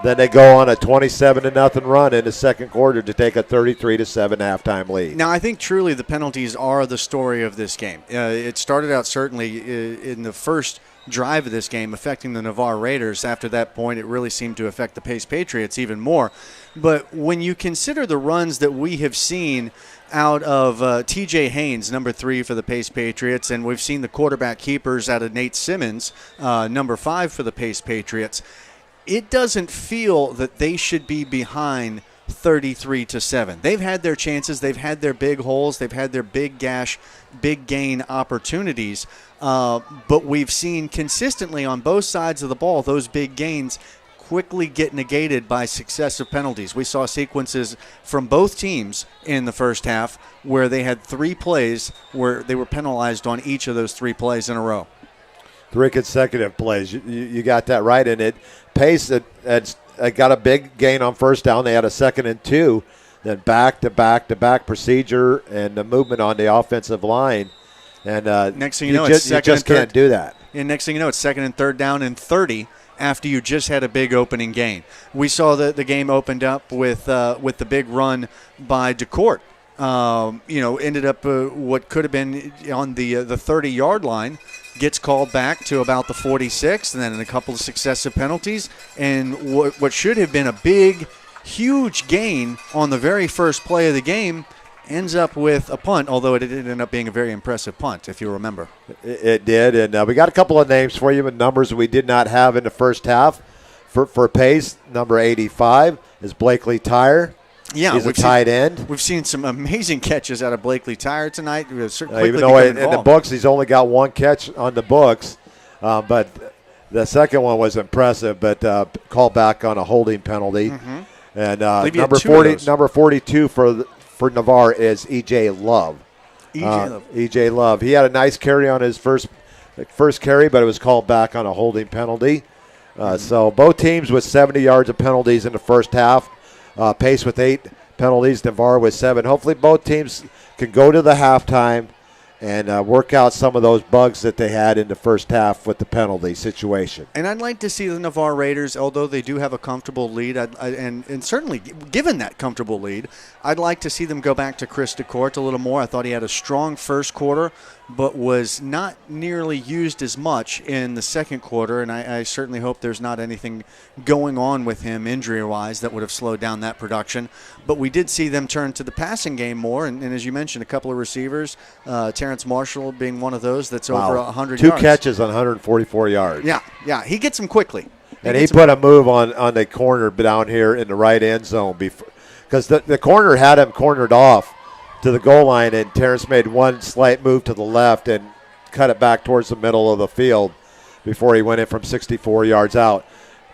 Then they go on a 27-0 run in the second quarter to take a 33-7 halftime lead. Now, I think truly the penalties are the story of this game. It started out certainly in the first drive of this game affecting the Navarre Raiders. After that point, it really seemed to affect the Pace Patriots even more. But when you consider the runs that we have seen out of T.J. Haynes, number 3 for the Pace Patriots, and we've seen the quarterback keepers out of Nate Simmons, number 5 for the Pace Patriots, it doesn't feel that they should be behind 33-7. They've had their chances. They've had their big holes. They've had their big gash, big gain opportunities. But we've seen consistently on both sides of the ball those big gains quickly get negated by successive penalties. We saw sequences from both teams in the first half where they had 3 plays where they were penalized on each of those 3 plays in a row. 3 consecutive plays. You got that right in it. Pace had got a big gain on first down. They had a 2nd and 2. Then back-to-back procedure and the movement on the offensive line. And next thing you know, it's second you just can't do that. And next thing you know, it's 2nd and 3rd down and 30 after you just had a big opening gain. We saw the game opened up with the big run by DeCourt. Ended up what could have been on the 30-yard line, gets called back to about the 46, and then in a couple of successive penalties. And what should have been a big, huge gain on the very first play of the game ends up with a punt, although it did end up being a very impressive punt, if you remember. It did, and we got a couple of names for you and numbers we did not have in the first half. For Pace, number 85 is Blakely Tyre. Yeah, he's a tight end. We've seen some amazing catches out of Blakely Tyre tonight. Even though in the books he's only got 1 catch on the books, but the second one was impressive, but called back on a holding penalty. And number 42 for Navarre is E.J. Love. E.J. Love. He had a nice carry on his first carry, but it was called back on a holding penalty. So both teams with 70 yards of penalties in the first half. Pace with 8 penalties, Navarre with 7. Hopefully both teams can go to the halftime and work out some of those bugs that they had in the first half with the penalty situation. And I'd like to see the Navarre Raiders, although they do have a comfortable lead, and certainly given that comfortable lead, I'd like to see them go back to Chris DeCourt a little more. I thought he had a strong first quarter, but was not nearly used as much in the second quarter, and I certainly hope there's not anything going on with him injury-wise that would have slowed down that production. But we did see them turn to the passing game more, and as you mentioned, a couple of receivers, Terrence Marshall being one of those that's over 100 yards. 2 catches on 144 yards. Yeah, he gets them quickly. And he put a move on the corner down here in the right end zone because the corner had him cornered off to the goal line, and Terrence made one slight move to the left and cut it back towards the middle of the field before he went in from 64 yards out.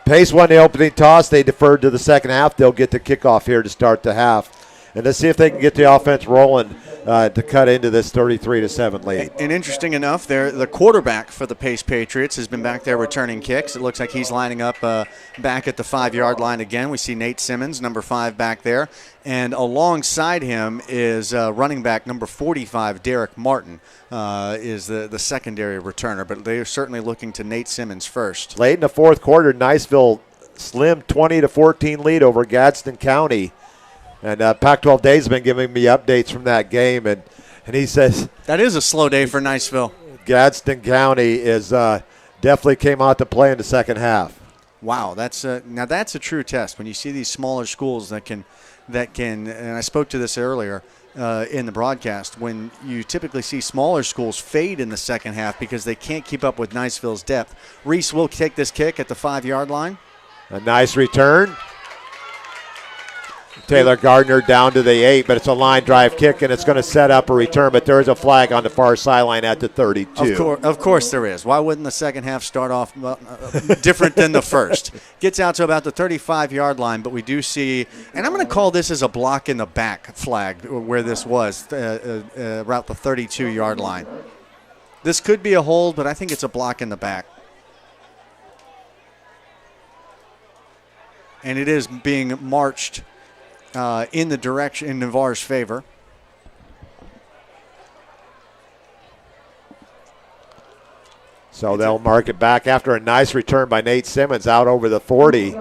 Pace won the opening toss. They deferred to the second half. They'll get the kickoff here to start the half. And let's see if they can get the offense rolling to cut into this 33-7 lead. And interesting enough, the quarterback for the Pace Patriots has been back there returning kicks. It looks like he's lining up back at the 5-yard line again. We see Nate Simmons, number 5, back there. And alongside him is running back number 45, Derek Martin, is the secondary returner. But they are certainly looking to Nate Simmons first. Late in the fourth quarter, Niceville slim 20-14 lead over Gadsden County. And Pac-12 Dave's been giving me updates from that game, and he says that is a slow day for Niceville. Gadsden County is definitely came out to play in the second half. Wow, that's a true test when you see these smaller schools that can. And I spoke to this earlier. in the broadcast, when you typically see smaller schools fade in the second half because they can't keep up with Niceville's depth. Reese will take this kick at the 5-yard line. A nice return. Taylor Gardner down to the 8, but it's a line drive kick, and it's going to set up a return, but there is a flag on the far sideline at the 32. Of course there is. Why wouldn't the second half start off different than the first? Gets out to about the 35-yard line, but we do see, and I'm going to call this as a block in the back flag where this was, about the 32-yard line. This could be a hold, but I think it's a block in the back. And it is being marched in the direction in Navarre's favor. So they'll mark it back after a nice return by Nate Simmons out over the 40.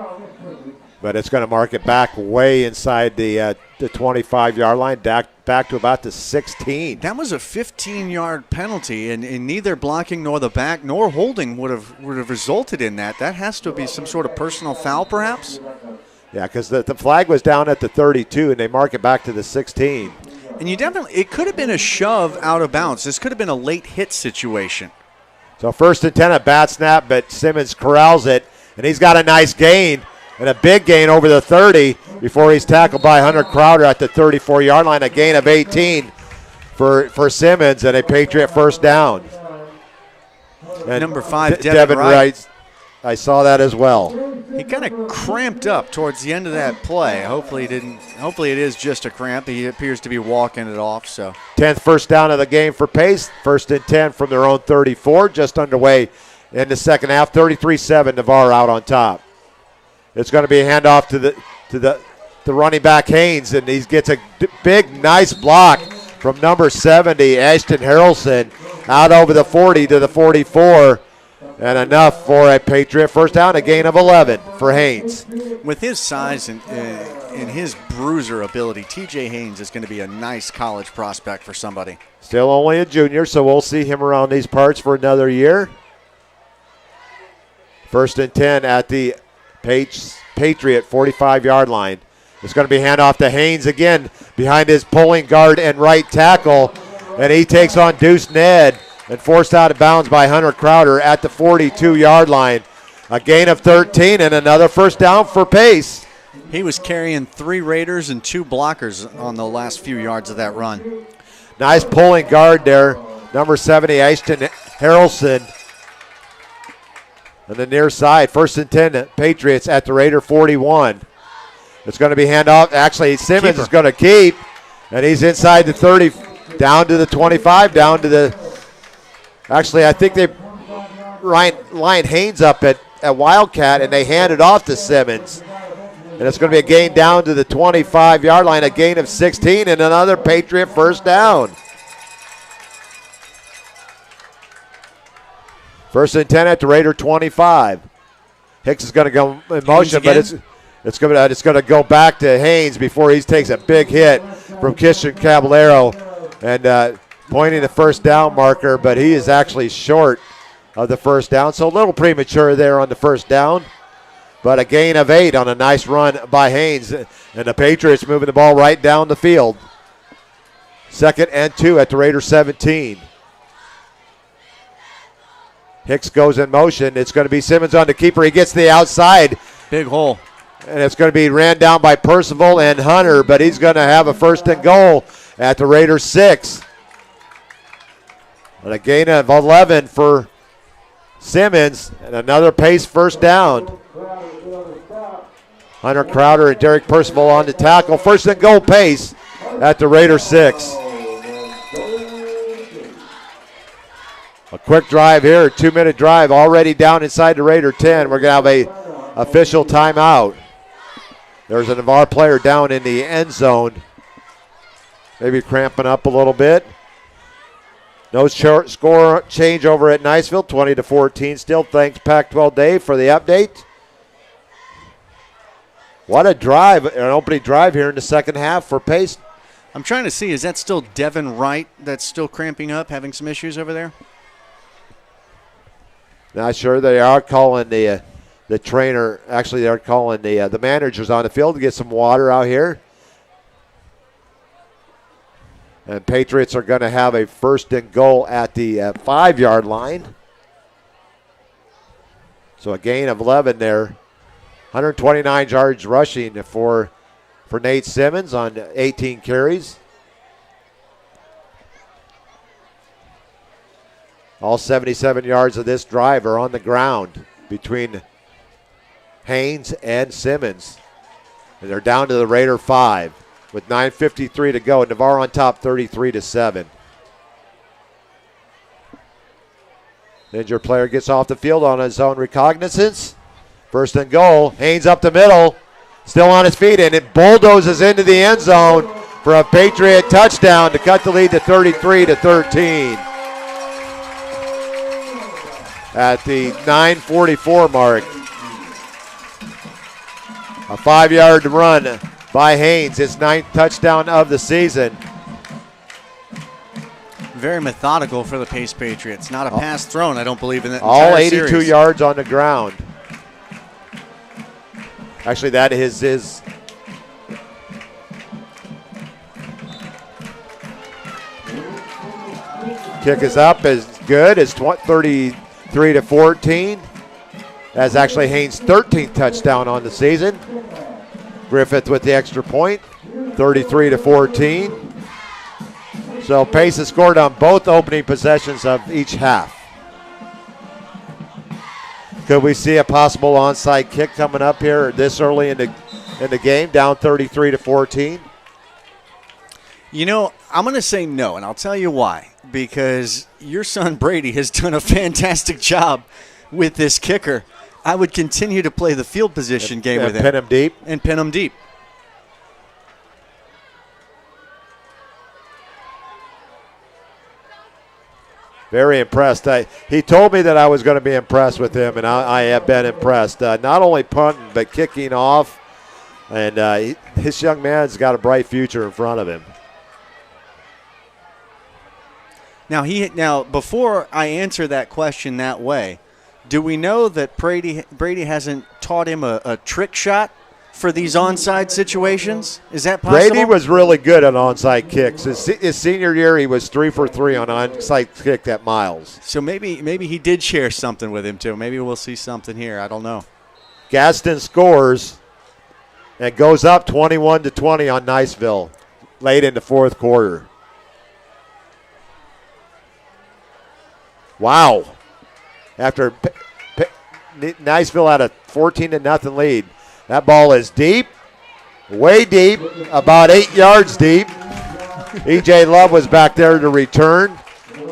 But it's going to mark it back way inside the 25-yard line, back to about the 16. That was a 15-yard penalty, and neither blocking nor the back nor holding would have resulted in that. That has to be some sort of personal foul, perhaps? Yeah, because the flag was down at the 32, and they mark it back to the 16. And it could have been a shove out of bounds. This could have been a late hit situation. So 1st and 10, a bat snap, but Simmons corrals it, and he's got a nice gain and a big gain over the 30 before he's tackled by Hunter Crowder at the 34-yard line, a gain of 18 for Simmons, and a Patriot first down. And number 5, Devin Wright. I saw that as well. He kind of cramped up towards the end of that play. Hopefully it is just a cramp. He appears to be walking it off. So 10th first down of the game for Pace. 1st and 10 from their own 34. Just underway in the second half. 33-7, Navarre out on top. It's going to be a handoff to the running back Haynes, and he gets a big, nice block from number 70, Ashton Harrelson, out over the 40 to the 44. And enough for a Patriot first down, a gain of 11 for Haynes. With his size and his bruiser ability, TJ Haynes is going to be a nice college prospect for somebody. Still only a junior, so we'll see him around these parts for another year. 1st and 10 at the Patriot 45-yard line. It's going to be handoff to Haynes again behind his pulling guard and right tackle, and he takes on Deuce Ned. And forced out of bounds by Hunter Crowder at the 42-yard line. A gain of 13 and another first down for Pace. He was carrying 3 Raiders and 2 blockers on the last few yards of that run. Nice pulling guard there. Number 70, Ashton Harrelson. On the near side, 1st and 10, Patriots at the Raider 41. It's going to be handoff. Actually, Simmons is going to keep. And he's inside the 30, down to the 25, down to the... Actually, I think they lined Haynes up at Wildcat, and they hand it off to Simmons. And it's going to be a gain down to the 25-yard line, a gain of 16, and another Patriot first down. 1st and 10 at the Raider 25. Hicks is going to go in motion, but it's going to go back to Haynes before he takes a big hit from Christian Caballero. And pointing the first down marker, but he is actually short of the first down. So a little premature there on the first down, but a gain of 8 on a nice run by Haynes. And the Patriots moving the ball right down the field. 2nd and 2 at the Raider 17. Hicks goes in motion. It's going to be Simmons on the keeper. He gets to the outside. Big hole. And it's going to be ran down by Percival and Hunter, but he's going to have a 1st and goal at the Raider 6. And a gain of 11 for Simmons, and another Pace first down. Hunter Crowder and Derek Percival on the tackle. 1st and goal Pace at the Raider 6. A quick drive here, 2-minute drive, already down inside the Raider 10. We're going to have a official timeout. There's a Navarre player down in the end zone, maybe cramping up a little bit. No short score change over at Niceville, 20-14 still. Thanks, Pac-12 Dave, for the update. What a drive, an opening drive here in the second half for Pace. I'm trying to see, is that still Devin Wright that's still cramping up, having some issues over there? Not sure. They are calling the trainer, actually they're calling the managers on the field to get some water out here. And Patriots are going to have a 1st and goal at the 5-yard line. So a gain of 11 there. 129 yards rushing for Nate Simmons on 18 carries. All 77 yards of this drive are on the ground between Haynes and Simmons. And they're down to the Raider 5 with 9:53 to go. Navarre on top 33-7. The injured player gets off the field on his own recognizance. 1st and goal. Haynes up the middle. Still on his feet, and it bulldozes into the end zone for a Patriot touchdown to cut the lead to 33-13. At the 9:44 mark. A 5-yard run by Haynes, his 9th touchdown of the season. Very methodical for the Pace Patriots. Not a pass thrown, I don't believe, in that all entire 82 series. yards on the ground. Actually, that is his. Kick is up, is good. It's 33-14. That's actually Haynes' 13th touchdown on the season. Griffith with the extra point, 33-14. So Pace has scored on both opening possessions of each half. Could we see a possible onside kick coming up here this early in the game, down 33-14? You know, I'm going to say no, and I'll tell you why. Because your son Brady has done a fantastic job with this kicker. I would continue to play the field position game with him. Pin him deep. And pin him deep. Very impressed. He told me that I was going to be impressed with him, and I have been impressed. Not only punting, but kicking off. And this young man's got a bright future in front of him. Now, before I answer that question that way, do we know that Brady hasn't taught him a trick shot for these onside situations? Is that possible? Brady was really good at onside kicks. His senior year, he was 3 for 3 on onside kick at Miles. So maybe he did share something with him too. Maybe we'll see something here. I don't know. Gadsden scores and goes up 21-20 on Niceville late in the 4th quarter. Wow. After Niceville had a 14-0 lead. That ball is deep, way deep, about 8 yards deep. E.J. Love was back there to return,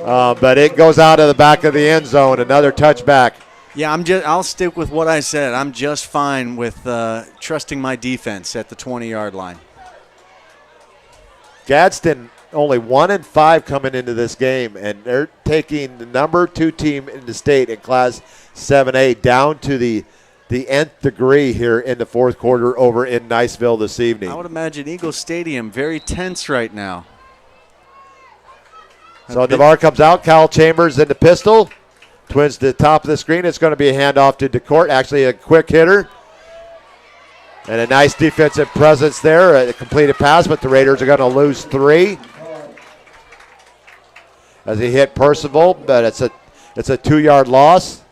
but it goes out of the back of the end zone. Another touchback. Yeah, I'll stick with what I said. I'm just fine with trusting my defense at the 20-yard line. Gadsden only 1-5 coming into this game, and they're taking the number 2 team in the state in Class 7A down to the nth degree here in the 4th quarter over in Niceville this evening. I would imagine Eagle Stadium very tense right now. So Navarre comes out. Kyle Chambers in the pistol. Twins to the top of the screen. It's going to be a handoff to DeCourt. Actually a quick hitter. And a nice defensive presence there. A completed pass, but the Raiders are going to lose 3. As he hit Percival, but it's a 2-yard loss.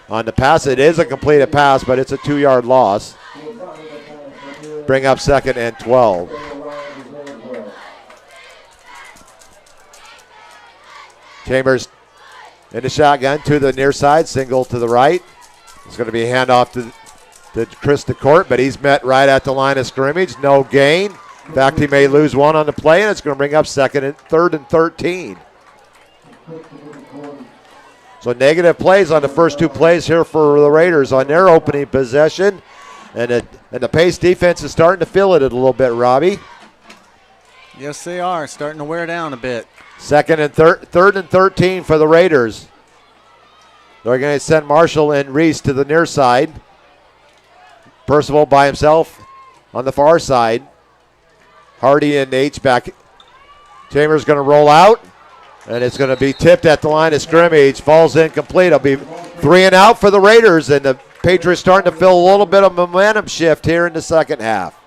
On the pass, it is a completed pass, but it's a 2-yard loss. Bring up 2nd and 12. Chambers in the shotgun to the near side, single to the right. It's going to be a handoff to Chris DeCourt, but he's met right at the line of scrimmage. No gain. In fact, he may lose 1 on the play, and it's going to bring up 3rd and 13. So negative plays on the first 2 plays here for the Raiders on their opening possession. And the Pace defense is starting to feel it a little bit, Robbie. Yes, they are. Starting to wear down a bit. 3rd and 13 for the Raiders. They're going to send Marshall and Reese to the near side. Percival by himself on the far side. Hardy and H-back. Chambers going to roll out. And it's going to be tipped at the line of scrimmage. Falls incomplete. It'll be 3 and out for the Raiders. And the Patriots starting to feel a little bit of momentum shift here in the second half.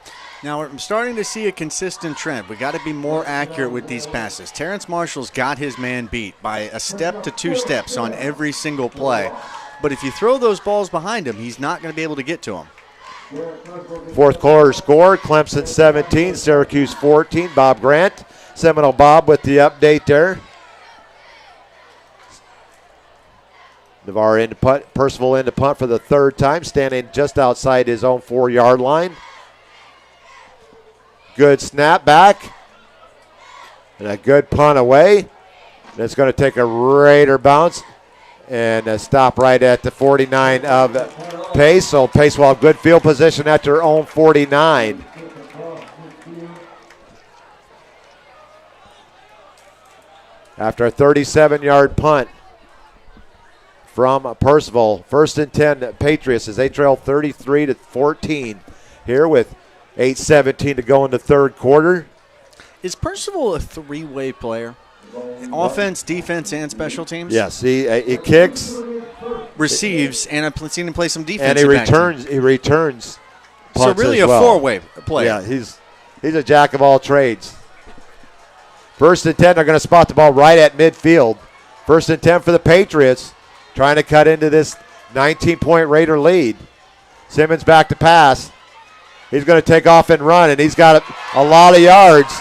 Now I'm starting to see a consistent trend. We got to be more accurate with these passes. Terrence Marshall's got his man beat by a step to 2 steps on every single play. But if you throw those balls behind him, he's not going to be able to get to them. Fourth quarter score, Clemson 17, Syracuse 14. Bob Grant, Seminole Bob with the update there. Navarre into punt, Percival into punt for the third time, standing just outside his own 4-yard line. Good snap back. And a good punt away. And it's going to take a Raider bounce and a stop right at the 49 of Pace. So Pace will have good field position at their own 49. After a 37-yard punt from Percival. 1st and 10 Patriots as they trail 33-14 here with 8:17 to go in the third quarter. Is Percival a 3-way player? Offense, defense, and special teams? Yes, he kicks, receives, and I've seen him play some defense. And he returns. He returns. So really a 4-way player. Yeah, he's a jack of all trades. 1st and 10, they're going to spot the ball right at midfield. 1st and 10 for the Patriots, trying to cut into this 19-point Raider lead. Simmons back to pass. He's going to take off and run, and he's got a lot of yards.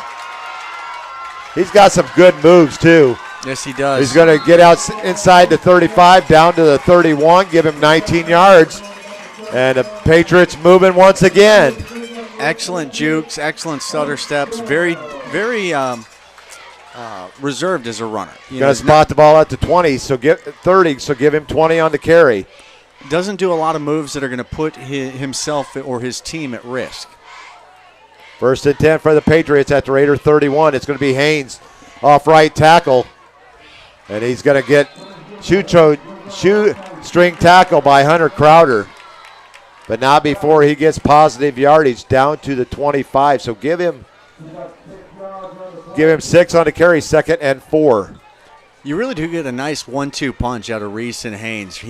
He's got some good moves, too. Yes, he does. He's going to get out inside the 35, down to the 31, give him 19 yards. And the Patriots moving once again. Excellent jukes, excellent stutter steps, very, very reserved as a runner. Going to spot the ball at the 20, so give 30, so give him 20 on the carry. Doesn't do a lot of moves that are going to put himself or his team at risk. 1st and 10 for the Patriots at the Raider 31. It's going to be Haynes off right tackle. And he's going to get shoestring tackle by Hunter Crowder. But not before he gets positive yardage down to the 25. So give him 6 on the carry, 2nd and 4. You really do get a nice 1-2 punch out of Reese and Haynes.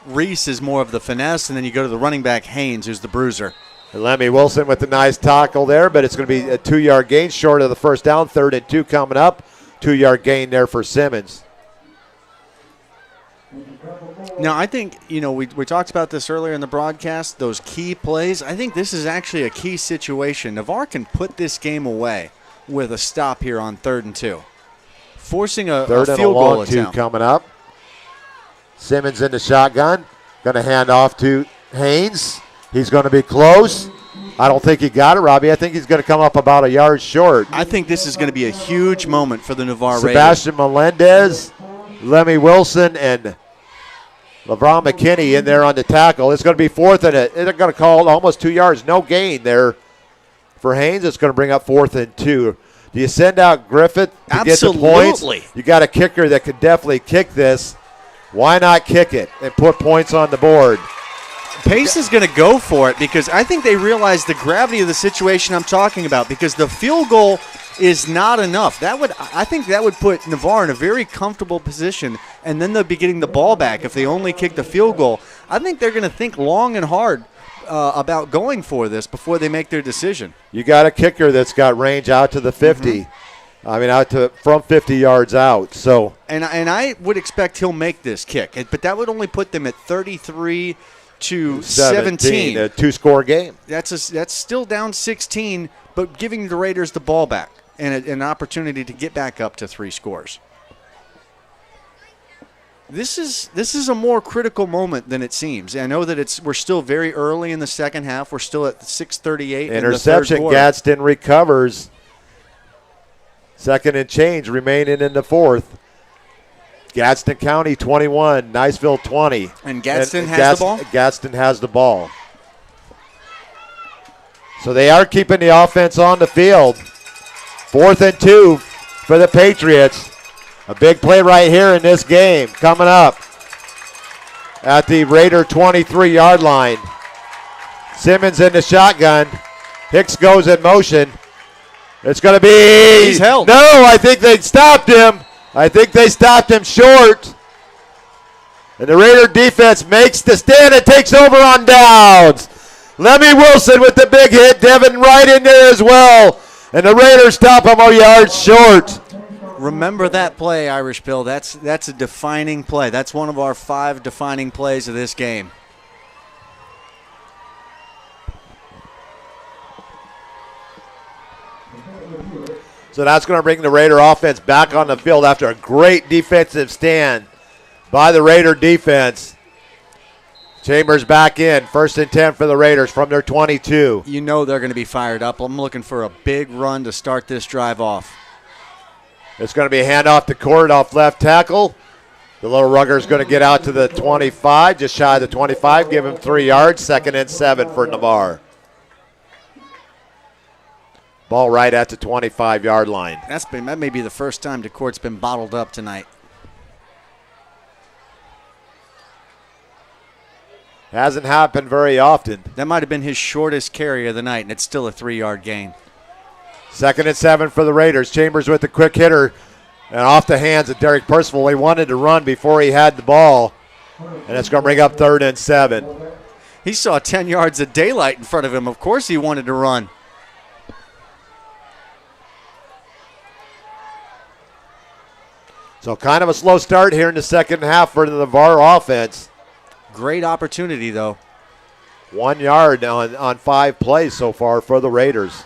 Reese is more of the finesse, and then you go to the running back, Haynes, who's the bruiser. And Lemmy Wilson with the nice tackle there, but it's going to be a 2-yard gain short of the first down. 3rd and 2 coming up. 2-yard gain there for Simmons. Now, I think, we talked about this earlier in the broadcast, those key plays. I think this is actually a key situation. Navarre can put this game away with a stop here on 3rd and 2. Forcing a field goal attempt. 3rd and a long 2 coming up. Simmons in the shotgun. Going to hand off to Haynes. He's going to be close. I don't think he got it, Robbie. I think he's going to come up about a yard short. I think this is going to be a huge moment for the Navarre Raiders. Sebastian Melendez, Lemmy Wilson, and LeBron McKinney in there on the tackle. It's going to be 4th and they're going to call almost 2 yards. No gain there for Haynes. It's going to bring up 4th and 2. Do you send out Griffith to get the points? You got a kicker that could definitely kick this. Why not kick it and put points on the board? Pace is going to go for it because I think they realize the gravity of the situation I'm talking about, because the field goal is not enough. I think that would put Navarre in a very comfortable position, and then they'll be getting the ball back if they only kick the field goal. I think they're going to think long and hard about going for this before they make their decision. You got a kicker that's got range out to the 50. Mm-hmm. I mean, from 50 yards out. So, and I would expect he'll make this kick, but that would only put them at 33-17. A 2-score game. That's still down 16, but giving the Raiders the ball back and an opportunity to get back up to 3 scores. This is a more critical moment than it seems. I know that we're still very early in the second half. We're still at 6:38. Interception. Gadsden recovers. 2nd and change remaining in the 4th. Gadsden County 21, Niceville 20. And Gadsden has the ball? Gadsden has the ball. So they are keeping the offense on the field. 4th and 2 for the Patriots. A big play right here in this game coming up at the Raider 23-yard line. Simmons in the shotgun. Hicks goes in motion. It's going to be... He's held. No, I think they stopped him. I think they stopped him short. And the Raider defense makes the stand and takes over on downs. Lemmy Wilson with the big hit. Devin right in there as well. And the Raiders stop him a yard short. Remember that play, Irish Bill. That's a defining play. That's one of our 5 defining plays of this game. So that's going to bring the Raider offense back on the field after a great defensive stand by the Raider defense. Chambers back in. 1st and 10 for the Raiders from their 22. You know they're going to be fired up. I'm looking for a big run to start this drive off. It's going to be a handoff to Court off left tackle. The little rugger's going to get out to the 25, just shy of the 25, give him 3 yards. 2nd and 7 for Navarre. Ball right at the 25-yard line. That may be the first time DeCourt's been bottled up tonight. Hasn't happened very often. That might have been his shortest carry of the night, and it's still a 3-yard gain. 2nd and 7 for the Raiders. Chambers with the quick hitter. And off the hands of Derek Percival. He wanted to run before he had the ball. And it's going to bring up 3rd and 7. He saw 10 yards of daylight in front of him. Of course he wanted to run. So kind of a slow start here in the second half for the Navarre offense. Great opportunity, though. 1 yard on 5 plays so far for the Raiders.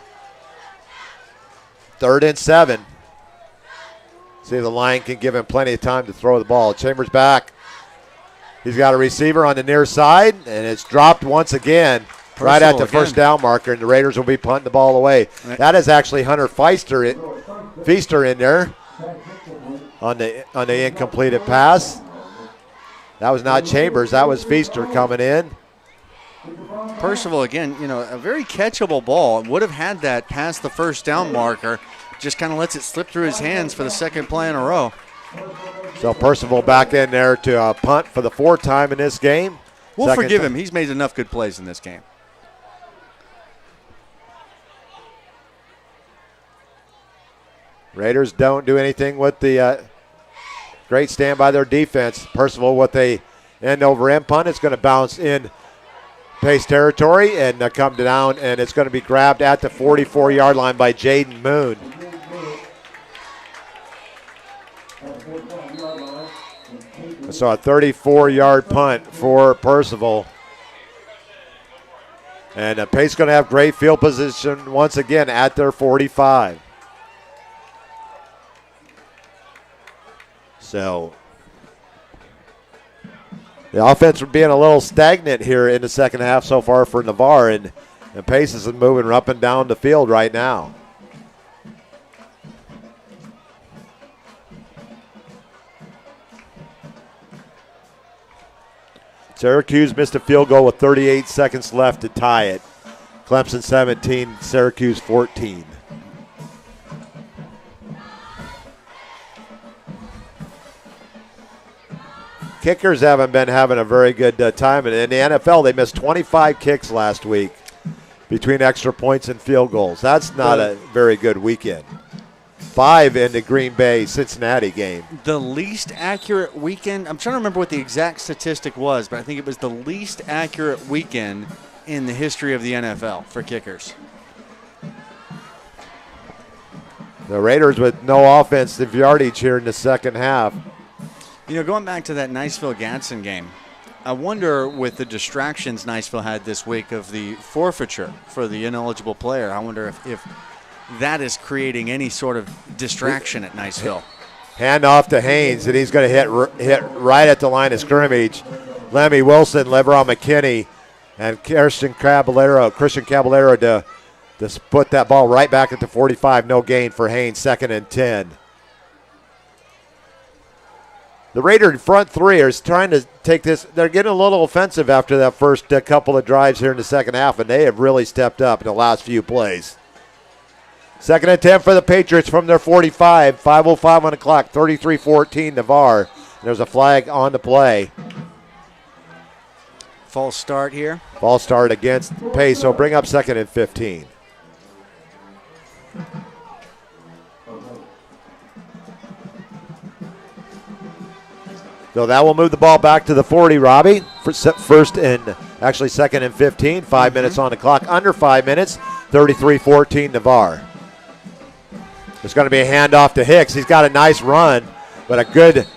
3rd and 7. See if the line can give him plenty of time to throw the ball. Chambers back. He's got a receiver on the near side, and it's dropped once again right at the first down marker, and the Raiders will be punting the ball away. That is actually Hunter Feaster in there on the incompleted pass. That was not Chambers. That was Feaster coming in. Percival, again, a very catchable ball. Would have had that past the first down marker. Just kind of lets it slip through his hands for the 2nd play in a row. So Percival back in there to punt for the 4th time in this game. We'll forgive him. He's made enough good plays in this game. Raiders don't do anything with the great stand by their defense. Percival with a end-over-end punt. It's going to bounce in Pace territory and come down, and it's going to be grabbed at the 44-yard line by Jaden Moon. So a 34-yard punt for Percival. And Pace going to have great field position once again at their 45. So the offense being a little stagnant here in the second half so far for Navarre, and Pace is moving up and down the field right now. Syracuse missed a field goal with 38 seconds left to tie it. Clemson 17, Syracuse 14. Kickers haven't been having a very good time. And in the NFL, they missed 25 kicks last week between extra points and field goals. That's not a very good weekend. 5 in the Green Bay-Cincinnati game. The least accurate weekend. I'm trying to remember what the exact statistic was, but I think it was the least accurate weekend in the history of the NFL for kickers. The Raiders with no offensive yardage here in the second half. Going back to that Niceville-Gadsden game, I wonder with the distractions Niceville had this week of the forfeiture for the ineligible player, I wonder if that is creating any sort of distraction at Niceville. Hand off to Haynes, and he's going to hit right at the line of scrimmage. Lemmy Wilson, Leveron McKinney, and Christian Caballero to put that ball right back at the 45. No gain for Haynes, 2nd and 10. The Raider front three is trying to take this. They're getting a little offensive after that first couple of drives here in the second half, and they have really stepped up in the last few plays. 2nd and 10 for the Patriots from their 45. 5:05 on the clock, 33-14 Navarre. There's a flag on the play. False start here. False start against Pace, so bring up 2nd and 15. So that will move the ball back to the 40, Robbie. For 1st and Actually, 2nd and 15, 5 minutes on the clock. Under 5 minutes, 33-14 Navarre. There's going to be a handoff to Hicks. He's got a nice run, but a good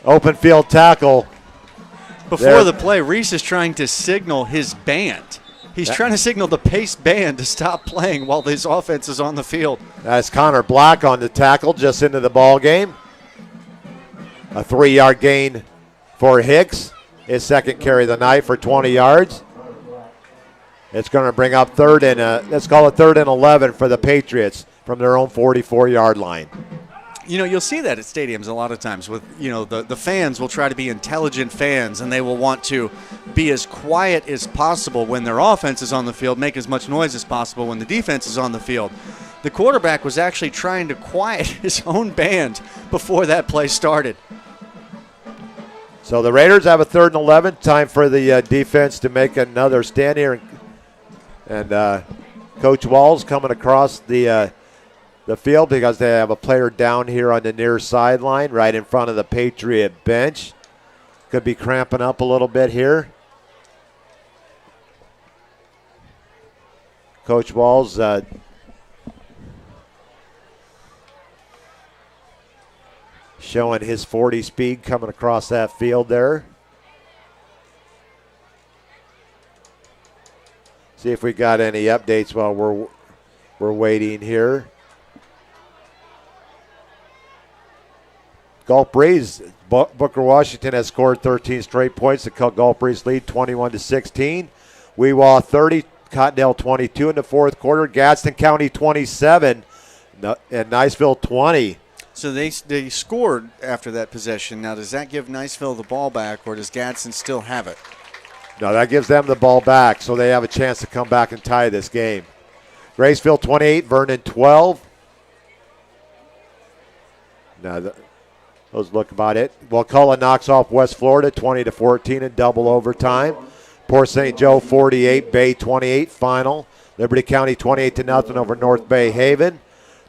open field tackle. Before the play, Reese is trying to signal his band. He's trying to signal the Pace band to stop playing while his offense is on the field. That's Connor Black on the tackle, just into the ball game. A 3-yard gain for Hicks. His second carry of the night for 20 yards. It's going to bring up let's call it 3rd and 11 for the Patriots from their own 44-yard line. You'll see that at stadiums a lot of times with, the fans will try to be intelligent fans, and they will want to be as quiet as possible when their offense is on the field, make as much noise as possible when the defense is on the field. The quarterback was actually trying to quiet his own band before that play started. So the Raiders have a 3rd and 11. Time for the defense to make another stand here. And Coach Walls coming across the field because they have a player down here on the near sideline right in front of the Patriot bench. Could be cramping up a little bit here. Coach Walls showing his 40 speed coming across that field there. See if we got any updates while we're waiting here. Gulf Breeze, Booker Washington has scored 13 straight points to cut Gulf Breeze lead 21-16. Weewaw 30, Cottondale 22 in the fourth quarter. Gadsden County 27 and Niceville 20. So they scored after that possession. Now, does that give Niceville the ball back, or does Gadsden still have it? No, that gives them the ball back, so they have a chance to come back and tie this game. Graceville 28, Vernon 12. Now, those look about it. Wakulla knocks off West Florida 20-14 in double overtime. Port St. Joe 48, Bay 28 final. Liberty County 28-0 over North Bay Haven.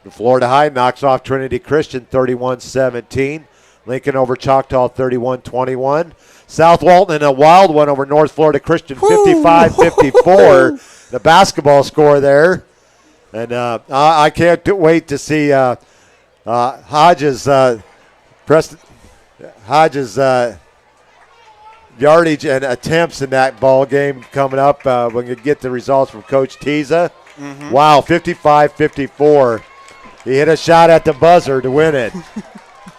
And Florida High knocks off Trinity Christian 31-17. Lincoln over Choctaw 31-21. South Walton in a wild one over North Florida Christian 55-54. The basketball score there. And I can't wait to see Hodges yardage and attempts in that ball game coming up when you get the results from Coach Tiza. Mm-hmm. Wow, 55-54. He hit a shot at the buzzer to win it.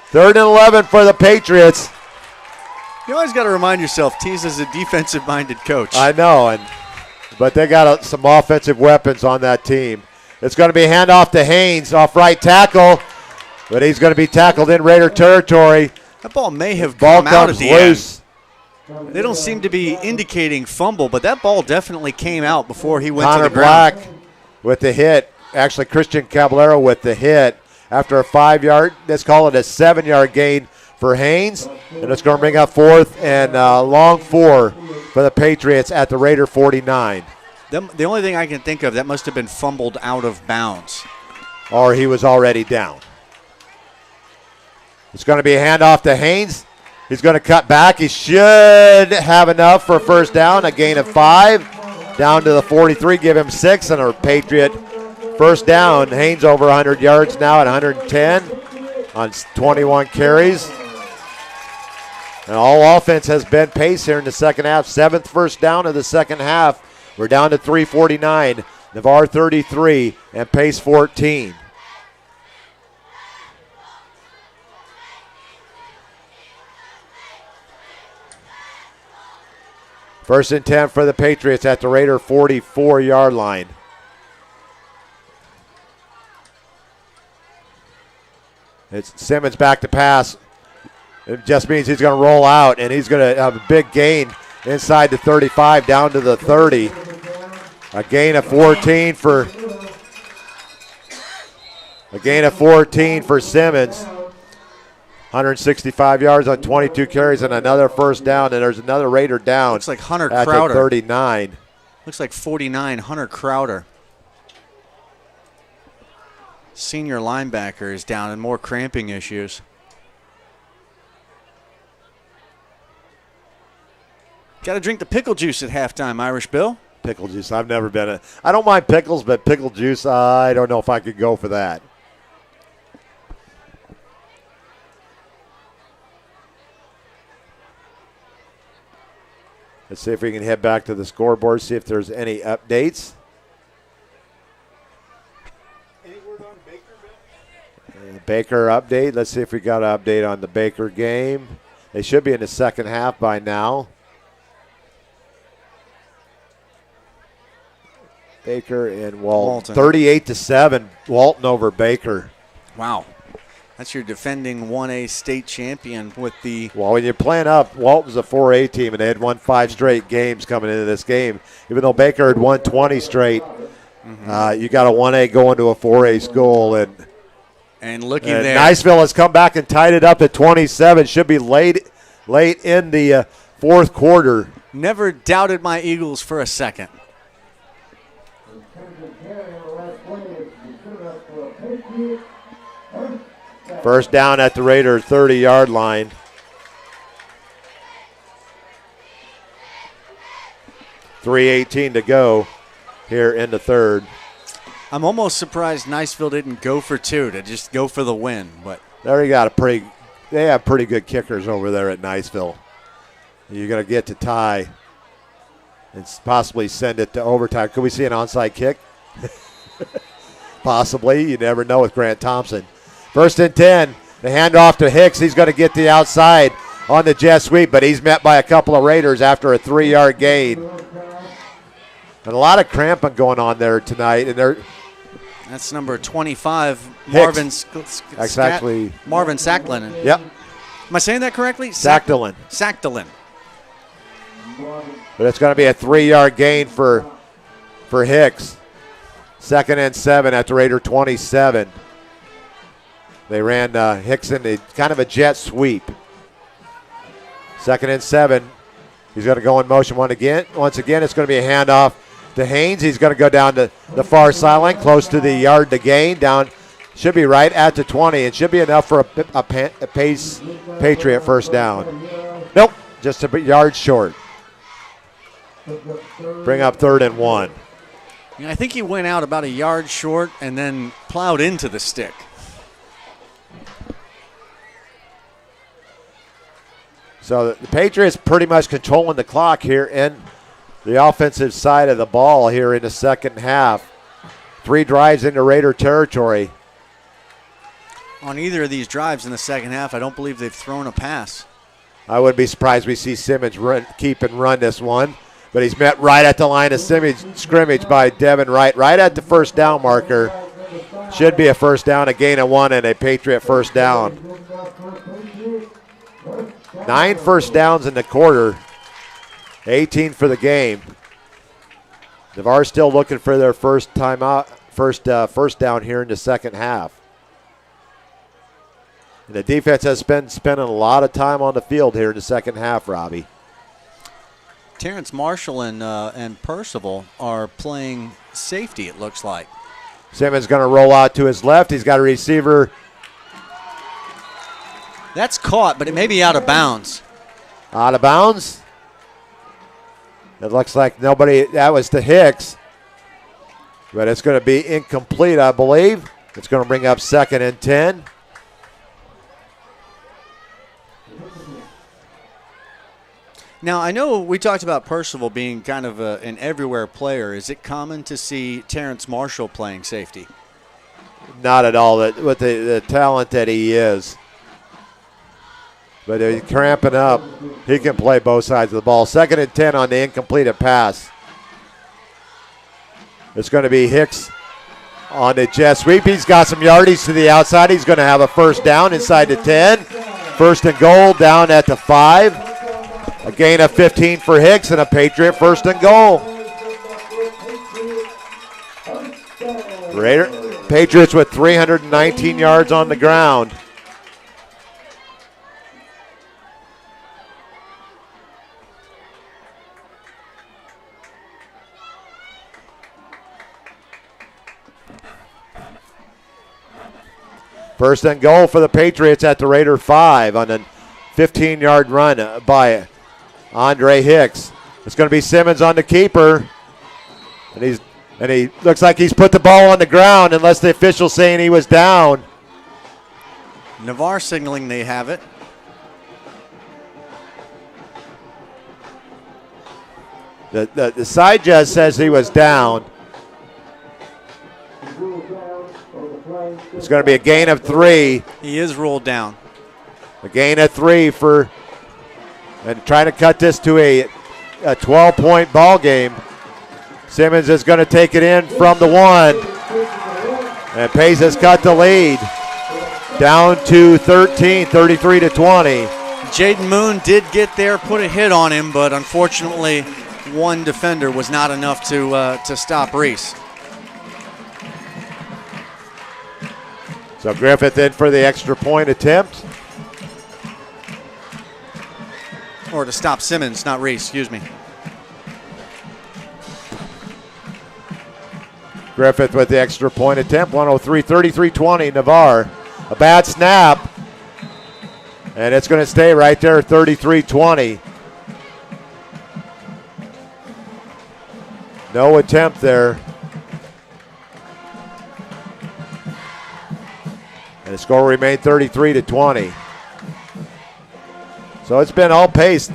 3rd and 11 for the Patriots. You always got to remind yourself, Tiza's a defensive-minded coach. I know, but they got some offensive weapons on that team. It's going to be a handoff to Haynes off right tackle, but he's going to be tackled in Raider territory. That ball may have come out at the loose. End. They don't seem to be indicating fumble, but that ball definitely came out before he went to the ground. Connor Black with the hit. Actually, Christian Caballero with the hit after a 5-yard. Let's call it a 7-yard gain for Haynes. And it's going to bring up 4th and long 4 for the Patriots at the Raider 49. The only thing I can think of, that must have been fumbled out of bounds. Or he was already down. It's going to be a handoff to Haynes. He's going to cut back. He should have enough for a first down, a gain of 5. Down to the 43, give him 6, and a Patriot first down. Haynes over 100 yards now at 110 on 21 carries. And all offense has been pace here in the second half. 7th first down of the second half. We're down to 3:49. Navarre 33 and pace 14. First and 10 for the Patriots at the Raider 44-yard line. It's Simmons back to pass. It just means he's going to roll out, and he's going to have a big gain inside the 35 down to the 30. A gain of 14 for Simmons. 165 yards on 22 carries and another first down, and there's another Raider down. Looks like Hunter at Crowder. The 39. Looks like 49, Hunter Crowder. Senior linebacker is down and more cramping issues. Got to drink the pickle juice at halftime, Irish Bill. Pickle juice. I've never been I don't mind pickles, but pickle juice, I don't know if I could go for that. Let's see if we can head back to the scoreboard, see if there's any updates. Any word on Baker, Bill? Baker update. Let's see if we got an update on the Baker game. They should be in the second half by now. Baker and Walton. 38-7, Walton over Baker. Wow. That's your defending 1A state champion with the... Well, when you're playing up, Walton's a 4A team, and they had won 5 straight games coming into this game. Even though Baker had won 20 straight, you got a 1A going to a 4A school. And looking there. Niceville has come back and tied it up at 27. Should be late in the fourth quarter. Never doubted my Eagles for a second. First down at the Raider 30-yard line. .318 to go here in the third. I'm almost surprised Niceville didn't go for 2 to just go for the win. But there you got they have pretty good kickers over there at Niceville. You're going to get to tie and possibly send it to overtime. Could we see an onside kick? Possibly. You never know with Grant Thompson. First and 10. The handoff to Hicks. He's going to get the outside on the jet sweep, but he's met by a couple of Raiders after a 3-yard gain. And a lot of cramping going on there tonight. And that's number 25, Marvin Marvin Sacklin. Yep. Am I saying that correctly? Sacklin. Sacklin. But it's going to be a 3-yard gain for Hicks. Second and 7 at the Raider 27. They ran Hicks in kind of a jet sweep. Second and 7. He's going to go in motion once again. It's going to be a handoff to Haynes. He's going to go down to the far sideline, close to the yard to gain. Down, should be right at the 20. It should be enough for a Patriot first down. Nope, just a yard short. Bring up 3rd and 1. I think he went out about a yard short and then plowed into the stick. So the Patriots pretty much controlling the clock here in the offensive side of the ball here in the second half. 3 drives into Raider territory. On either of these drives in the second half, I don't believe they've thrown a pass. I wouldn't be surprised we see Simmons keep and run this one. But he's met right at the line of scrimmage by Devin Wright, right at the first down marker. Should be a first down, a gain of 1, and a Patriot first down. 9 first downs in the quarter, 18 for the game. Navarre still looking for their first down here in the second half. And the defense has been spending a lot of time on the field here in the second half, Robbie. Terrence Marshall and Percival are playing safety, it looks like. Simmons going to roll out to his left. He's got a receiver. That's caught, but it may be out of bounds. Out of bounds? It looks like nobody. That was to Hicks. But it's going to be incomplete, I believe. It's going to bring up 2nd and 10. Now, I know we talked about Percival being kind of an everywhere player. Is it common to see Terrence Marshall playing safety? Not at all, with the talent that he is. But he's cramping up. He can play both sides of the ball. 2nd and 10 on the incompleted pass. It's going to be Hicks on the jet sweep. He's got some yardage to the outside. He's going to have a first down inside the 10. 1st and goal down at the 5. A gain of 15 for Hicks and a Patriot 1st and goal. Patriots with 319 yards on the ground. First and goal for the Patriots at the Raider 5 on a 15-yard run by Andre Hicks. It's going to be Simmons on the keeper. And he looks like he's put the ball on the ground unless the official's saying he was down. Navarre signaling they have it. The side judge says he was down. It's going to be a gain of 3. He is ruled down. A gain of 3 and trying to cut this to a 12-point ball game. Simmons is going to take it in from the 1. And Pace has cut the lead down to 13, 33 to 20. Jaden Moon did get there, put a hit on him, but unfortunately one defender was not enough to stop Reese. So Griffith in for the extra point attempt. Or to stop Simmons, not Reese, excuse me. Griffith with the extra point attempt, 103, 33-20, Navarre. A bad snap, and it's going to stay right there, 33-20. No attempt there. And the score remained 33-20. So it's been all paced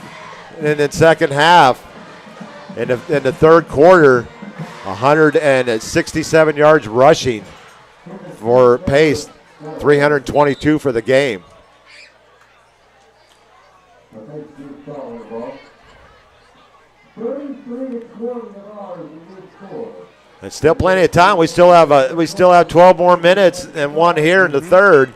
in the second half. In the third quarter, 167 yards rushing for Pace, 322 for the game. And still plenty of time. We still have 12 more minutes and 1 here in the third.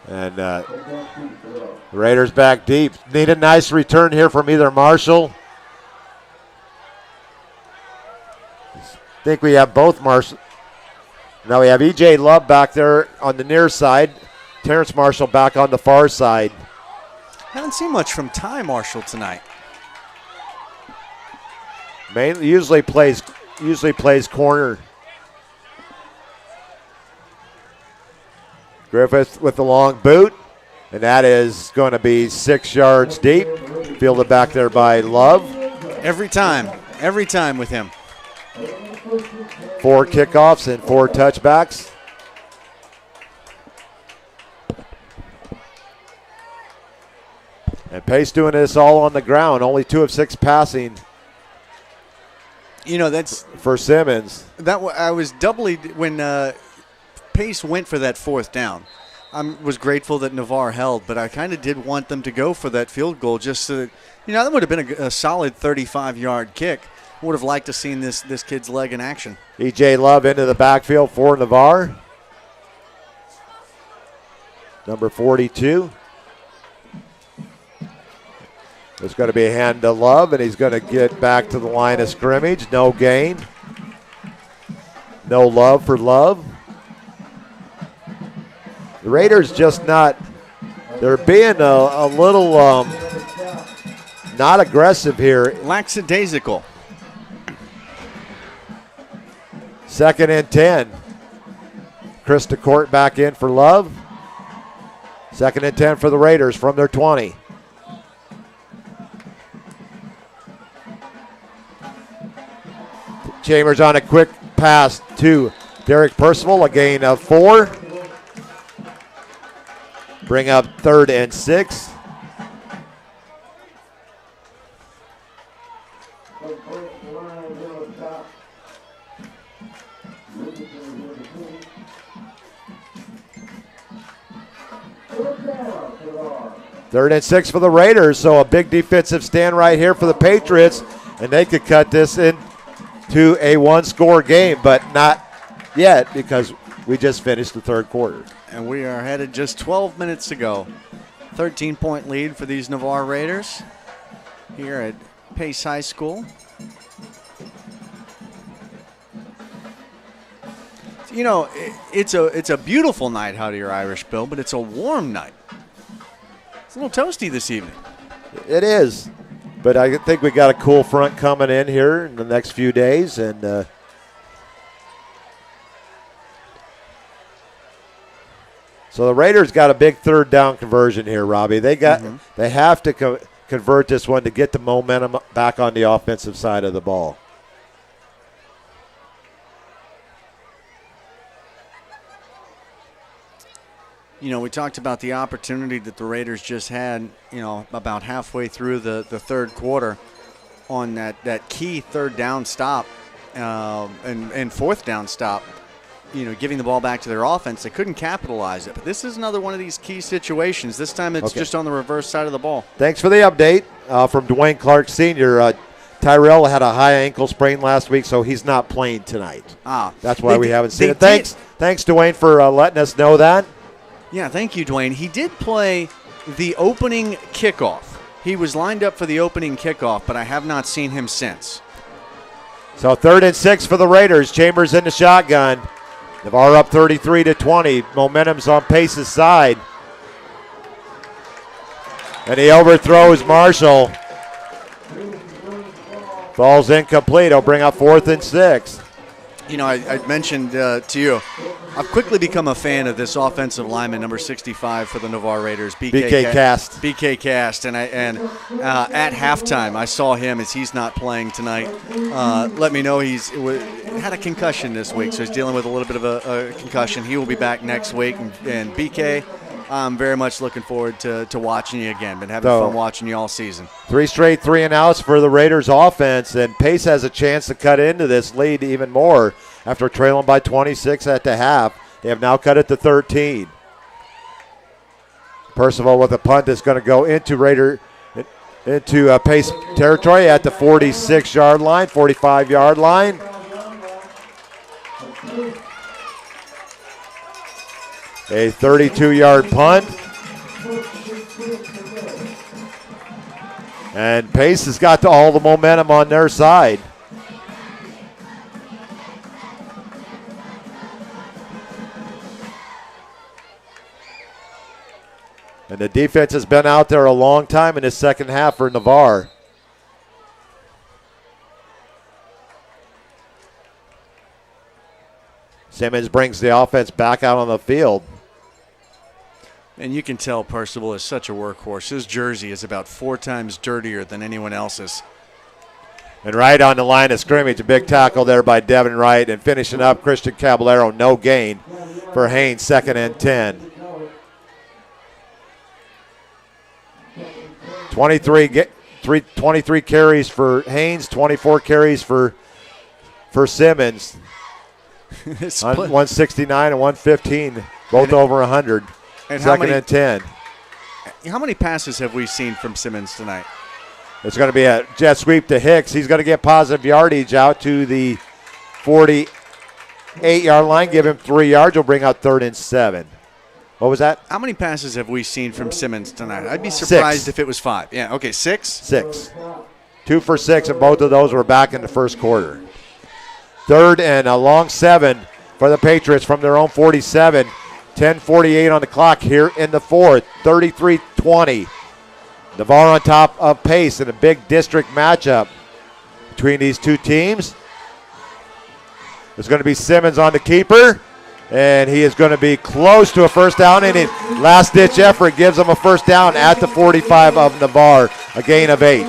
And the Raiders back deep. Need a nice return here from either Marshall. I think we have both Marshall. Now we have E.J. Love back there on the near side. Terrence Marshall back on the far side. Haven't seen much from Ty Marshall tonight. Usually plays corner. Griffith with the long boot, and that is going to be 6 yards deep. Fielded back there by Love. Every time with him. 4 kickoffs and 4 touchbacks. And Pace doing this all on the ground. Only 2 of 6 passing. You know, that's for Simmons. I was doubly when Pace went for that 4th down. I was grateful that Navarre held, but I kind of did want them to go for that field goal just so that, that would have been a solid 35-yard kick. Would have liked to have seen this kid's leg in action. E.J. Love into the backfield for Navarre. Number 42. There's going to be a hand to Love, and he's going to get back to the line of scrimmage. No gain. No love for Love. The Raiders just they're being a little not aggressive here. Lackadaisical. 2nd and 10. Krista Court back in for Love. 2nd and 10 for the Raiders from their 20. Chambers on a quick pass to Derek Percival, a gain of 4. Bring up 3rd and 6. Third and 6 for the Raiders, so a big defensive stand right here for the Patriots, and they could cut this into a 1-score game, but not yet because we just finished the third quarter. And we are headed just 12 minutes to go. 13-point lead for these Navarre Raiders here at Pace High School. It's a beautiful night out here, Irish Bill, but it's a warm night. It's a little toasty this evening. It is. But I think we got a cool front coming in here in the next few days. And so the Raiders got a big third down conversion here, Robbie. They have to convert this one to get the momentum back on the offensive side of the ball. You know, we talked about the opportunity that the Raiders just had, you know, about halfway through the third quarter on that key third down stop and fourth down stop, you know, giving the ball back to their offense. They couldn't capitalize it. But this is another one of these key situations. This time it's just on the reverse side of the ball. Thanks for the update from Dwayne Clark Sr. Tyrell had a high ankle sprain last week, so he's not playing tonight. That's why we haven't seen it. Thanks, Dwayne, for letting us know that. Yeah, thank you, Dwayne. He did play the opening kickoff. He was lined up for the opening kickoff, but I have not seen him since. So 3rd and 6 for the Raiders. Chambers in the shotgun. Navarre up 33-20. Momentum's on Pace's side. And he overthrows Marshall. Ball's incomplete. He'll bring up 4th and 6. You know, I mentioned to you, I've quickly become a fan of this offensive lineman, number 65 for the Navarre Raiders, BK Cast. BK Cast, and at halftime I saw him as he's not playing tonight. Let me know he's had a concussion this week, so he's dealing with a little bit of a concussion. He will be back next week, and BK, I'm very much looking forward to watching you again. Been having fun watching you all season. 3 straight 3-and-outs for the Raiders offense, and Pace has a chance to cut into this lead even more after trailing by 26 at the half. They have now cut it to 13. Percival with a punt is going to go into Pace territory at the 46-yard line, 45-yard line. A 32-yard punt. And Pace has got all the momentum on their side. And the defense has been out there a long time in the second half for Navarre. Simmons brings the offense back out on the field. And you can tell Percival is such a workhorse. His jersey is about 4 times dirtier than anyone else's. And right on the line of scrimmage, a big tackle there by Devin Wright. And finishing up, Christian Caballero, no gain for Haynes, 2nd and 10. 23 carries for Haynes, 24 carries for Simmons. 169 and 115, both over 100. And 2nd and 10. How many passes have we seen from Simmons tonight? It's going to be a jet sweep to Hicks. He's going to get positive yardage out to the 48-yard line. Give him 3 yards. Will bring out 3rd and 7. What was that? How many passes have we seen from Simmons tonight? I'd be surprised if it was 5. Yeah, okay, 6? 6. 2 for 6, and both of those were back in the first quarter. 3rd and a long 7 for the Patriots from their own 47. 10:48 on the clock here in the fourth. 33-20. Navarre on top of Pace in a big district matchup between these two teams. There's going to be Simmons on the keeper, and he is going to be close to a first down. And last-ditch effort gives him a first down at the 45 of Navarre, a gain of 8.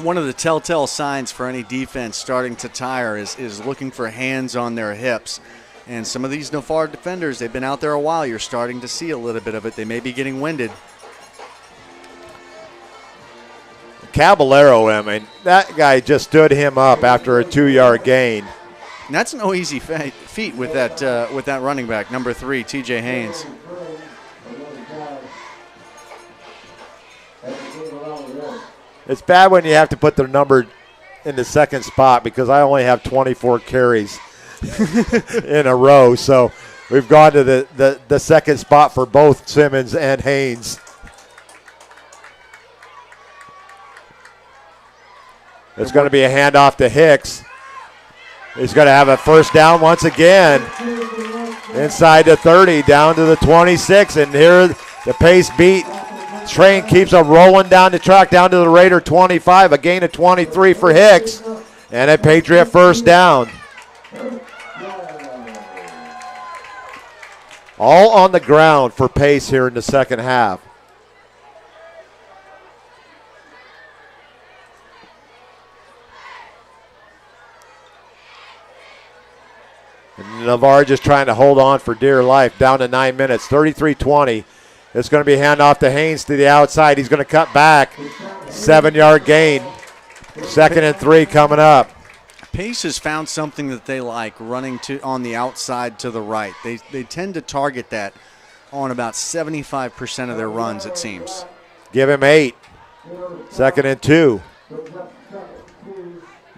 One of the telltale signs for any defense starting to tire is looking for hands on their hips. And some of these Navarre defenders, they've been out there a while. You're starting to see a little bit of it. They may be getting winded. Caballero, I mean, that guy just stood him up after a 2-yard gain. And that's no easy feat with that running back, number 3, T.J. Haynes. It's bad when you have to put their number in the second spot because I only have 24 carries in a row. So we've gone to the second spot for both Simmons and Haynes. It's going to be a handoff to Hicks. He's going to have a first down once again. Inside the 30, down to the 26. And here the pace beat train keeps on rolling down the track, down to the Raider 25. A gain of 23 for Hicks. And a Patriot first down. All on the ground for pace here in the second half. And Navarre just trying to hold on for dear life. Down to 9 minutes, 33-20. It's going to be handoff to Haynes to the outside. He's going to cut back. 7-yard gain. 2nd and 3 coming up. Pace has found something that they like, running on the outside to the right. They tend to target that on about 75% of their runs, it seems. Give him 8. 2nd and 2.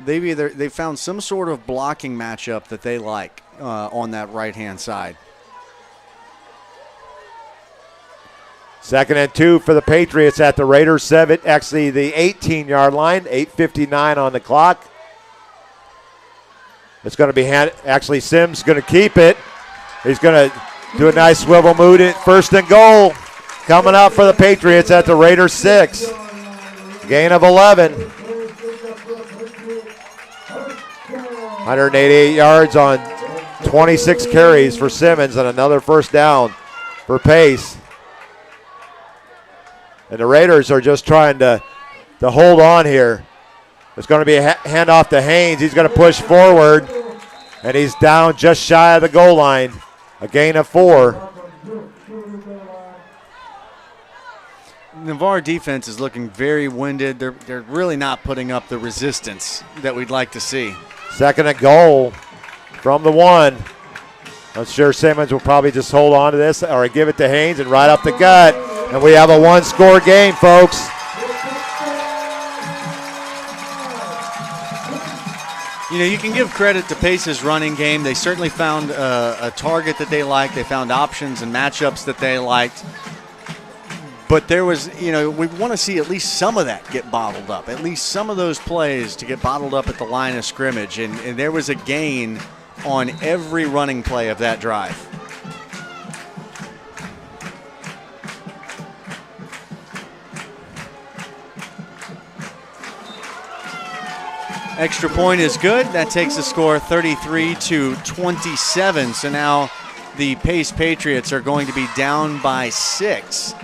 They found some sort of blocking matchup that they like on that right-hand side. 2nd and 2 for the Patriots at the Raiders 7, actually the 18-yard line, 8:59 on the clock. It's going to be actually Sims going to keep it. He's going to do a nice swivel move. First and goal coming up for the Patriots at the Raiders 6. Gain of 11. 188 yards on 26 carries for Simmons and another first down for Pace. And the Raiders are just trying to hold on here. It's going to be a handoff to Haynes. He's going to push forward, and he's down just shy of the goal line. A gain of 4. Navarre defense is looking very winded. They're really not putting up the resistance that we'd like to see. 2nd and goal from the 1. I'm sure Simmons will probably just hold on to this or give it to Haynes and right up the gut. And we have a 1-score game, folks. You know, you can give credit to Pace's running game. They certainly found a target that they liked. They found options and matchups that they liked. But there was, you know, we want to see at least some of that get bottled up, at least some of those plays to get bottled up at the line of scrimmage. And there was a gain on every running play of that drive. Extra point is good. That takes the score 33-27. So now the Pace Patriots are going to be down by 6.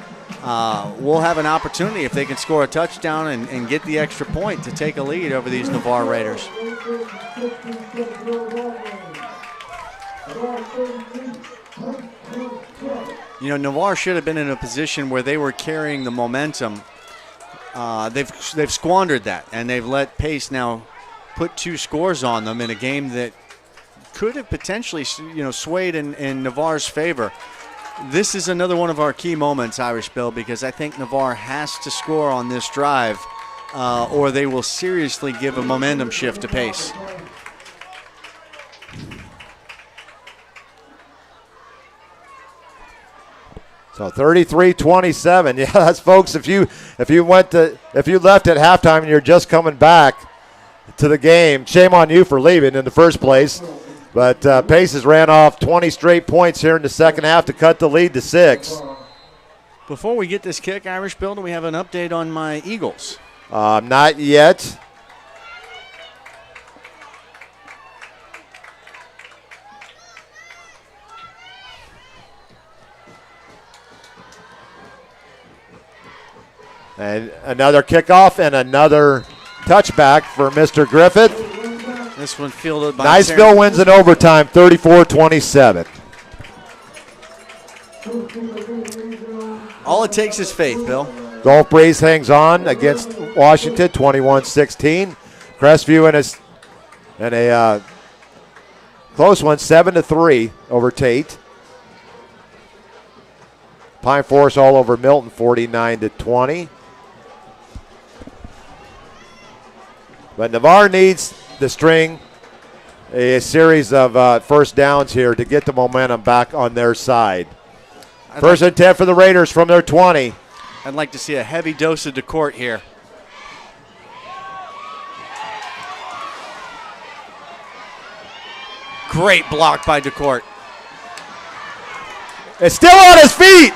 We'll have an opportunity if they can score a touchdown and get the extra point to take a lead over these Navarre Raiders. You know, Navarre should have been in a position where they were carrying the momentum. They've squandered that, and they've let Pace now put 2 scores on them in a game that could have potentially, swayed in Navarre's favor. This is another one of our key moments, Irish Bill, because I think Navarre has to score on this drive or they will seriously give a momentum shift to Pace. So 33-27. Yeah, that's folks. If you left at halftime and you're just coming back to the game, shame on you for leaving in the first place. But Pace has ran off 20 straight points here in the second half to cut the lead to 6. Before we get this kick, Irish Bill, do we have an update on my Eagles? Not yet. And another kickoff and another touchback for Mr. Griffith. This one fielded by Niceville wins in overtime, 34-27. All it takes is faith, Bill. Gulf Breeze hangs on against Washington, 21-16. Crestview in a close one, 7-3 over Tate. Pine Forest all over Milton, 49-20. But Navarre needs to string a series of first downs here to get the momentum back on their side. First and 10 for the Raiders from their 20. I'd like to see a heavy dose of DeCourt here. Great block by DeCourt. It's still on his feet.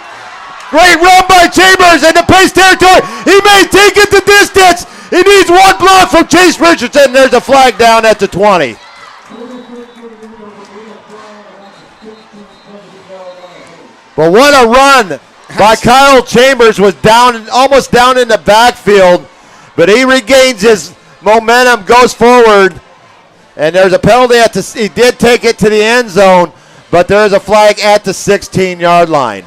Great run by Chambers in the Pace territory. He may take it the distance. He needs one block from Chase Richardson. There's a flag down at the 20. But what a run by Kyle Chambers. Was down, almost down in the backfield, but he regains his momentum, goes forward, and there's a penalty at the. He did take it to the end zone, but there is a flag at the 16-yard line.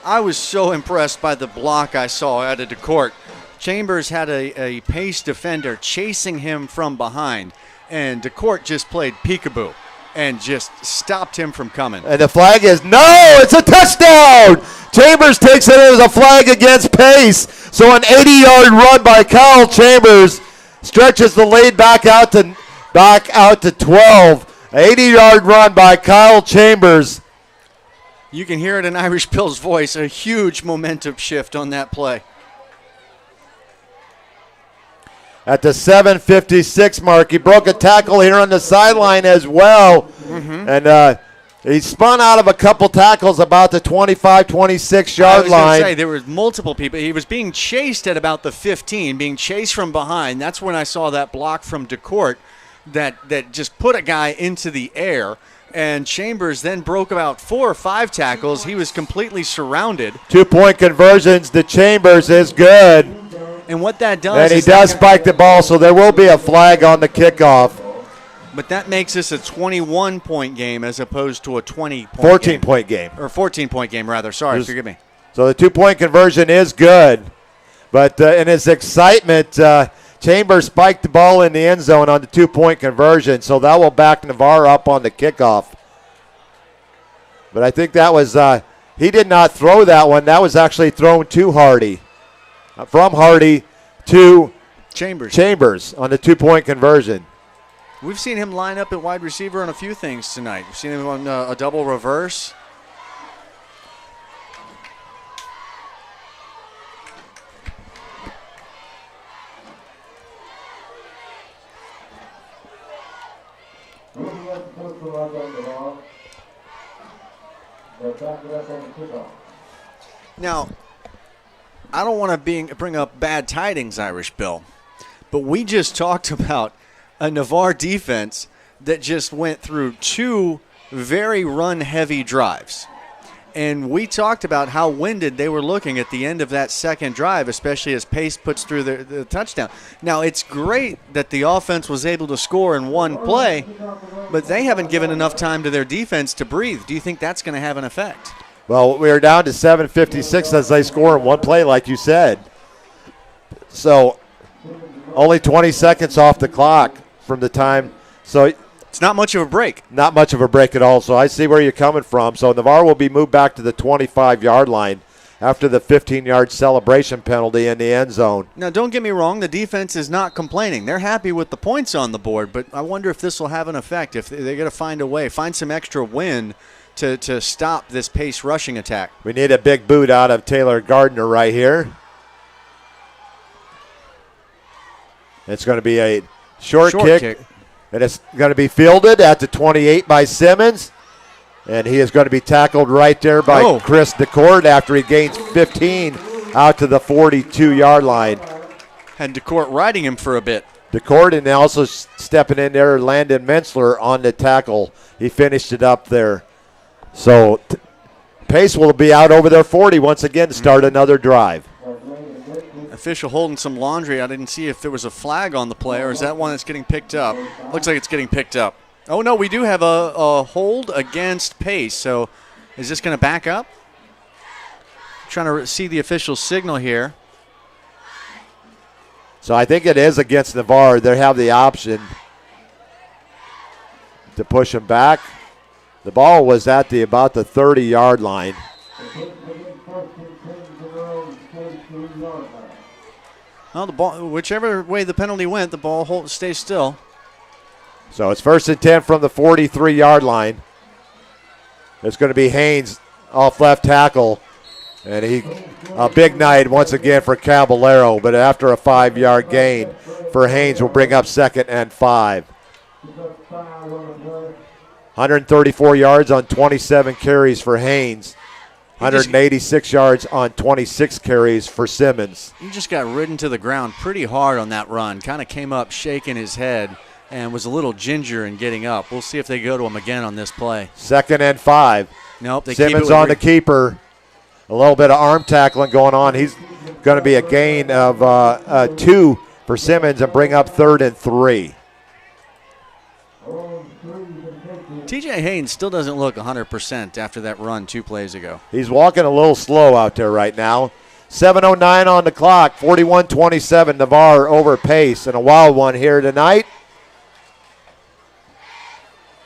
I was so impressed by the block I saw out of DeCourt. Chambers had a Pace defender chasing him from behind, and DeCourt just played peekaboo and just stopped him from coming. And the flag is no, it's a touchdown. Chambers takes it as a flag against Pace. So an 80-yard run by Kyle Chambers stretches the lead back out to 12. 80-yard run by Kyle Chambers. You can hear it in Irish Bill's voice, a huge momentum shift on that play. At the 7:56 mark, he broke a tackle here on the sideline as well. And he spun out of a couple tackles about the 25, 26-yard line. I was going to say, there was multiple people. He was being chased at about the 15, being chased from behind. That's when I saw that block from DeCourt that just put a guy into the air. And Chambers then broke about 4 or 5 tackles. He was completely surrounded. 2-point conversions to Chambers is good. And what that does and he does spike the ball, so there will be a flag on the kickoff. But that makes this a 21-point game as opposed to a 20-point 14-point game. Or 14-point game, rather. Sorry, forgive me. So the 2-point conversion is good. But in his excitement, Chambers spiked the ball in the end zone on the 2-point conversion, so that will back Navarre up on the kickoff. But I think that was he did not throw that one. That was actually thrown to Hardy. From Hardy to Chambers on the 2-point conversion. We've seen him line up at wide receiver on a few things tonight. We've seen him on a double reverse. Now, I don't want to bring up bad tidings, Irish Bill, but we just talked about a Navarre defense that just went through 2 very run-heavy drives. And we talked about how winded they were looking at the end of that second drive, especially as Pace puts through the touchdown. Now, it's great that the offense was able to score in one play, but they haven't given enough time to their defense to breathe. Do you think that's going to have an effect? Well, we're down to 7:56 as they score in one play, like you said. So only 20 seconds off the clock from the time. So it's not much of a break. Not much of a break at all. So I see where you're coming from. So Navarre will be moved back to the 25-yard line after the 15-yard celebration penalty in the end zone. Now, don't get me wrong. The defense is not complaining. They're happy with the points on the board, but I wonder if this will have an effect, if they're going to find a way, find some extra wind to stop this Pace rushing attack. We need a big boot out of Taylor Gardner right here. It's going to be a short kick. And it's going to be fielded at the 28 by Simmons. And he is going to be tackled right there by Chris DeCourt after he gains 15 out to the 42-yard line. Had DeCourt riding him for a bit. DeCourt, and also stepping in there, Landon Mensler on the tackle. He finished it up there. So Pace will be out over their 40 once again to start another drive. Official holding some laundry. I didn't see if there was a flag on the play, or is that one that's getting picked up? Looks like it's getting picked up. Oh, no, we do have a hold against Pace. So is this going to back up? Trying to see the official signal here. So I think it is against Navarre. They have the option to push him back. The ball was at about the 30-yard line. Well, the ball, whichever way the penalty went, the ball stays still. So it's 1st and 10 from the 43-yard line. It's going to be Haynes off left tackle. And a big night once again for Caballero, but after a 5-yard gain for Haynes will bring up 2nd and 5. 134 yards on 27 carries for Haynes. 186 yards on 26 carries for Simmons. He just got ridden to the ground pretty hard on that run. Kind of came up shaking his head and was a little ginger in getting up. We'll see if they go to him again on this play. 2nd and 5. Nope. They Simmons keep it on the keeper. A little bit of arm tackling going on. He's going to be a gain of 2 for Simmons and bring up 3rd and 3. TJ Haynes still doesn't look 100% after that run 2 plays ago. He's walking a little slow out there right now. 7:09 on the clock, 41-27, Navarre over Pace, and a wild one here tonight.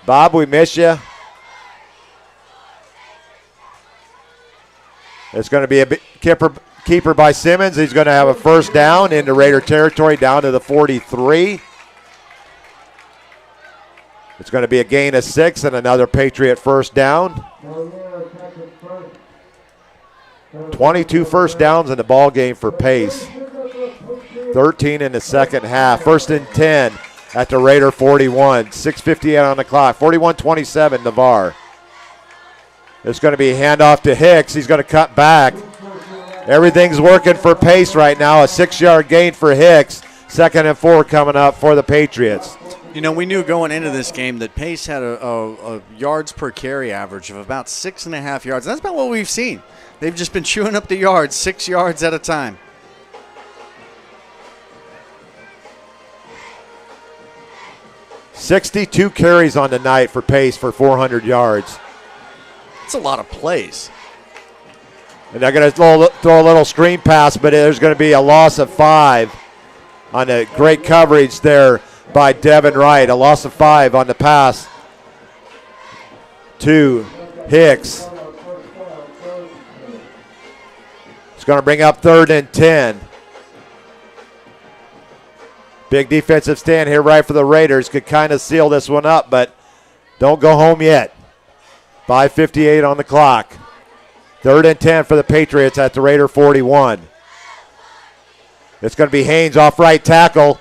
Bob, we miss you. It's going to be a keeper by Simmons. He's going to have a first down into Raider territory down to the 43. It's going to be a gain of 6 and another Patriot first down. 22 first downs in the ball game for Pace. 13 in the second half. 1st and 10 at the Raider 41. 6:58 on the clock. 41-27 Navarre. It's going to be a handoff to Hicks. He's going to cut back. Everything's working for Pace right now. A 6-yard gain for Hicks. 2nd and 4 coming up for the Patriots. You know, we knew going into this game that Pace had a yards per carry average of about 6.5 yards. That's about what we've seen. They've just been chewing up the yards, 6 yards at a time. $62 carries on the night for Pace for 400 yards. That's a lot of plays. And they're going to throw a little screen pass, but there's going to be a loss of 5 on a great coverage there by Devin Wright. A loss of 5 on the pass to Hicks. It's going to bring up 3rd and 10. Big defensive stand here right for the Raiders. Could kind of seal this one up, but don't go home yet. 5:58 on the clock. 3rd and 10 for the Patriots at the Raider 41. It's going to be Haynes off right tackle.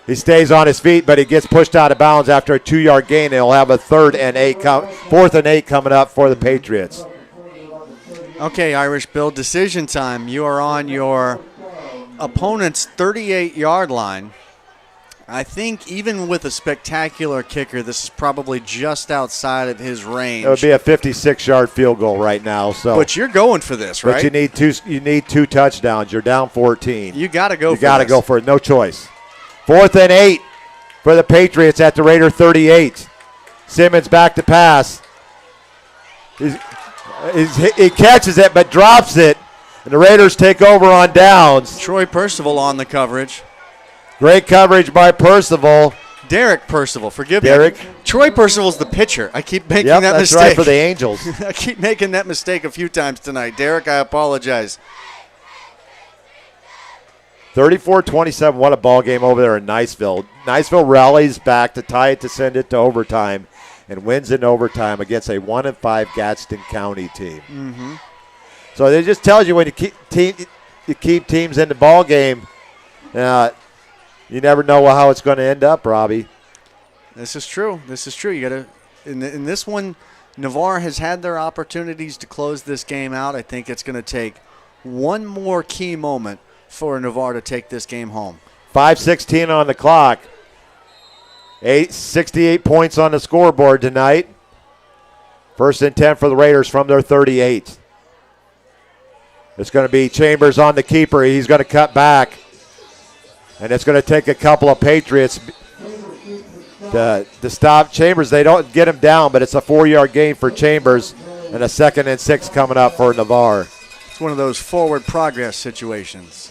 He stays on his feet, but he gets pushed out of bounds after a 2-yard gain. He'll have a 4th and 8 coming up for the Patriots. Okay, Irish Bill, decision time. You are on your opponent's 38-yard line. I think even with a spectacular kicker, this is probably just outside of his range. It would be a 56-yard field goal right now. So, but you're going for this, right? But you need 2 touchdowns. You're down 14. You got to go. You got to go for it. No choice. 4th and 8 for the Patriots at the Raider 38. Simmons back to pass. He catches it but drops it, and the Raiders take over on downs. Troy Percival on the coverage. Great coverage by Percival. Derek Percival, forgive me. Troy Percival's the pitcher. I keep making that that's mistake. Right for the Angels. I keep making that mistake a few times tonight. Derek, I apologize. 34-27, what a ball game over there in Niceville. Niceville rallies back to tie it to send it to overtime and wins in overtime against a 1-5 Gadsden County team. Mm-hmm. So it just tells you when you keep teams in the ball game, you never know how it's going to end up, Robbie. This is true. You got to in this one, Navarre has had their opportunities to close this game out. I think it's going to take one more key moment for Navarre to take this game home. 5:16 on the clock. 68 points on the scoreboard tonight. 1st and 10 for the Raiders from their 38. It's going to be Chambers on the keeper. He's going to cut back. And it's going to take a couple of Patriots to stop Chambers. They don't get him down, but it's a 4-yard gain for Chambers and a 2nd and 6 coming up for Navarre. It's one of those forward progress situations.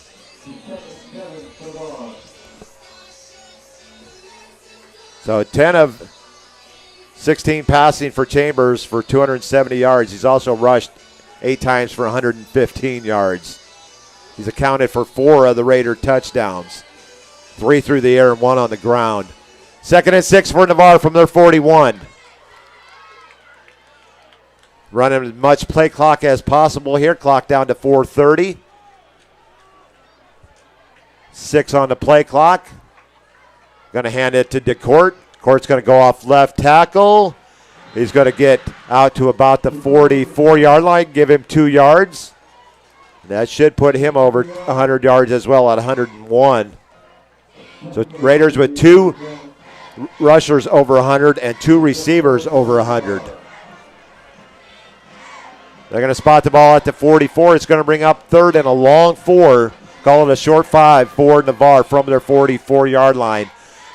So 10 of 16 passing for Chambers for 270 yards. He's also rushed 8 times for 115 yards. He's accounted for 4 of the Raider touchdowns. 3 through the air and 1 on the ground. 2nd and 6 for Navarre from their 41. Running as much play clock as possible here. Clock down to 4:30. 6 on the play clock. Going to hand it to DeCourt. Court's going to go off left tackle. He's going to get out to about the 44-yard line, give him 2 yards. That should put him over 100 yards as well at 101. So Raiders with 2 rushers over 100 and 2 receivers over 100. They're going to spot the ball at the 44. It's going to bring up 3rd and a long 4. Call it a short 5 for Navarre from their 44-yard line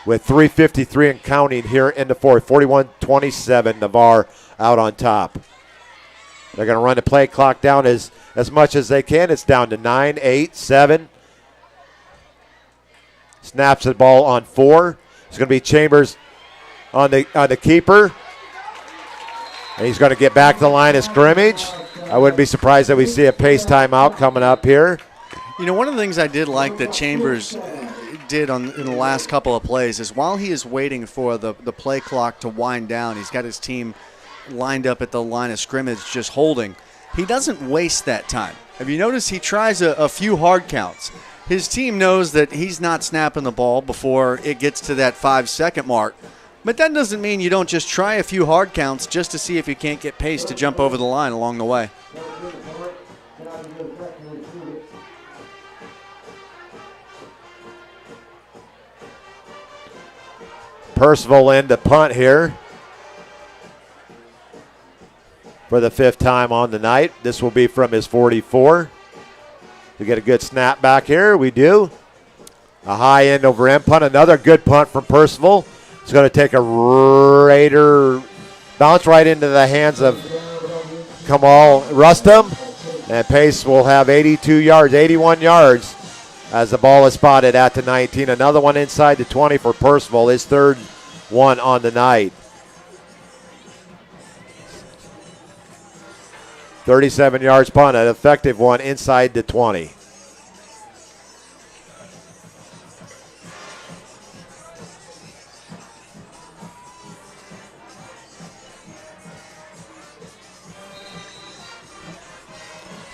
with 3:53 and counting here in the 4th. 41-27, Navarre out on top. They're going to run the play clock down as much as they can. It's down to 9, 8, 7. Snaps the ball on 4. It's going to be Chambers on the keeper. And he's going to get back to the line of scrimmage. I wouldn't be surprised that we see a pace timeout coming up here. You know, one of the things I did like that Chambers did in the last couple of plays is while he is waiting for the play clock to wind down, he's got his team lined up at the line of scrimmage just holding. He doesn't waste that time. Have you noticed he tries a few hard counts? His team knows that he's not snapping the ball before it gets to that 5-second mark. But that doesn't mean you don't just try a few hard counts just to see if you can't get pace to jump over the line along the way. Percival in to punt here for the 5th time on the night. This will be from his 44. We get a good snap back here. We do. A high end over end punt. Another good punt from Percival. It's going to take a Raider bounce right into the hands of Kamal Rustam. And Pace will have 81 yards as the ball is spotted at the 19. Another one inside the 20 for Percival, his 3rd one on the night. 37 yards punt, an effective one inside the 20.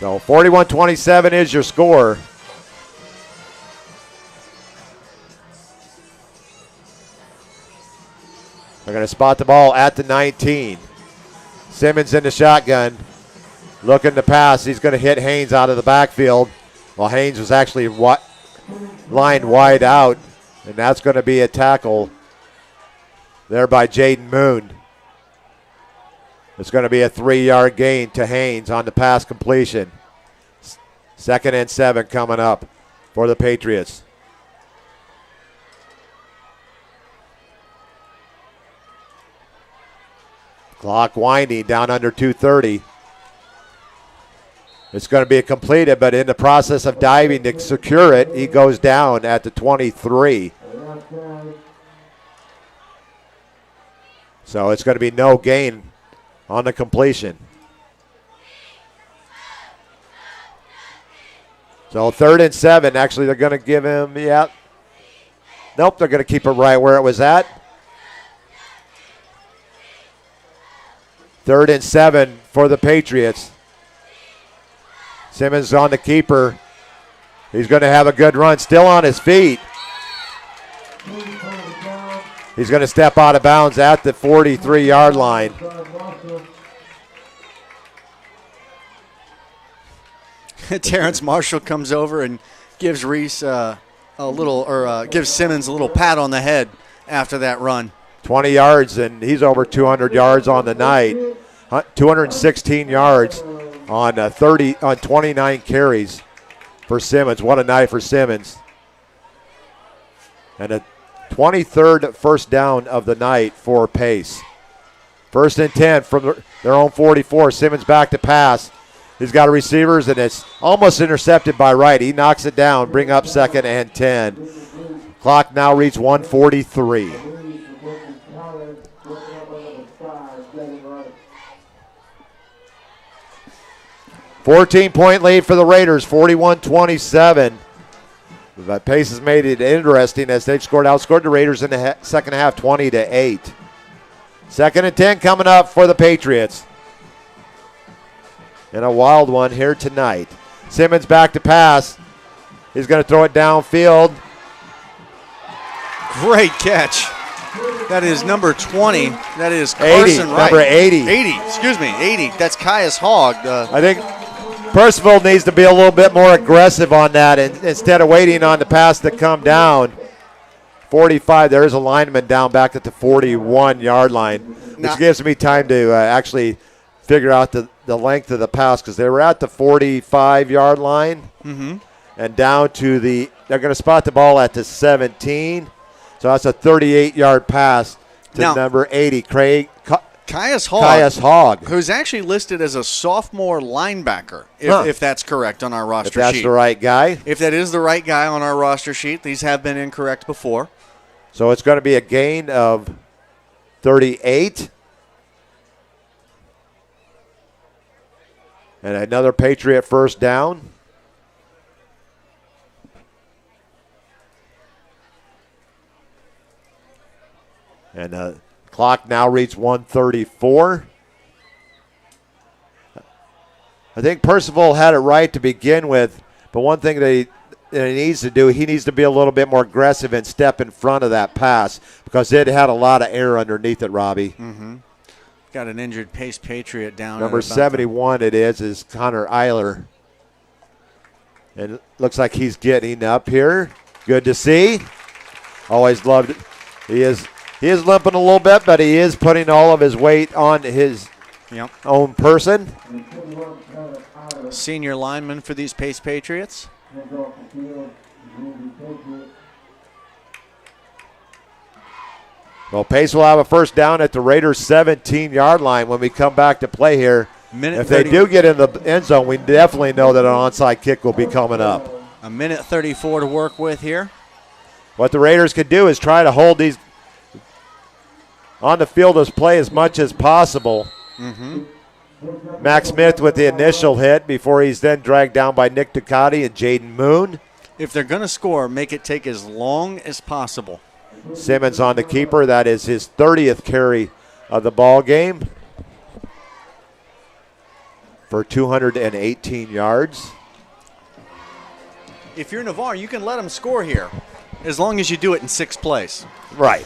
So 41-27 is your score. They're going to spot the ball at the 19. Simmons in the shotgun. Looking to pass. He's going to hit Haynes out of the backfield. Well, Haynes was actually lined wide out. And that's going to be a tackle there by Jaden Moon. It's going to be a 3-yard gain to Haynes on the pass completion. 2nd and 7 coming up for the Patriots. Clock winding down under 2:30. It's going to be completed, but in the process of diving to secure it, he goes down at the 23. So it's going to be no gain on the completion. So 3rd and 7. Actually, they're going to give him, Nope, they're going to keep it right where it was at. 3rd and 7 for the Patriots. Simmons on the keeper. He's going to have a good run. Still on his feet. He's going to step out of bounds at the 43-yard line. Terrence Marshall comes over and gives Reese gives Simmons a little pat on the head after that run. 20 yards, and he's over 200 yards on the night. 216 yards on 29 carries for Simmons. What a night for Simmons. And a 23rd first down of the night for Pace. 1st and 10 from their own 44. Simmons back to pass. He's got receivers, and it's almost intercepted by Wright. He knocks it down, bring up 2nd and 10. Clock now reads 1:43. 14-point lead for the Raiders, 41-27. But Pace has made it interesting as they've outscored the Raiders in the second half 20-8. 2nd and 10 coming up for the Patriots. And a wild one here tonight. Simmons back to pass. He's going to throw it downfield. Great catch. That is number 20. That is 80, Carson Wright. number 80. 80, excuse me, 80. That's Caius Hogg. I think Percival needs to be a little bit more aggressive on that, and instead of waiting on the pass to come down. 45, there's a lineman down back at the 41-yard line, which gives me time to actually figure out the length of the pass, because they were at the 45-yard line and down to they're going to spot the ball at the 17. So that's a 38-yard pass to number 80, Caius Hogg, who's actually listed as a sophomore linebacker, if that's correct on our roster sheet. If that's the right guy. If that is the right guy on our roster sheet, these have been incorrect before. So it's going to be a gain of 38. And another Patriot first down. And the clock now reads 1:34. I think Percival had it right to begin with, but one thing that he needs to do, he needs to be a little bit more aggressive and step in front of that pass, because it had a lot of air underneath it, Robbie. Got an injured Pace Patriot down. Number 71 is Connor Eiler. And it looks like he's getting up here. Good to see. Always loved it. He is limping a little bit, but he is putting all of his weight on his own person. Senior lineman for these Pace Patriots. Well, Pace will have a first down at the Raiders' 17-yard line when we come back to play here. If they do get in the end zone, we definitely know that an onside kick will be coming up. A minute 34 to work with here. What the Raiders could do is try to hold these on the field as play as much as possible. Max Smith with the initial hit before he's then dragged down by Nick Ducati and Jaden Moon. If they're going to score, make it take as long as possible. Simmons on the keeper. That is his 30th carry of the ball game for 218 yards. If you're Navarre, you can let them score here as long as you do it in 6 plays. Right.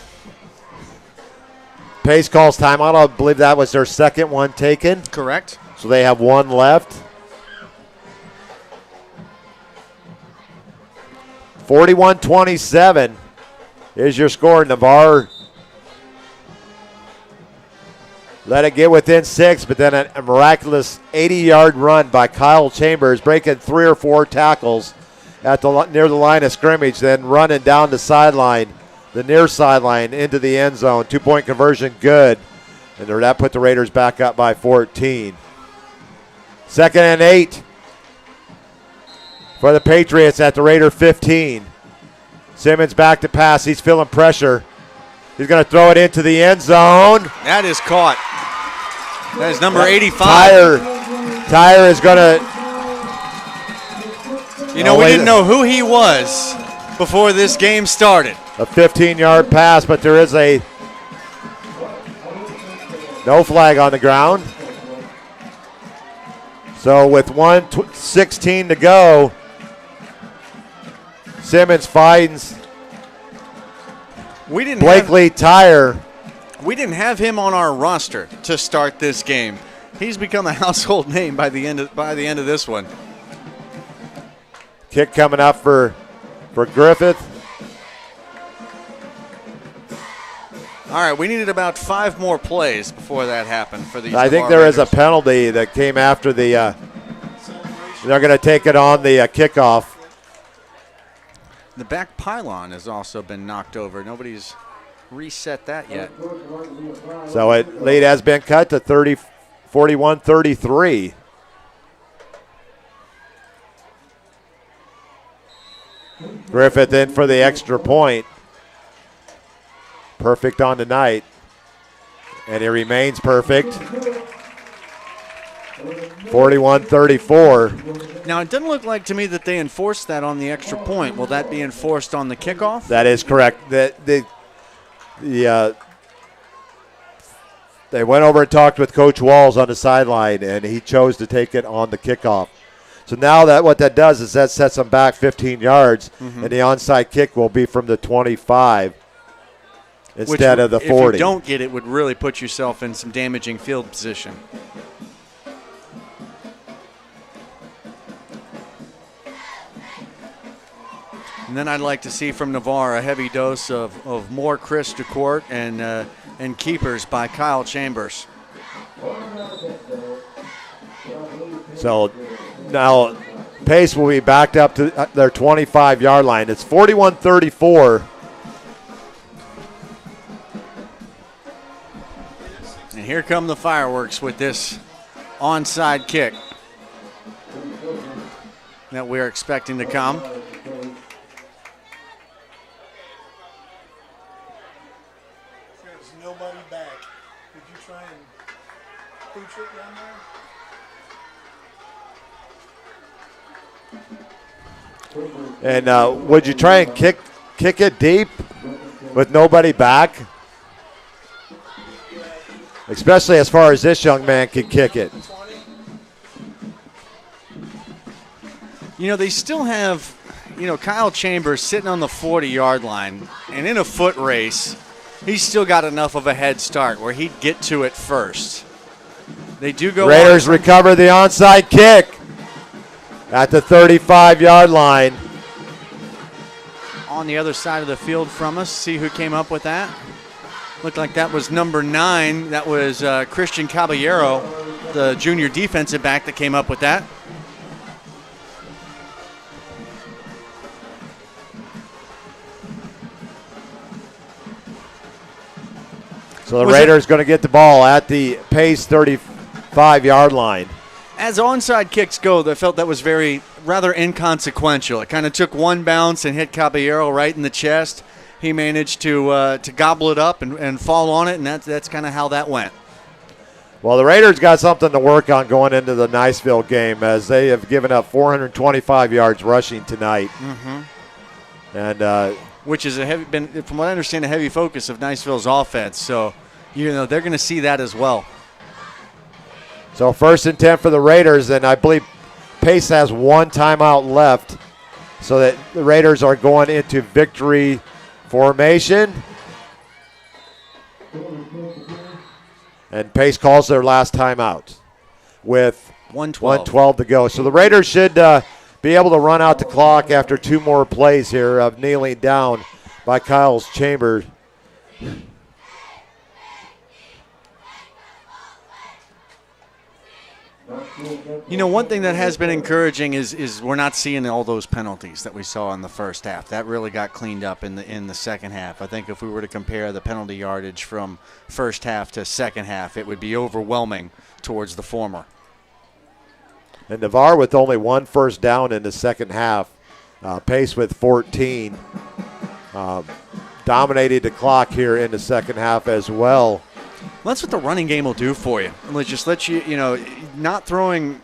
Pace calls timeout. I believe that was their second one taken. Correct. So they have one left. 41-27 is your score. Navarre let it get within 6, but then a miraculous 80-yard run by Kyle Chambers, breaking 3 or 4 tackles at near the line of scrimmage, then running down the sideline, the near sideline into the end zone. 2-point conversion, good. And that put the Raiders back up by 14. 2nd and 8 for the Patriots at the Raider 15. Simmons back to pass. He's feeling pressure. He's going to throw it into the end zone. That is caught. That is number 85. Tyre is going to. We didn't know who he was before this game started. A 15-yard pass, but there is no flag on the ground. So with 1:16 to go, Simmons finds Blakely Tyre. We didn't have him on our roster to start this game. He's become a household name by the end of this one. Kick coming up for Griffith. All right, we needed about 5 more plays before that happened for these. I think there is a penalty that came after the. They're going to take it on the kickoff. The back pylon has also been knocked over. Nobody's reset that yet. So lead has been cut to 41-33. Griffith in for the extra point. Perfect on the night. And he remains perfect. 41-34. Now, it doesn't look like to me that they enforced that on the extra point. Will that be enforced on the kickoff? That is correct. They went over and talked with Coach Walls on the sideline, and he chose to take it on the kickoff. So now what that does is that sets them back 15 yards, and the onside kick will be from the 25. instead of the 40. If you don't get it, would really put yourself in some damaging field position. And then I'd like to see from Navarre a heavy dose of more Chris DeCourt and keepers by Kyle Chambers. So now Pace will be backed up to their 25-yard line. It's 41-34. And here come the fireworks with this onside kick that we're expecting to come. There's nobody back. Did you try and pooch it down there? And would you try and kick it deep with nobody back? Especially as far as this young man can kick it. You know, they still have, Kyle Chambers sitting on the 40-yard line, and in a foot race, he's still got enough of a head start where he'd get to it first. They do go. Raiders recover the onside kick at the 35-yard line. On the other side of the field from us, see who came up with that. Looked like that was number 9. That was Christian Caballero, the junior defensive back that came up with that. So the Raiders going to get the ball at the Pace 35-yard line. As onside kicks go, they felt that was rather inconsequential. It kind of took one bounce and hit Caballero right in the chest. He managed to gobble it up and fall on it, and that's kind of how that went. Well, the Raiders got something to work on going into the Niceville game, as they have given up 425 yards rushing tonight. Mm-hmm. And which is from what I understand, a heavy focus of Niceville's offense. So, they're going to see that as well. So 1st and 10 for the Raiders, and I believe Pace has one timeout left, so that the Raiders are going into victory formation. And Pace calls their last timeout with 1:12 to go. So the Raiders should be able to run out the clock after 2 more plays here of kneeling down by Kyle Chambers. One thing that has been encouraging is we're not seeing all those penalties that we saw in the first half. That really got cleaned up in the second half. I think if we were to compare the penalty yardage from first half to second half, it would be overwhelming towards the former. And Navarre with only 1 first down in the second half. Pace with 14. Dominated the clock here in the second half as well. Well, that's what the running game will do for you. It'll just let you, not throwing,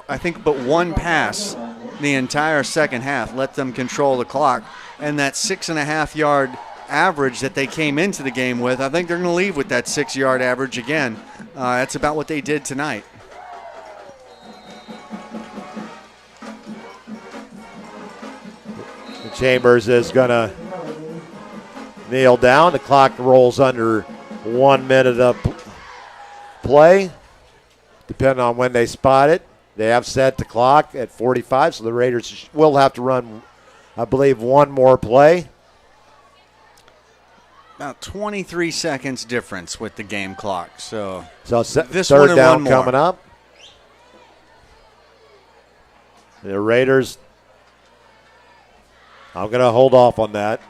I think, but one pass the entire second half. Let them control the clock. And that 6.5-yard average that they came into the game with, I think they're going to leave with that 6-yard average again. That's about what they did tonight. Chambers is going to kneel down. The clock rolls under 1 minute of play, depending on when they spot it. They have set the clock at 45, so the Raiders will have to run, I believe, 1 more play. About 23 seconds difference with the game clock. So this third down coming up. The Raiders, I'm going to hold off on that.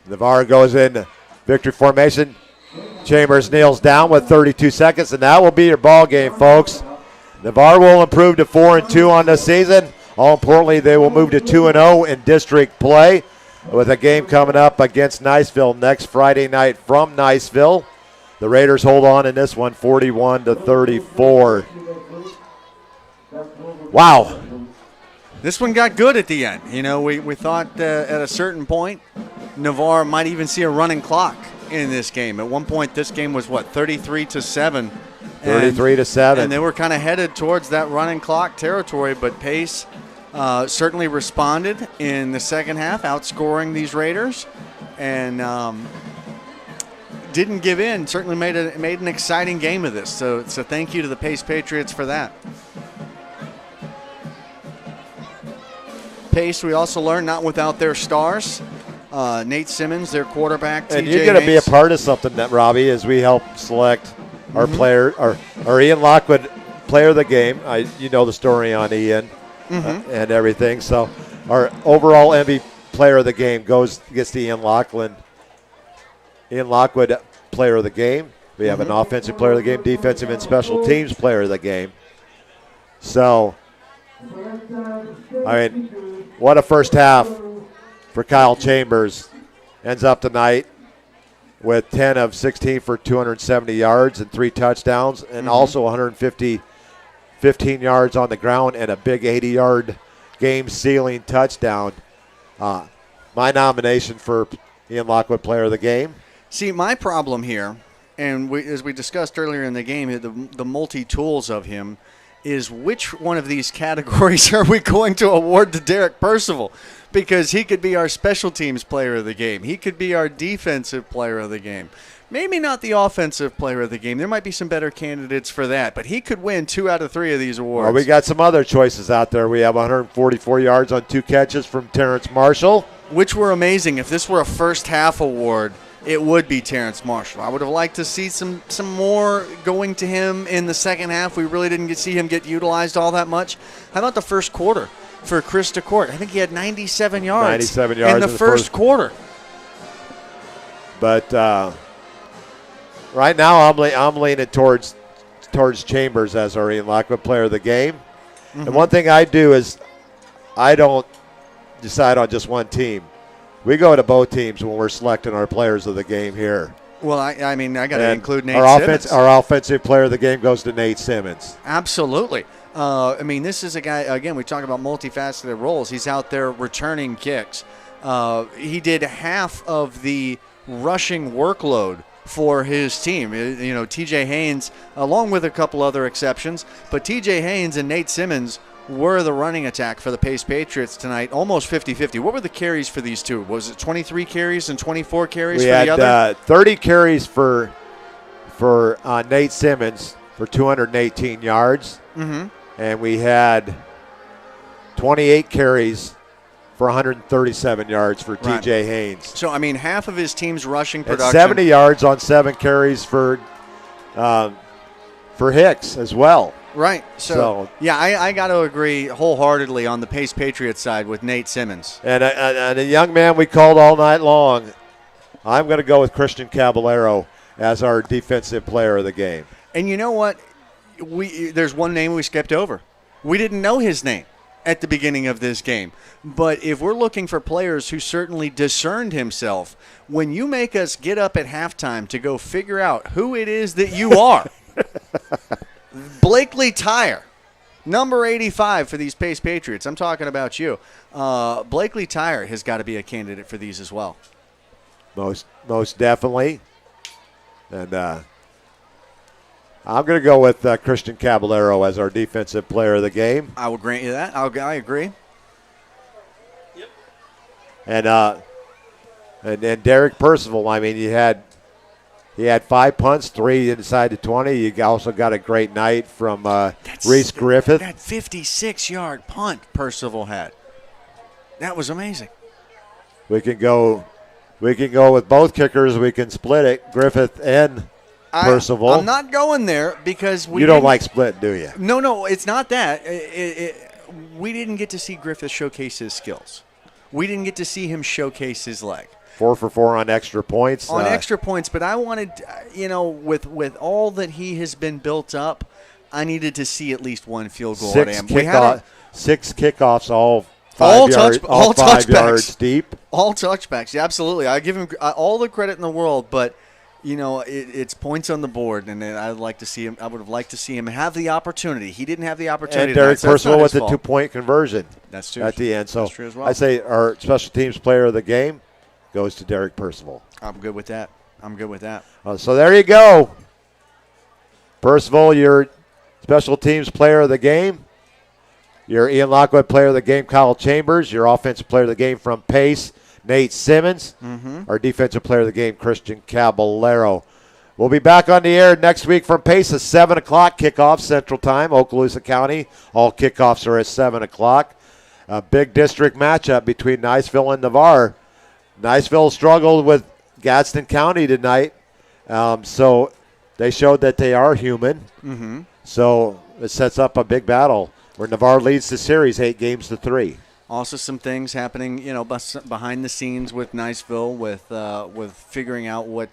Navarre goes in victory formation. Chambers kneels down with 32 seconds, and that will be your ball game, folks. Navarre will improve to 4-2 on this season. All importantly, they will move to 2-0 in district play with a game coming up against Niceville next Friday night from Niceville. The Raiders hold on in this one, 41-34. Wow. This one got good at the end. We thought at a certain point Navarre might even see a running clock in this game. At one point, this game was 33-7. 33-7. And they were kind of headed towards that running clock territory, but Pace certainly responded in the second half, outscoring these Raiders, and didn't give in. Certainly made an exciting game of this. So thank you to the Pace Patriots for that. Pace, we also learned, not without their stars. Nate Simmons, their quarterback. And TJ you're going to be a Haynes. part of something, that Robbie, as we help select our player, our Ian Lockwood player of the game. You know the story on Ian and everything. So our overall MVP player of the game gets to Ian Lockwood. Ian Lockwood, player of the game. We have an offensive player of the game, defensive and special teams player of the game. So, I mean, what a first half for Kyle Chambers. Ends up tonight with 10 of 16 for 270 yards and 3 touchdowns, and also 15 yards on the ground and a big 80-yard game-sealing touchdown. My nomination for Ian Lockwood player of the game. See, my problem here, and as we discussed earlier in the game, the multi-tools of him, is which one of these categories are we going to award to Derek Percival? Because he could be our special teams player of the game. He could be our defensive player of the game. Maybe not the offensive player of the game. There might be some better candidates for that, but he could win 2 out of 3 of these awards. Well, we got some other choices out there. We have 144 yards on 2 catches from Terrence Marshall, which were amazing. If this were a first half award, it would be Terrence Marshall. I would have liked to see some more going to him in the second half. We really didn't see him get utilized all that much. How about the first quarter for Chris DeCourt? I think he had 97 yards. 97 yards in the first quarter. But right now I'm leaning towards Chambers as our Ian Lockwood player of the game. And one thing I do is I don't decide on just one team. We go to both teams when we're selecting our players of the game here. Well, I mean, I got to include Nate Simmons. Simmons. Our offensive player of the game goes to Nate Simmons. Absolutely. I mean, this is a guy, again, we talk about multifaceted roles. He's out there returning kicks. He did half of the rushing workload for his team. You know, TJ Haynes, along with a couple other exceptions, but TJ Haynes and Nate Simmons were the running attack for the Pace Patriots tonight, almost 50-50. What were the carries for these two? Was it 23 carries and 24 carries for the other? We had 30 carries for Nate Simmons for 218 yards, and we had 28 carries for 137 yards for TJ Haynes. So, I mean, half of his team's rushing production. And 70 yards on 7 carries for Hicks as well. Right. So yeah, I got to agree wholeheartedly on the Pace Patriots side with Nate Simmons. And a young man we called all night long, I'm going to go with Christian Caballero as our defensive player of the game. And you know what? There's one name we skipped over. We didn't know his name at the beginning of this game. But if we're looking for players who certainly discerned himself, when you make us get up at halftime to go figure out who it is that you are, Blakely Tyre, number 85 for these Pace Patriots. I'm talking about you. Blakely Tyre has got to be a candidate for these as well. Most definitely. And I'm going to go with Christian Caballero as our defensive player of the game. I will grant you that. I agree. Yep. And Derek Percival, I mean, he had 5 punts, 3 inside the 20. You also got a great night from Reese Griffith. That 56-yard punt Percival had. That was amazing. We can go with both kickers. We can split it, Griffith and Percival. I'm not going there because you don't like split, do you? No, it's not that. We didn't get to see Griffith showcase his skills. We didn't get to see him showcase his leg. 4 for 4 on extra points. On extra points, but I wanted, with all that he has been built up, I needed to see at least one field goal. 6 kickoffs, all 5 yards deep. All touchbacks, yeah, absolutely. I give him all the credit in the world, but it's points on the board, and I would have liked to see him have the opportunity. He didn't have the opportunity. And Derek Percival with the 2-point conversion. That's true. At the end, so that's true as well. I say our special teams player of the game goes to Derek Percival. I'm good with that. So there you go. Percival, your special teams player of the game. Your Ian Lockwood player of the game, Kyle Chambers. Your offensive player of the game from Pace, Nate Simmons. Our defensive player of the game, Christian Caballero. We'll be back on the air next week from Pace at 7 o'clock, kickoff Central Time, Okaloosa County. All kickoffs are at 7 o'clock. A big district matchup between Niceville and Navarre. Niceville struggled with Gadsden County tonight, so they showed that they are human. So it sets up a big battle where Navarre leads the series 8-3. Also, some things happening, behind the scenes with Niceville, with figuring out what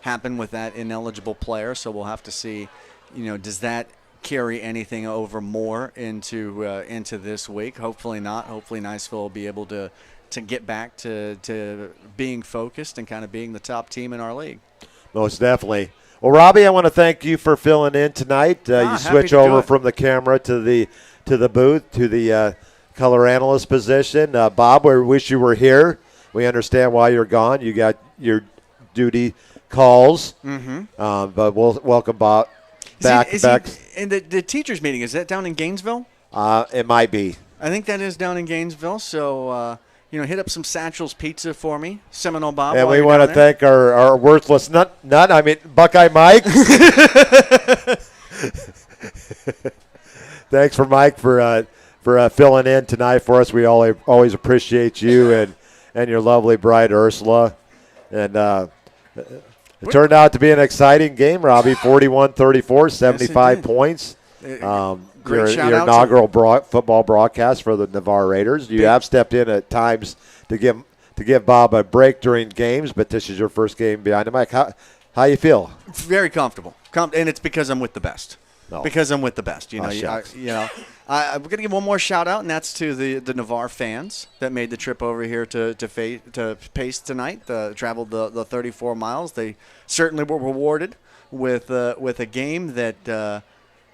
happened with that ineligible player. So we'll have to see, does that carry anything over more into this week? Hopefully not. Hopefully Niceville will be able to get back to being focused and kind of being the top team in our league. Most definitely. Well, Robbie, I want to thank you for filling in tonight. You switch over from the camera to the booth, to the color analyst position. Bob, we wish you were here. We understand why you're gone. You got your duty calls. But we'll welcome Bob back. And the teachers' meeting, is that down in Gainesville? It might be. I think that is down in Gainesville. So, hit up some Satchel's Pizza for me, Seminole Bob. And we want to thank our worthless Buckeye Mike. Thanks for Mike for filling in tonight for us. We always appreciate you and your lovely bride Ursula. And it turned out to be an exciting game, Robbie. 41-34, 75 points. Great your inaugural football broadcast for the Navarre Raiders. You have stepped in at times to give Bob a break during games, but this is your first game behind the mic. How you feel? Very comfortable, and it's because I'm with the best. No. Because I'm with the best. I'm going to give one more shout out, and that's to the Navarre fans that made the trip over here to Pace tonight. Traveled the 34 miles. They certainly were rewarded with a game that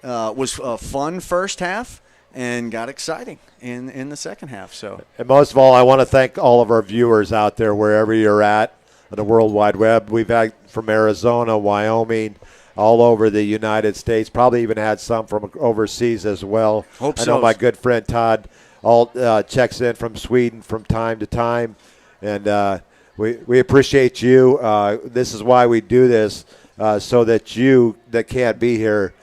was a fun first half and got exciting in the second half. So, and most of all, I want to thank all of our viewers out there wherever you're at on the World Wide Web. We've had from Arizona, Wyoming, all over the United States. Probably even had some from overseas as well. I know my good friend Todd checks in from Sweden from time to time, and we appreciate you. This is why we do this, so that you that can't be here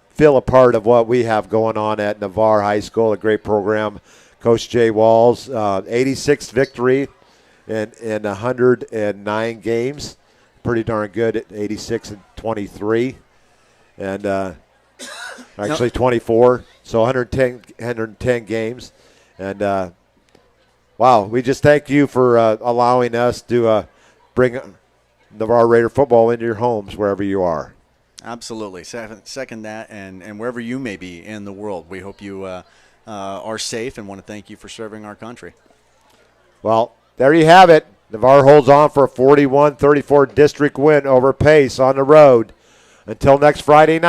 feel a part of what we have going on at Navarre High School, a great program. Coach Jay Walls, 86th victory in 109 games. Pretty darn good at 86-23. And actually 24, so 110 games. And, wow, we just thank you for allowing us to bring Navarre Raider football into your homes wherever you are. Absolutely. Second that, and wherever you may be in the world, we hope you are safe and want to thank you for serving our country. Well, there you have it. Navarre holds on for a 41-34 district win over Pace on the road. Until next Friday night.